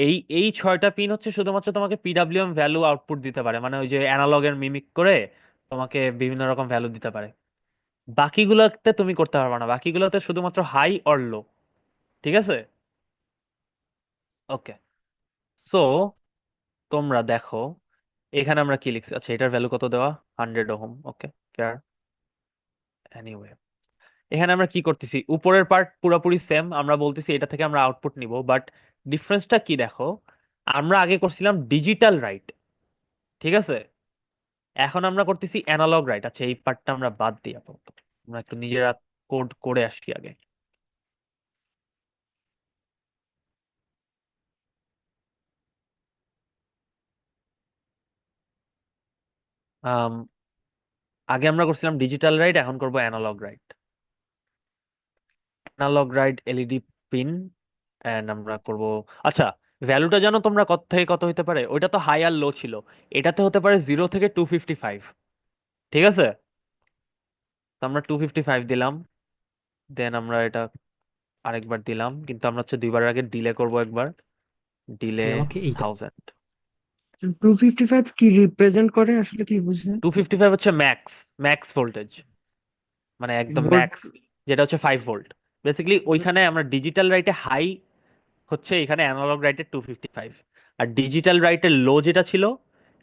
এই এই 6টা পিন হচ্ছে শুধুমাত্র তোমাকে পিডাব্লিউএম ভ্যালু আউটপুট দিতে পারে, মানে ওই যে অ্যানালগের মিমিক করে তোমাকে বিভিন্ন রকম ভ্যালু দিতে পারে। বাকিগুলোতে তুমি করতে পারবে না, বাকিগুলোতে শুধুমাত্র হাই অর লো, ঠিক আছে। ওকে, সো তোমরা দেখো এখানে আমরা কি লিখছি। আচ্ছা, এটার ভ্যালু কত দেওয়া? 100 ওহম, ওকে, ফেয়ার। এনিওয়ে, এখানে আমরা কি করতেছি, উপরের পার্ট পুরোপুরি সেম, আমরা বলতেছি এটা থেকে আমরা আউটপুট নিব, বাট ডিফারেন্সটা কি দেখো, আমরা আগে করছিলাম ডিজিটাল রাইট, ঠিক আছে। এখন আমরা করতেছি অ্যানালগ রাইট। আচ্ছা, এই পার্টটা আমরা বাদ দিই আপাতত, আমরা একটু নিজেরা কোড করে আসি আগে। আম, আগে আমরা করছিলাম ডিজিটাল রাইট, এখন করব analog write. Analog write LED pin, and আমরা করব। আচ্ছা, ভ্যালুটা জানো তোমরা কত থেকে কত হতে পারে? ওইটা তো হাই আর লো ছিল, এটাতে হতে পারে 0 থেকে 255, ঠিক আছে। তো আমরা 255 দিলাম, দেন আমরা এটা আরেকবার দিলাম, কিন্তু আমরা হচ্ছে দুইবার আগে ডিলে করব একবার, ডিলে আমাকে এইটা 1000। 255 কি রিপ্রেজেন্ট করে আসলে কি বুঝলেন? 255 হচ্ছে ম্যাক্স, ম্যাক্স ভোল্টেজ, মানে একদম ভোল্ট? ম্যাক্স, যেটা হচ্ছে 5 ভোল্ট। বেসিক্যালি ওইখানে আমরা ডিজিটাল রাইটে হাই হচ্ছে, এখানে অ্যানালগ রাইটের 255, আর ডিজিটাল রাইটের লো যেটা ছিল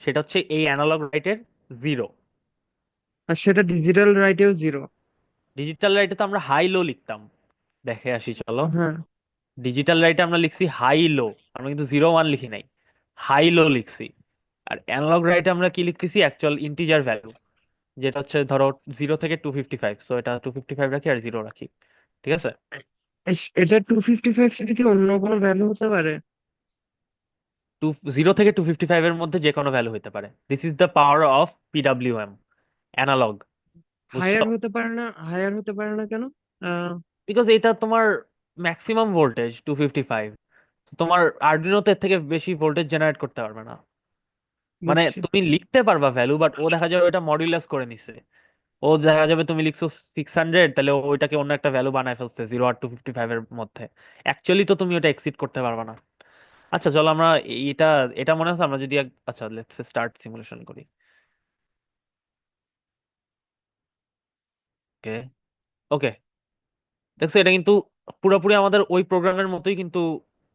সেটা হচ্ছে এই অ্যানালগ রাইটের 0। আর সেটা ডিজিটাল রাইটেও 0? ডিজিটাল রাইটে তো আমরা হাই লো লিখতাম, দেখে আসি চলো। হ্যাঁ। ডিজিটাল রাইটে আমরা লিখছি হাই লো, আমরা কিন্তু 0 1 লিখি নাই, হাই লো লিখছি। আর অ্যানালগ রাইটে আমরা কি লিখতেছি, অ্যাকচুয়াল ইন্টিজার ভ্যালু, যেটা হচ্ছে ধরো 0 থেকে 255, সো এটা 255 রাখি আর 0 রাখি, ঠিক আছে। এটা 255 সেটা কি অন্য কোনো ভ্যালু হতে পারে? 0 থেকে 255 এর মধ্যে যে কোনো ভ্যালু হতে পারে। This is the power of PWM analog, বুঝছো? হায়ার হতে পারে না, হায়ার হতে পারে না কেন? আহ বিকজ এটা তোমার ম্যাক্সিমাম ভোল্টেজ 255, তোমার আরডুইনোতে এর থেকে বেশি ভোল্টেজ জেনারেট করতে পারবে না। মানে বুঝছি। তুমি লিখতে পারবা ভ্যালু, বাট ও দেখা যাবে এটা মডুলাস করে নিছে। ও দেখা যাবে তুমি লিখছো 600, তাহলে ও ওইটাকে অন্য একটা ভ্যালু বানায় ফেলছে 0 আর 255 এর মধ্যে। অ্যাকচুয়ালি তো তুমি ওটা এক্সিড করতে পারবা না। আচ্ছা, চলো আমরা এটা এটা মনে আছে আমরা যদি আচ্ছা, লেটস স্টার্ট সিমুলেশন করি। ওকে, ওকে, দেখছো এটা কিন্তু পুরোপুরি আমাদের ওই প্রোগ্রামের মতোই কিন্তু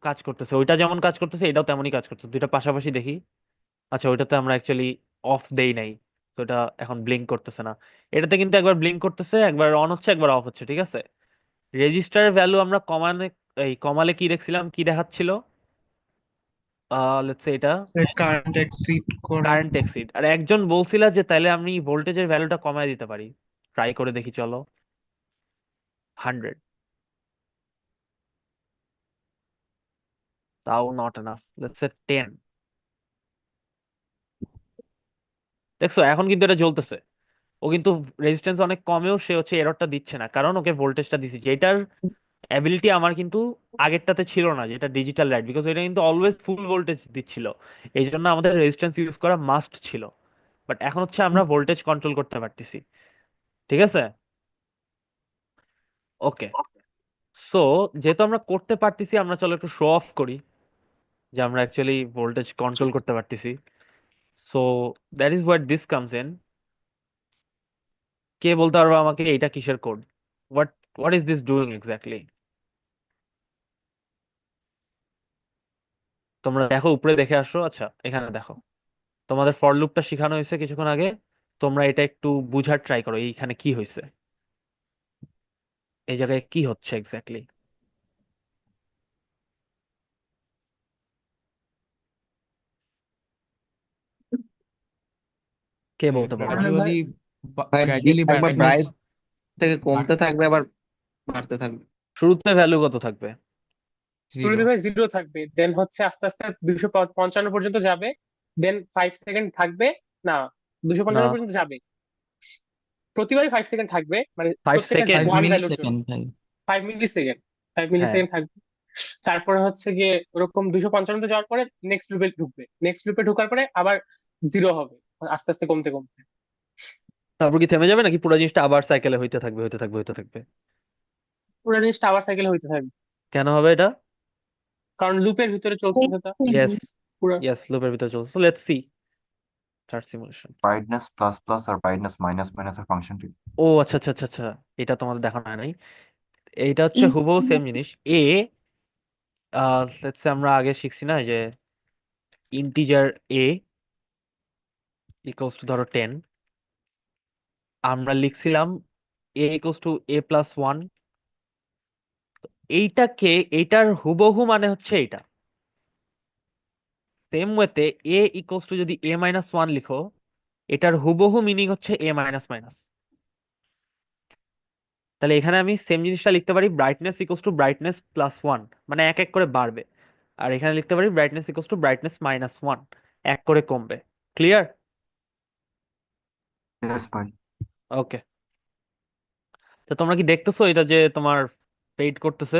কাজ করতেছে, ওইটা যেমন কাজ করতেছে এটাও তেমনই কাজ করতেছে, দুইটা পাশাপাশি দেখি। আচ্ছা, ওইটাতে আমরা অ্যাকচুয়ালি অফ দেই নাই, তো এটা এখন ব্লিঙ্ক করতেছে না। এটাতে কিন্তু একবার ব্লিঙ্ক করতেছে, একবার অন হচ্ছে, একবার অফ হচ্ছে, ঠিক আছে। রেজিস্টারের ভ্যালু আমরা কমানে, এই কমালে কি দেখছিলাম, কি দেখাচ্ছিল? লেটস সে এটা কারেন্ট এক্সিড করে। কারেন্ট এক্সিড, আর একজন বলছিল যে তাহলে আমি ভোল্টেজের ভ্যালুটা কমায় দিতে পারি। ট্রাই করে দেখি চলো। 100, তাও নট এনাফ, লেটস সে 10। দেখছো এখন কিন্তু এটা জ্বলতেছে, ও কিন্তু রেজিস্ট্যান্স অনেক কমেও সে হচ্ছে এররটা দিচ্ছে না, কারণ ওকে ভোল্টেজটা দিছি, যেটার অ্যাবিলিটি আমার কিন্তু আগেরটাতে ছিল না, যেটা ডিজিটাল লাইট, বিকজ এটা কিন্তু অলওয়েজ ফুল ভোল্টেজ দিচ্ছিল, এই জন্য আমাদের রেজিস্ট্যান্স ইউজ করা মাস্ট ছিল। বাট এখন হচ্ছে আমরা ভোল্টেজ কন্ট্রোল করতে পারতেছি, ঠিক আছে? ওকে, সো যেহেতু আমরা করতে পারতেছি, আমরা চলো একটু শো অফ করি যে আমরা অ্যাকচুয়ালি ভোল্টেজ কন্ট্রোল করতে পারতেছি। So that is what this comes in. কে বলতে পারবে আমাকে এটা কিসের কোড? What what is this doing exactly? তোমরা দেখো, উপরে দেখে আসো। আচ্ছা, এখানে দেখো, তোমাদের ফর লুপটা শেখানো হয়েছে কিছুক্ষণ আগে, তোমরা এটা একটু বুঝার ট্রাই করো, এইখানে কি হয়েছে, এই জায়গায় কি হচ্ছে এক্স্যাক্টলি। কে বলতে পারবে? গ্রাজুয়ালি ভাই গ্রাজুয়ালি একবার ব্রাইটনেস ব্রাইট থেকে কমতে থাকবে, আবার বাড়তে থাকবে। শুরুতে ভ্যালু কত থাকবে? জিরো। শুরুতে ভাই 0 থাকবে, দেন হচ্ছে আস্তে আস্তে 255 পর্যন্ত যাবে, দেন 5 সেকেন্ড থাকবে। না, না, 255 পর্যন্ত যাবে, প্রতিবারই 5 সেকেন্ড থাকবে, মানে 5 প্রত্যেকটা সেকেন্ড? 1 5 মিলি ভ্যালুর জন্য সেকেন্ড ভাই। 5 মিলি সেকেন্ড, ফাইভ মিলি হ্যাঁ, সেকেন্ড থাকবে। তারপরে হচ্ছে গিয়ে ওরকম 255 যাওয়ার পরে নেক্সট লুপে ঢুকবে, নেক্সট লুপে ঢোকার পরে আবার 0 হবে, আস্তে আস্তে কমতে কমতে। তারপর কি থেমে যাবে নাকি পুরো জিনিসটা আবার সাইকেলে হইতে থাকবে, হইতে থাকবে, হইতে থাকবে? পুরো জিনিসটা আবার সাইকেল হইতে থাকবে, কেন হবে এটা? কারণ লুপের ভিতরে চলছে সেটা ইয়েস, পুরো। ইয়েস, লুপের ভিতরে চলছে। So let's see, start simulation. Brightness plus plus আর ব্রাইটনেস মাইনাস মাইনাসের ফাংশনটি। ও আচ্ছা আচ্ছা আচ্ছা আচ্ছা, এটা তোমাদের দেখানো হয় নাই। এইটা হচ্ছে হুবহু সেম জিনিস। এ লেটস সে আমরা আগে শিখছি না যে ইন্টিজার এ ইকুয়ালস টু ধরো 10, আমরা লিখছিলাম এ ইকুয়ালস টু a+1। এইটাকে, এইটার হুবহু মানে হচ্ছে এইটা। সেম ওয়েতে এ ইকুয়ালস টু যদি a-1 লিখো, এটার হুবহু মিনিং হচ্ছে a মাইনাস মাইনাস। তাহলে এখানে আমি সেম জিনিসটা লিখতে পারি brightness equals to brightness plus 1, মানে এক এক করে বাড়বে। আর এখানে লিখতে পারি brightness equals to brightness minus 1, এক করে কমবে। ক্লিয়ার? ইয়েস ভাই। ওকে, তো তোমরা কি দেখতেছো এটা যে তোমার পেইড করতেছে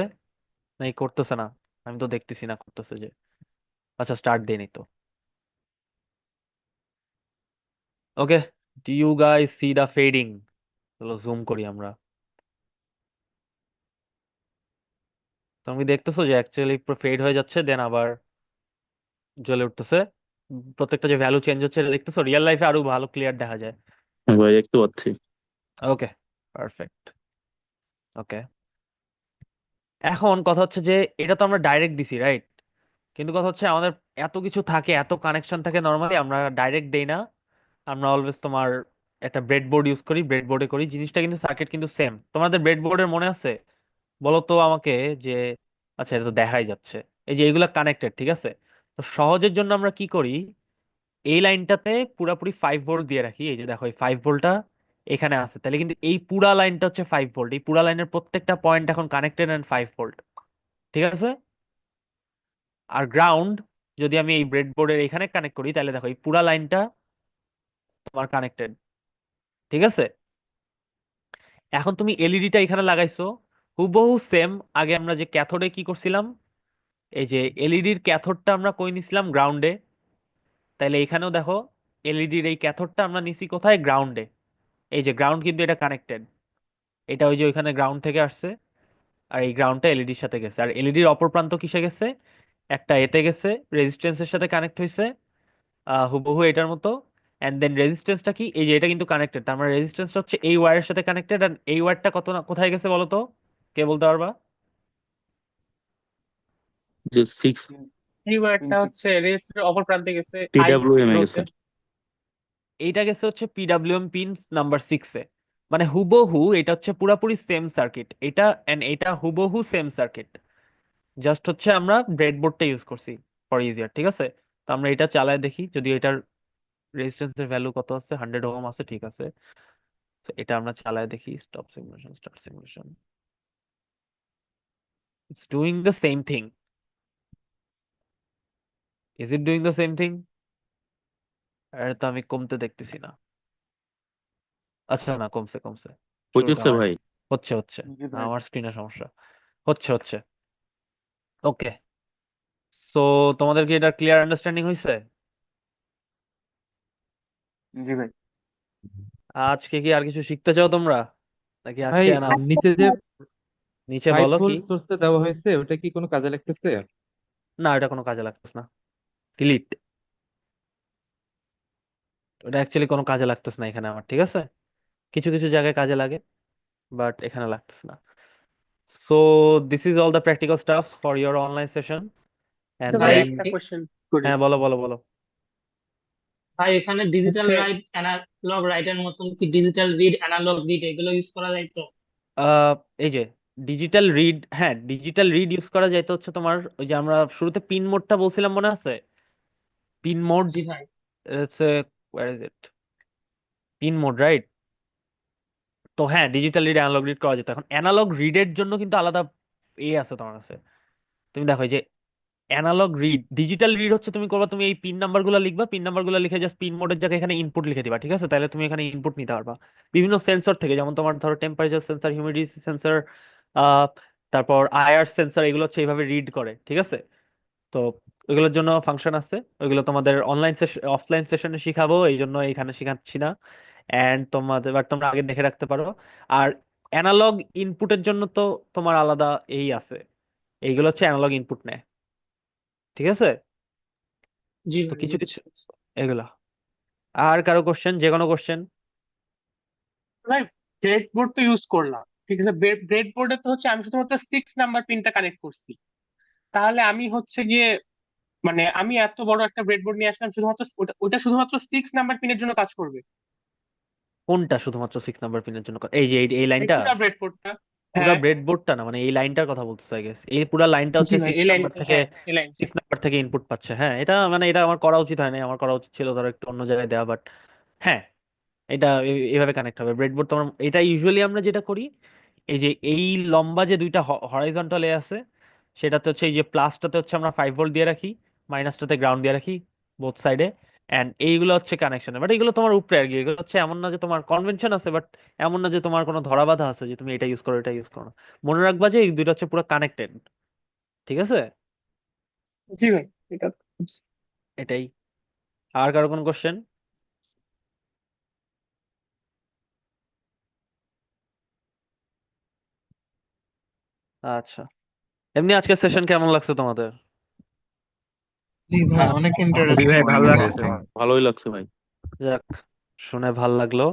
নাকি করতেছে না? আমি তো দেখতেছি না করতেছে যে। আচ্ছা, স্টার্ট দেয়নি তো। Okay, do you guys see the fading? চলো জুম করি আমরা। তুমি দেখতেছো যে অ্যাকচুয়ালি পুরো ফেড হয়ে যাচ্ছে, দেন আবার জ্বলে উঠতেছে। প্রত্যেকটা যে ভ্যালু চেঞ্জ হচ্ছে এটা দেখতেছো, রিয়েল লাইফে আরো ভালো ক্লিয়ার দেখা যায়। হ্যাঁ ভাই, দেখতে পাচ্ছি। ওকে, পারফেক্ট। ওকে, এখন কথা হচ্ছে যে এটা তো আমরা ডাইরেক্ট দিছি, রাইট? কিন্তু কথা হচ্ছে আমাদের এত কিছু থাকে, এত কানেকশন থাকে, নর্মালি আমরা ডাইরেক্ট দেই না। আমরা অলওয়েজ তোমার একটা ব্রেডবোর্ড ইউজ করি, ব্রেডবোর্ডে করি জিনিসটা, কিন্তু সার্কিট কিন্তু সেম। তোমাদের ব্রেডবোর্ডের মনে আছে? বলো তো আমাকে যে, আচ্ছা এটা তো দেখাই যাচ্ছে, এই যে এগুলা কানেক্টেড, ঠিক আছে? তো সহজের জন্য আমরা কি করি, এই লাইনটাতে পুরাপুরি 5 ভোল্ট দিয়ে রাখি। এই যে দেখো, এই 5 ভোল্টটা এখানে আছে, তাহলে কিন্তু এই পুরা লাইনটা হচ্ছে 5 ভোল্ট, এই পুরা লাইনের প্রত্যেকটা পয়েন্ট এখন কানেক্টেড এন্ড 5 ভোল্ট, ঠিক আছে? আর গ্রাউন্ড যদি আমি এই ব্রেডবোর্ডের এখানে কানেক্ট করি, তাহলে দেখো এই পুরা লাইনটা তোমার কানেক্টেড, ঠিক আছে? এখন তুমি এলইডিটা এখানে লাগাইছো, হুবহু সেম। আগে আমরা যে ক্যাথোডে কি করছিলাম, এই যে এলইডির ক্যাথোডটা আমরা কই নিছিলাম, গ্রাউন্ডে। তাইলে এখানেও দেখো এলইডির এই ক্যাথোডটা আমরা নিছি কোথায়, গ্রাউন্ডে। এই যে গ্রাউন্ড কিন্তু এটা কানেক্টেড, এটা ওই যে ওইখানে গ্রাউন্ড থেকে আসছে, আর এই গ্রাউন্ডটা এলইডির সাথে গেছে। আর এলইডির অপর প্রান্ত কিসে গেছে, একটা এতে গেছে, রেজিস্ট্যান্সের সাথে কানেক্ট হয়েছে, হুবহু এটার মতো। এন্ড দেন রেজিস্ট্যান্সটা কি, এই যে এটা কিন্তু কানেক্টেড, তার মানে রেজিস্ট্যান্সটা হচ্ছে এই ওয়্যারের সাথে কানেক্টেড। আর এই ওয়্যারটা কত কোথায় গেছে বলো তো, কে বলতে পারবা? যে 6 এই ওয়্যারটা হচ্ছে রেজিস্ট্রারের অপর প্রান্তে গেছে, আই টিডব্লিউএম এ গেছে। রোতে। এইটা গেছে হচ্ছে পিডাব্লিউএম পিন নাম্বার 6-এ। মানে হুবহু এটা হচ্ছে পুরাপুরি সেম সার্কিট, এটা এন্ড এটা হুবহু সেম সার্কিট, জাস্ট হচ্ছে আমরা ব্রেডবোর্ডটা ইউজ করছি ফর ইজিয়ার, ঠিক আছে? তো আমরা এটা চালায় দেখি, যদি এটার রেজিস্ট্যান্সের ভ্যালু কত আছে, 100 ওহম আছে, ঠিক আছে। তো এটা আমরা চালায় দেখি, stop simulation, start simulation. It's doing the same thing. Is it doing the same thing? এটা তো আমি কমতে দেখতেছি না। আচ্ছা না, কমছে কমছে। শুরুতে হইতেছে আমার ভাই। হচ্ছে হচ্ছে জি ভাই। আমার স্ক্রিনে সমস্যা। হচ্ছে হচ্ছে ওকে। সো তোমাদের কি এটা ক্লিয়ার আন্ডারস্ট্যান্ডিং হয়েছে? জি ভাই। আজকে কি আর কিছু শিখতে চাও তোমরা, নাকি ভাই আজকে না? নিচে যে নিচে ফাইভ বলো কি। ভোল্ট সোর্সটা দেওয়া হয়েছে ওটা কি কোনো কাজে লাগতেছে? না, এটা কোনো কাজে লাগতেছে না। ডিলিট। ওটা অ্যাকচুয়ালি কোনো কাজে লাগতেছে না এখানে আমার, ঠিক আছে? কিছু কিছু জায়গায় কাজে লাগে, বাট এখানে লাগতেছে না। So this is all the practical stuff for your online session, and তো ভাই ভাই দেন একটা কোশ্চেন করি। হ্যাঁ, বলো বলো বলো। ভাই এখানে ডিজিটাল হচ্ছে রাইট অ্যানালগ রাইটের মতন কি ডিজিটাল রিড অ্যানালগ রিড এগুলো ইউজ করা যায় তো? আহ, এই যে ডিজিটাল রিড, হ্যাঁ ডিজিটাল রিড ইউজ করা যায়। তো হচ্ছে তোমার ওই যে আমরা শুরুতে পিন মোডটা বলছিলাম, মনে আছে? পিন মোড, জি ভাই। It's where is it, pin mode, right? তো হ্যাঁ, ডিজিটাল রিড অ্যানালগ রিড করা যেত। এখন অ্যানালগ রিডের জন্য কিন্তু আলাদা আছে তোমার কাছে। তুমি দেখো এই যে অ্যানালগ রিড, ডিজিটাল রিড হচ্ছে তুমি করবা, তুমি এই পিন নাম্বারগুলো লিখবা, পিন নাম্বারগুলো লিখে জাস্ট পিন মোডের জায়গায় এখানে ইনপুট লিখে দিবা, ঠিক আছে? তাহলে তুমি এখানে ইনপুট নিতে পারবা বিভিন্ন সেন্সর থেকে, যেমন তোমার ধরো টেম্পারেচার সেন্সর, হিউমিডিটি সেন্সর, তারপর আয়ার সেন্সর, এগুলো হচ্ছে এইভাবে রিড করে, ঠিক আছে? তো ওইগুলোর জন্য ফাংশন আছে, ওইগুলো তোমাদের অনলাইন সেশন অফলাইন সেশনে শিখাবো, এই জন্য এখানে শেখাচ্ছি না। এন্ড তোমাদের বাট তোমরা আগে দেখে রাখতে পারো। আর অ্যানালগ ইনপুটের জন্য তো তোমার আলাদা এই আছে, এইগুলো হচ্ছে অ্যানালগ ইনপুট নেয়, ঠিক আছে? জি তো ভাই কিছু কিছু বুঝছি। এগুলা। আর কারো কোশ্চেন, যে কোনো কোশ্চেন? ভাই ব্রেড বোর্ড তো ইউজ করলাম, ঠিক আছে। ব্রেড বোর্ডে তো হচ্ছে আমি শুধুমাত্র 6 নাম্বার পিনটা কানেক্ট করছি। তাহলে আমি হচ্ছে গিয়ে মানে আমি এত বড় একটা ব্রেডবোর্ড নিয়ে আসলাম, শুধুমাত্র ওটা শুধুমাত্র 6 নাম্বার পিনের জন্য কাজ করবে? কোনটা শুধুমাত্র 6 নাম্বার পিনের জন্য এই যে এই এই লাইনটা? পুরো ব্রেডবোর্ডটা? পুরা হ্যাঁ ব্রেডবোর্ডটা না, মানে এই লাইনটার কথা বলতেছে আই গেস। এই পুরা লাইনটা জি হচ্ছে ভাই, সিক্স এই লাইন, নাম্বার থেকে হ্যাঁ এই লাইন। 6 নাম্বার থেকে ইনপুট পাচ্ছে। হ্যাঁ, এটা মানে এটা আমার করা উচিত হয় না, আমার করা উচিত ছিল ধরো একটু অন্য জায়গায় দেওয়া, বাট হ্যাঁ, এটা এভাবে কানেক্ট হবে ব্রেডবোর্ড তোমার। এটা ইউজুয়ালি আমরা যেটা করি, এই যে এই লম্বা যে দুইটা হরাইজন্টাল এ আছে, সেটাতে হচ্ছে এই যে প্লাসটাতে হচ্ছে আমরা 5 ভোল্ট দিয়ে রাখি, মাইনাসটাতে গ্রাউন্ড দিয়ে রাখি বোথ সাইডে। এন্ড এইগুলো হচ্ছে কানেকশন, বাট এগুলো তোমার উপরে আর কি। এগুলো হচ্ছে এমন না যে তোমার কনভেনশন আছে, বাট এমন না যে তোমার কোনো ধরাবাধা আছে যে তুমি এটা ইউজ করো এটা ইউজ করো না। মনে রাখবা যে এই দুইটা হচ্ছে পুরো কানেক্টেড, ঠিক আছে? জি ভাই, এটা এটাই। আর কারো কোনো কোশ্চেন? আচ্ছা, এমনি আজকের সেশন কেমন লাগছে তোমাদের? জি ভাই, অনেক জি ইন্টারেস্টিং ভাই অনেক ভালো ছিল। লাগছে, ইন্টারেস্টিং। ভালোই লাগছে ভাই। যাক, শুনে ভাল লাগলো।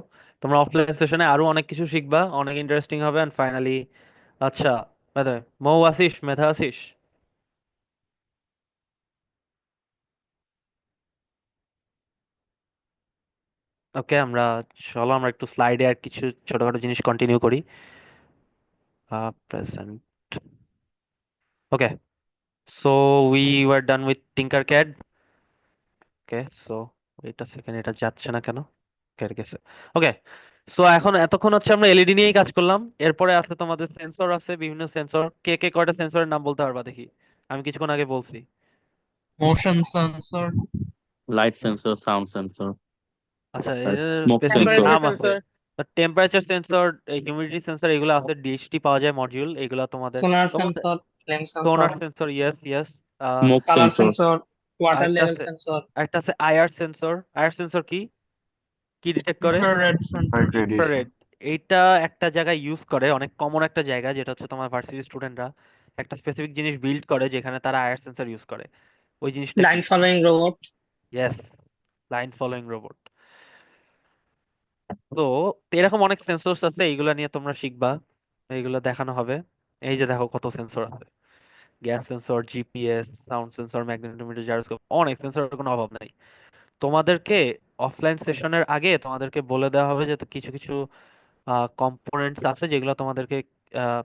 তোমরা অফলাইন সেশনে আরো অনেক কিছু শিখবা, অনেক ইন্টারেস্টিং হবে। এন্ড ফাইনালি, আচ্ছা মেধা, মৌ আসিস, মেধা আসিস? ওকে, চলো আমরা একটু স্লাইডে আর কিছু ছোটখাটো জিনিস কন্টিনিউ করি। Present. Okay, so we were done with Tinkercad. Okay, so এটা সেকেন্ড, এটা যাচ্ছে না কেন? ক্যাড গেছে। ওকে, সো এখন এতক্ষণ হচ্ছে আমরা এলইডি নিয়েই কাজ করলাম। এরপরে আছে তোমাদের সেন্সর, আছে বিভিন্ন সেন্সর। কে কে কয়টা সেন্সরের নাম বলতে পারবা দেখি? আমি কিছুক্ষণ আগে বলছি। Motion sensor, light sensor, sound sensor, আচ্ছা, এর স্মোক স্পেসিফিক সেন্সর। টেম্পারেচার নাম আছে। Sensor, temperature sensor, humidity sensor, এগুলো আছে। ডিএইচটি পাওয়া যায় মডিউল, এগুলো তোমাদের সোনার তোমাদের সেন্সর, ফ্লেম সেন্সর, সোনার sensor, yes yes. Smoke colour sensor. Sensor, water আরেকটা লেভেল আছে, সেন্সর। আরেকটা আছে আইআর সেন্সর। আইআর সেন্সর কি কি ডিটেক্ট করে? Infrared sensor. Right radiation. Infrared. এইটা একটা জায়গায় ইউজ করে, অনেক কমন একটা জায়গা, যেটা হচ্ছে তোমার ভার্সিটি স্টুডেন্টরা একটা স্পেসিফিক জিনিস বিল্ড করে যেখানে তারা আইআর সেন্সর ইউজ করে। ওই জিনিসটা কি? Line following robot. Yes, line following robot. তো এরকম অনেক সেন্সরস আছে, এইগুলা নিয়ে তোমরা শিখবা, এইগুলো দেখানো হবে। এই যে দেখো কত সেন্সর আছে, gas sensor, GPS, sound sensor, magnetometer, gyroscope, অনেক সেন্সরের কোনো অভাব নাই। তোমাদেরকে অফলাইন সেশনের আগে তোমাদেরকে বলে দেওয়া হবে যে তো কিছু কিছু কম্পোনেন্টস আছে আহ,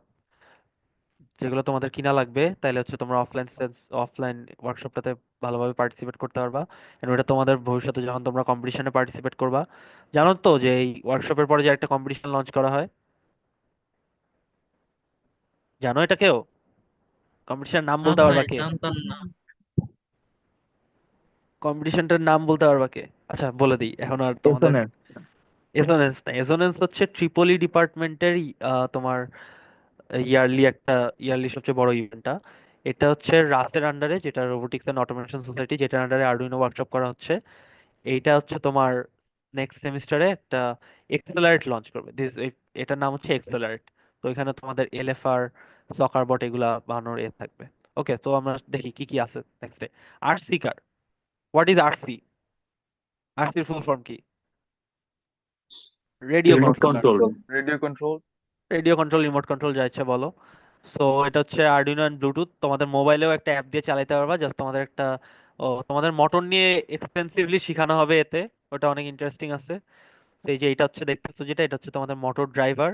যেগুলো তোমাদের কিনা লাগবে, তাইলে হচ্ছে তোমরা অফলাইন ওয়ার্কশপটাতে ভালোভাবে পার্টিসিপেট করতে পারবা। এবং এটা তোমাদের ভবিষ্যতে যখন তোমরা কম্পিটিশনে পার্টিসিপেট করবা, জানো তো যে এই ওয়ার্কশপের পরে যে একটা কম্পিটিশন লঞ্চ করা হয়, জানো এটা কেউ? কম্পিটিশনের নাম না বলতে ভাই, পারবা কে? জানতাম না। কম্পিটিশনটার নাম বলতে পারবা কে? আচ্ছা বলে দিই এখন আর তোমাদের এসোনেন্স। এসোনেন্স না, এসোনেন্স হচ্ছে ট্রিপলি ডিপার্টমেন্টের তোমার ইয়ারলি সবচেয়ে বড় ইভেন্টটা। এটা হচ্ছে রাসের আন্ডারে, যেটা রোবোটিক্স এন্ড অটোমেশন সোসাইটি, যেটার আন্ডারে আরডুইনো ওয়ার্কশপ করা হচ্ছে। এইটা হচ্ছে তোমার নেক্সট সেমিস্টারে একটা এক্সেলারেট লঞ্চ করবে। এটার নাম হচ্ছে এক্সেলারেট। তো এখানে তোমাদের এলএফআর, সকার বট এগুলা বানানোর থাকবে। ওকে, তো আমরা দেখি কি কি আছে নেক্সটে। RC car, what is RC? আরসির ফুল ফর্ম কি? Radio remote controller. Control. Radio control. Radio control, remote control, যা ইচ্ছা বলো। সো এটা হচ্ছে আরডুইনো এন্ড ব্লুটুথ। তোমাদের মোবাইলেও একটা অ্যাপ দিয়ে চালাতে পারবা, জাস্ট তোমাদের একটা তোমাদের মোটর নিয়ে এক্সটেন্সিভলি শেখানো হবে এতে। ওটা অনেক ইন্টারেস্টিং আছে। তো এই যে এটা হচ্ছে দেখতেছো যেটা, এটা হচ্ছে তোমাদের মোটর ড্রাইভার।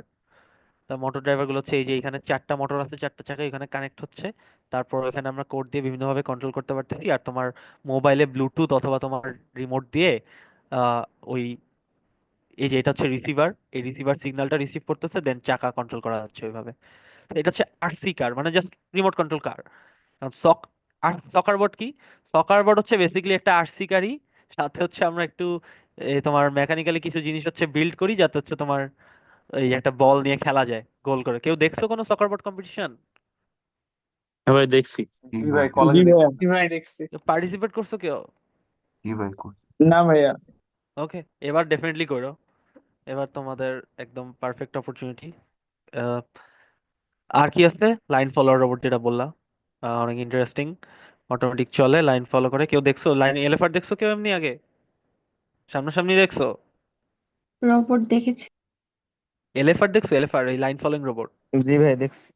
তা মোটর ড্রাইভার গুলো হচ্ছে এই যে এখানে চারটা মোটর আছে, চারটা চাকা এখানে কানেক্ট হচ্ছে। তারপর এখানে আমরা কোড দিয়ে বিভিন্নভাবে কন্ট্রোল করতে পারতেছি। আর তোমার মোবাইলে ব্লুটুথ অথবা তোমার রিমোট দিয়ে ওই এই যে এটা হচ্ছে রিসিভার, এই রিসিভার সিগন্যালটা রিসিভ করতেছে, দেন চাকা কন্ট্রোল করা যাচ্ছে ওইভাবে। তো এটা হচ্ছে আরসি কার, মানে জাস্ট রিমোট কন্ট্রোল কার। সক আর সকার বোর্ড কি? সকার বোর্ড হচ্ছে বেসিক্যালি একটা আরসি কারই, সাথে হচ্ছে আমরা একটু তোমার মেকানিক্যালি কিছু জিনিস হচ্ছে বিল্ড করি, যাতে হচ্ছে তোমার এই একটা বল নিয়ে খেলা যায় গোল করে। কেউ দেখছো কোনো সকার বোর্ড কম্পিটিশন? হ্যাঁ ভাই দেখছি। জি ভাই, জি কলেজে ভাইয়া। দেখছি। জি ভাই দেখছি। পার্টিসিপেট করছো কেউ? জি ভাই করছি। না ভাইয়া। ওকে, এবার ডেফিনেটলি করো। এবার তোমাদের একদম পারফেক্ট অপরচুনিটি। আর কি আছে? লাইন ফলোয়ার রোবট, যেটা বললা, অনেক ইন্টারেস্টিং। অটোমেটিক চলে, লাইন ফলো করে। কেউ দেখছো লাইন এলিফ্যান্ট? দেখছো কেউ এমনি আগে সামনাসামনি দেখছো? রোবট দেখেছি। এলিফ্যান্ট দেখছো? এলিফ্যান্ট, এই লাইন ফলোইং রোবট। জি ভাই দেখছি।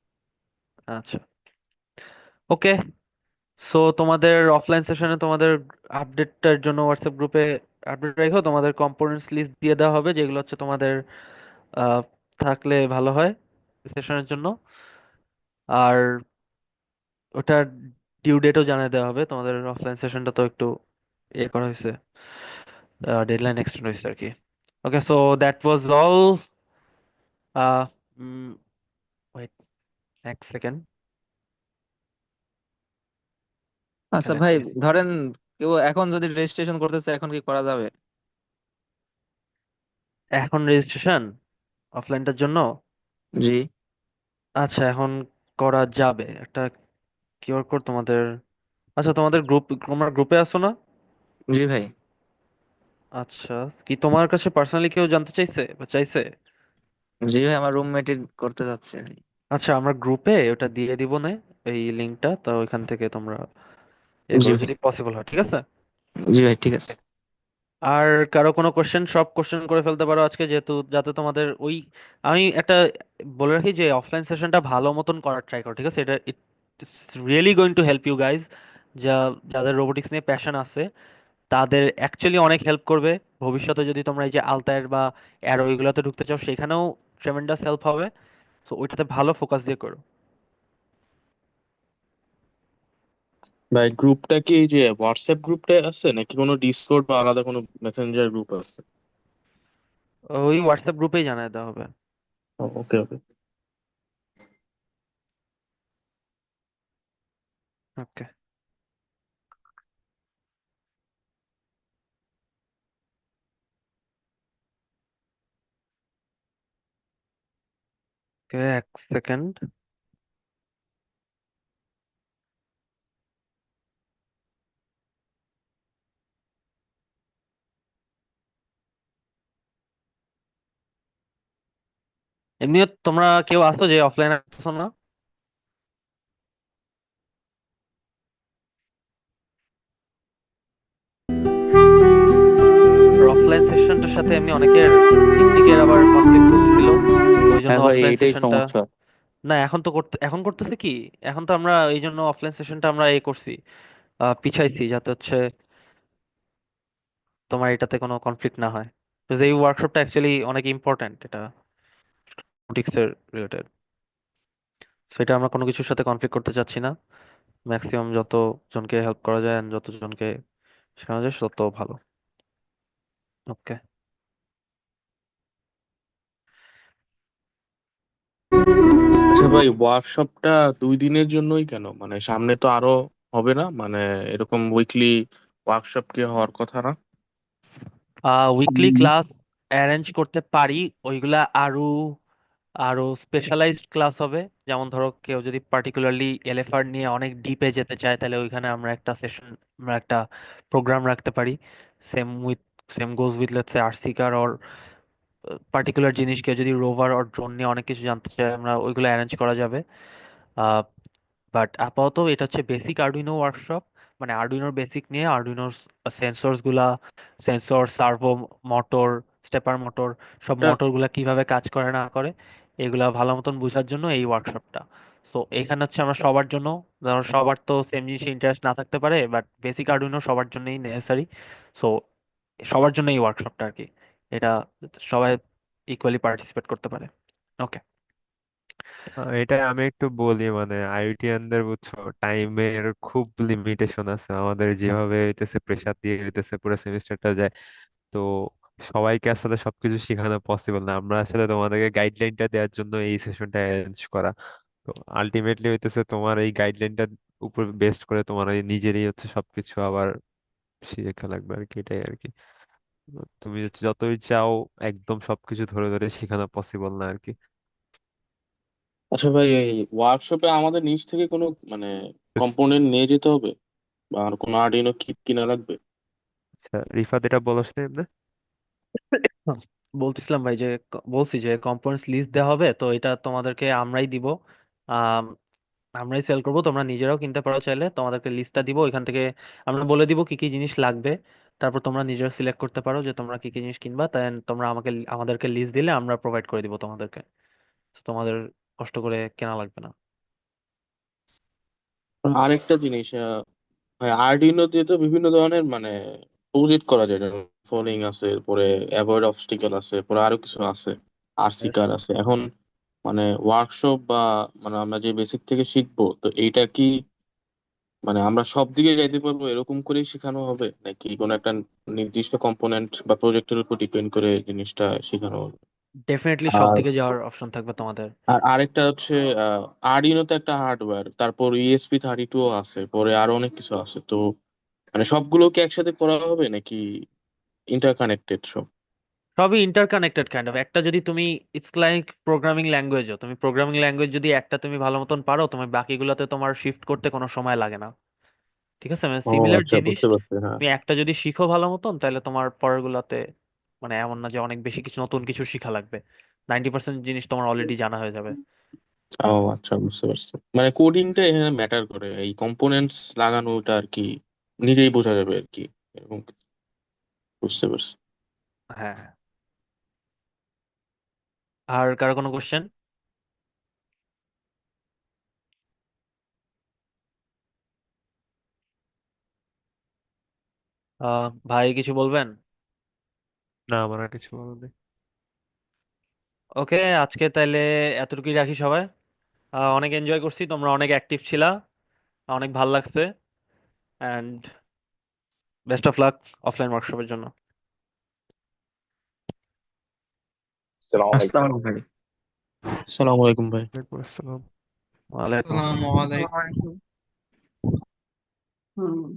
আচ্ছা, ওকে। সো তোমাদের অফলাইন সেশনে তোমাদের আপডেটটার জন্য হোয়াটসঅ্যাপ গ্রুপে আপডেট রেখো। তোমাদের কম্পোনেন্টস লিস্ট দিয়ে দেওয়া হবে, যেগুলো হচ্ছে তোমাদের আহ, থাকলে ভালো হয় সেশনের জন্য। আর ওটার ডিউ ডেটও জানিয়ে দেওয়া হবে। তোমাদের অফলাইন সেশনটা তো একটু করা হয়েছে, ডেডলাইন এক্সটেন্ড হয়েছে আর কি। Okay, so that was all. Wait, এক সেকেন্ড। আচ্ছা এখানে ভাই, ধরেন কেউ এখন যদি রেজিস্ট্রেশন করতে চায়, এখন কি করা যাবে? এখন রেজিস্ট্রেশন অফলাইনটার জন্য? জি। আচ্ছা, এখন করা যাবে। একটা কিউআর কোড তোমাদের, আচ্ছা তোমাদের গ্রুপ, তোমরা গ্রুপে আছো না? জি ভাই। আচ্ছা, কি তোমার কাছে পার্সোনালি কেউ জানতে চাইছে বা চাইছে? জি ভাই, আমার রুমমেটই করতে যাচ্ছে। আচ্ছা, আমরা গ্রুপে ওটা দিয়ে দিব না, এই লিংকটা, তো ওইখান থেকে তোমরা জি করো ভাই। যদি পসিবল হয়, ঠিক আছে? জি ভাই, ঠিক আছে। আর কারো কোনো কোশ্চেন? সব কোশ্চেন করে ফেলতে পারো আজকে, যেহেতু যাতে তোমাদের ওই, আমি একটা বলে রাখি যে অফলাইন সেশনটা ভালো মতন করার ট্রাই করো, ঠিক আছে? এটা it's really going to help you guys. যাদের রোবোটিক্স নিয়ে প্যাশন আছে তাদের অ্যাকচুয়ালি অনেক হেল্প করবে। ভবিষ্যতে যদি তোমরা এই যে আলতায়ের বা অ্যারো এগুলোতে ঢুকতে চাও, সেখানেও ট্রেমেন্ডাস হেল্প হবে। সো ওইটাতে ভালো ফোকাস দিয়ে করো। ভাই গ্রুপটা কি এই যে হোয়াটসঅ্যাপ গ্রুপটাই আছে নাকি কোনো ডিসকর্ড বা আলাদা কোনো মেসেঞ্জার গ্রুপ আছে? ওই হোয়াটসঅ্যাপ গ্রুপেই জানায় দেওয়া হবে। ওকে ওকে। ওকে। ওকে, এক সেকেন্ড। এমনিও তোমরা কেউ আসো যে অফলাইন আসছো না? অফলাইন সেশনটার সাথে এমনি অনেকের পিকনিকের আবার কনফ্লিক্ট করতেছিল, ওই জন্য হ্যাঁ ভাই অফলাইন এটাই সেশনটা। সমস্যা। না, এখন তো এখন করতেছে কি, এখন তো আমরা এই জন্য অফলাইন সেশনটা আমরা করছি, পিছাইছি, যাতে হচ্ছে তোমার এটাতে কোনো কনফ্লিক্ট না হয়। তো এই ওয়ার্কশপটা অ্যাকচুয়ালি অনেক ইম্পর্ট্যান্ট, এটা রোবোটিক্স এর রিলেটেড। সেটা আমরা কোনো কিছুর সাথে কনফ্লিক্ট করতে চাচ্ছি না। ম্যাক্সিমাম যত জনকে হেল্প করা যায় and যত জনকে শেখানো যায় তত ভালো। ওকে। আচ্ছা ভাই, ওয়ার্কশপটা 2 দিনের জন্যই কেন? মানে সামনে তো আরো হবে না? মানে এরকম উইকলি ওয়ার্কশপ কি হওয়ার কথা না? উইকলি ক্লাস অ্যারেঞ্জ করতে পারি, ওইগুলা আরো আরো স্পেশালাইজড ক্লাস হবে। যেমন ধরো কেউ যদি পার্টিকুলারলি এলএফআর নিয়ে অনেক ডিপে যেতে চায়, তাহলে ওইখানে আমরা একটা সেশন, আমরা একটা প্রোগ্রাম রাখতে পারি। Same with same goes with let's say RC car or particular জিনিস, কেউ যদি রোভার অর ড্রোন নিয়ে অনেক কিছু জানতে চায়, আমরা ওইগুলো অ্যারেঞ্জ করা যাবে। বাট আপাতত এটা হচ্ছে বেসিক আরডুইনো ওয়ার্কশপ, মানে আরডুইনোর বেসিক নিয়ে আরডুইনোর সেন্সরস গুলা, sensor, servo motor, stepper motor, সব এটা মোটর গুলা কিভাবে কাজ করে না করে এগুলা ভালো মতন বোঝার জন্য এই ওয়ার্কশপটা। সো এখানে হচ্ছে আমরা সবার জন্য, ধরো সবার তো সেম জিনিসে ইন্টারেস্ট না থাকতে পারে, বাট বেসিক আরডুইনো সবার জন্যই নেসেসারি। সো সবার জন্য এই ওয়ার্কশপটা আর কি, এটা সবাই ইকুয়ালি পার্টিসিপেট করতে পারে। ওকে। এটা আমি একটু বলি, মানে আইআইটিয়ানদের বুঝছো টাইমের খুব লিমিটেশন আছে, আমাদের যেভাবে হইতেছে প্রেসার দিয়ে হইতেছে পুরো সেমিস্টারটা যায়। তো সবাইকে আসলে সবকিছু শেখানো পসিবল না, আমরা আসলে তোমাদেরকে গাইডলাইনটা দেওয়ার জন্য এই সেশনটা অ্যারেঞ্জ করা। তো আলটিমেটলি হইতেছে তোমার এই গাইডলাইনটা উপর বেস্ট করে তোমার এই নিজেরই হচ্ছে সবকিছু আবার শেখা লাগবে আর কি, এটাই আর কি। তুমি হচ্ছে যতই চাও একদম সবকিছু ধরে ধরে শেখানো পসিবল না আর কি। আচ্ছা ভাই, এই ওয়ার্কশপে আমাদের নিচ থেকে কোনো মানে কম্পোনেন্ট নিয়ে যেতে হবে বা আর কোনো আর্ডিনো কিট কিনা লাগবে? আচ্ছা রিফাত, এটা বলছ না এমনি? বলতেছিলাম ভাই যে বলছি যে কম্পোনেন্টস লিস্ট দেওয়া হবে, তো এটা তোমাদেরকে আমরাই দিব। আম, আমরাই সেল করব, তোমরা নিজেরাও কিনতে পারো চাইলে। তোমাদেরকে লিস্টটা দিব, ওইখান থেকে আমরা বলে দিব কি কি জিনিস লাগবে। তারপর তোমরা নিজেরা সিলেক্ট করতে পারো যে তোমরা কি কি জিনিস কিনবা, তাই তোমরা আমাদেরকে লিস্ট দিলে আমরা প্রোভাইড করে দিব তোমাদেরকে। তো তোমাদের কষ্ট করে কেনা লাগবে না। আরেকটা জিনিস, ভাই আর্ডিনো দিয়ে তো বিভিন্ন ধরনের মানে প্রজেক্ট করা যায়, ফলোইং আছে, পরে অ্যাভয়েড অবস্টিকেল আছে, পরে আরো কিছু আছে, আরসি কার আছে। এখন মানে ওয়ার্কশপ বা মানে আমরা যে বেসিক থেকে শিখবো, তো এইটা কি মানে আমরা সব দিকে যাইতে পারবো এরকম করেই শেখানো হবে, নাকি কোনো একটা নির্দিষ্ট কম্পোনেন্ট বা প্রজেক্টের উপর ডিপেন্ড করে জিনিসটা শেখানো হবে? ডেফিনেটলি সব আর দিকে যাওয়ার অপশন থাকবে তোমাদের। আর আরেকটা হচ্ছে আরডিনো তো একটা হার্ডওয়্যার, তারপর ESP32 আছে, পরে আরো অনেক কিছু আছে। তো মানে সবগুলো কি একসাথে করা হবে নাকি ইন্টারকানেক্টেড সব? সবই ইন্টারকানেক্টেড কাইন্ড অফ। একটা যদি তুমি, ইটস লাইক প্রোগ্রামিং ল্যাঙ্গুয়েজও, তুমি প্রোগ্রামিং ল্যাঙ্গুয়েজ যদি একটা তুমি ভালো মতন পারো, তুমি বাকিগুলোতে তোমার শিফট করতে কোনো সময় লাগে না। ঠিক আছে, মানে ও সিমিলার আচ্ছা, জিনিস। বুঝতে পারছি, হ্যাঁ। তুমি একটা যদি শিখো ভালো মতন, তাহলে তোমার পরের গুলাতে মানে এমন না যে অনেক বেশি কিছু নতুন কিছু শিখা লাগবে। 90% জিনিস তোমার অলরেডি জানা হয়ে যাবে। ও আচ্ছা, বুঝতে পারছি। মানে কোডিংটা এখানে ম্যাটার করে, এই কম্পোনেন্টস লাগানোটা আর কি নিজেই বোঝা যাবে আর কি, এরকম কিছু। বুঝতে পারছি। হ্যাঁ। আর কারো কোনো কোশ্চেন? ভাই কিছু বলবেন? না, আমার আর কিছু বলার নেই। ওকে, আজকে তাইলে এতটুকুই রাখি সবাই। অনেক এনজয় করছি, তোমরা অনেক অ্যাক্টিভ ছিলা, অনেক ভাল লাগছে। And best of luck offline ওয়ার্কশপের জন্য। আসসালামু আলাইকুম। আসসালামু আলাইকুম। আসসালামু আলাইকুম ভাই। ওয়ালাইকুম আসসালাম। ওয়ালাইকুম আসসালাম। আসসালামু আলাইকুম। হুম